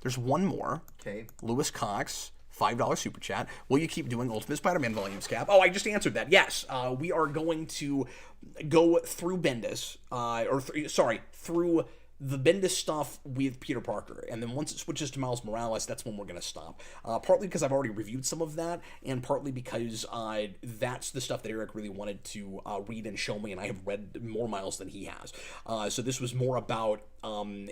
There's one more. Okay. Lewis Cox, $5 super chat. Will you keep doing Ultimate Spider-Man volumes, Cap? Oh, I just answered that. Yes, we are going to go through Bendis, through the Bendis stuff with Peter Parker, and then once it switches to Miles Morales, that's when we're going to stop. Partly because I've already reviewed some of that, and partly because that's the stuff that Eric really wanted to read and show me, and I have read more Miles than he has. So this was more about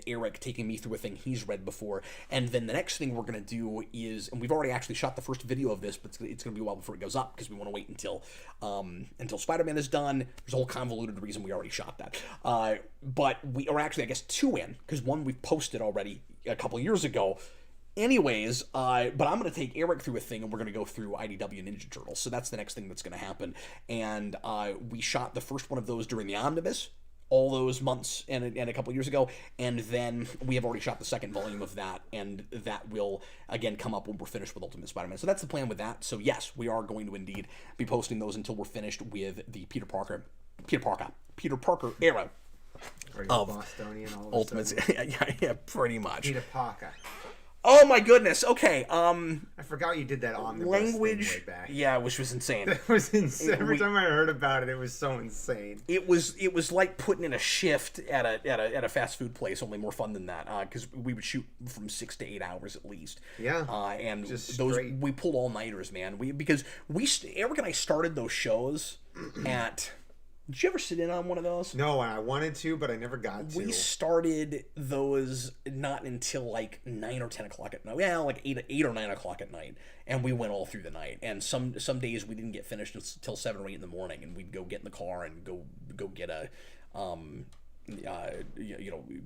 Eric taking me through a thing he's read before, and then the next thing we're going to do is, and we've already actually shot the first video of this, but it's going to be a while before it goes up, because we want to wait until Spider-Man is done. There's a whole convoluted reason we already shot that. But we are actually, I guess, 2 in, because one we've posted already a couple years ago. Anyways, but I'm going to take Eric through a thing, and we're going to go through IDW Ninja Turtles. So that's the next thing that's going to happen. And we shot the first one of those during the Omnibus, all those months and a couple years ago, and then we have already shot the second volume of that, and that will again come up when we're finished with Ultimate Spider-Man. So that's the plan with that. So yes, we are going to indeed be posting those until we're finished with the Peter Parker era of Bostonian all of Ultimates. Yeah, pretty much. Peter Parker. Oh my goodness. Okay. I forgot you did that on the language way back. Yeah, which was insane. That was insane. Every time I heard about it, it was so insane. It was like putting in a shift at a fast food place, only more fun than that. Because we would shoot from 6 to 8 hours at least. Yeah. And just those straight. We pulled all nighters, man. Eric and I started those shows at. Did you ever sit in on one of those? No, I wanted to, but I never got to. We started those not until like 9 or 10 o'clock at night. Yeah, like 8 or 9 o'clock at night, and we went all through the night. And some days we didn't get finished until 7 or 8 in the morning, and we'd go get in the car and go get a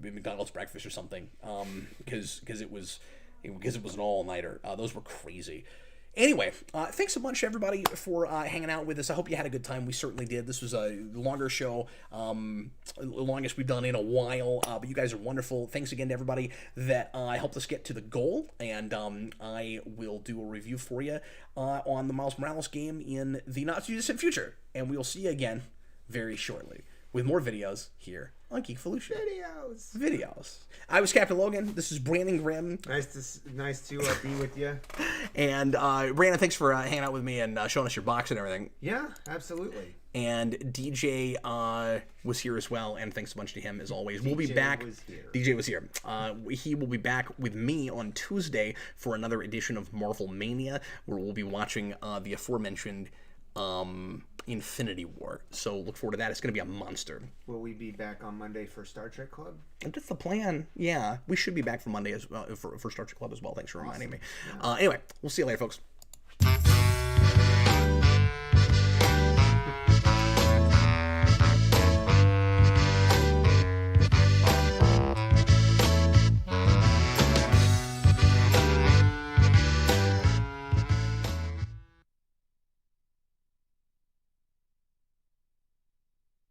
McDonald's breakfast or something, because it was an all-nighter. Those were crazy. Anyway, thanks a bunch, everybody, for hanging out with us. I hope you had a good time. We certainly did. This was a longer show, the longest we've done in a while, but you guys are wonderful. Thanks again to everybody that helped us get to the goal, and I will do a review for you on the Miles Morales game in the not-too-distant future, and we'll see you again very shortly with more videos here on Geekvolution. Videos. I was Captain Logan. This is Brandon Grimm. Nice to be with you. And Brandon, thanks for hanging out with me and showing us your box and everything. Yeah, absolutely. And DJ was here as well, and thanks a bunch to him as always. We'll be back. DJ was here. He will be back with me on Tuesday for another edition of Marvel Mania, where we'll be watching the aforementioned Infinity War. So look forward to that. It's going to be a monster. Will we be back on Monday for Star Trek Club? That's the plan. Yeah, we should be back for Monday for Star Trek Club as well. Thanks for reminding me. Yeah. Anyway, we'll see you later, folks.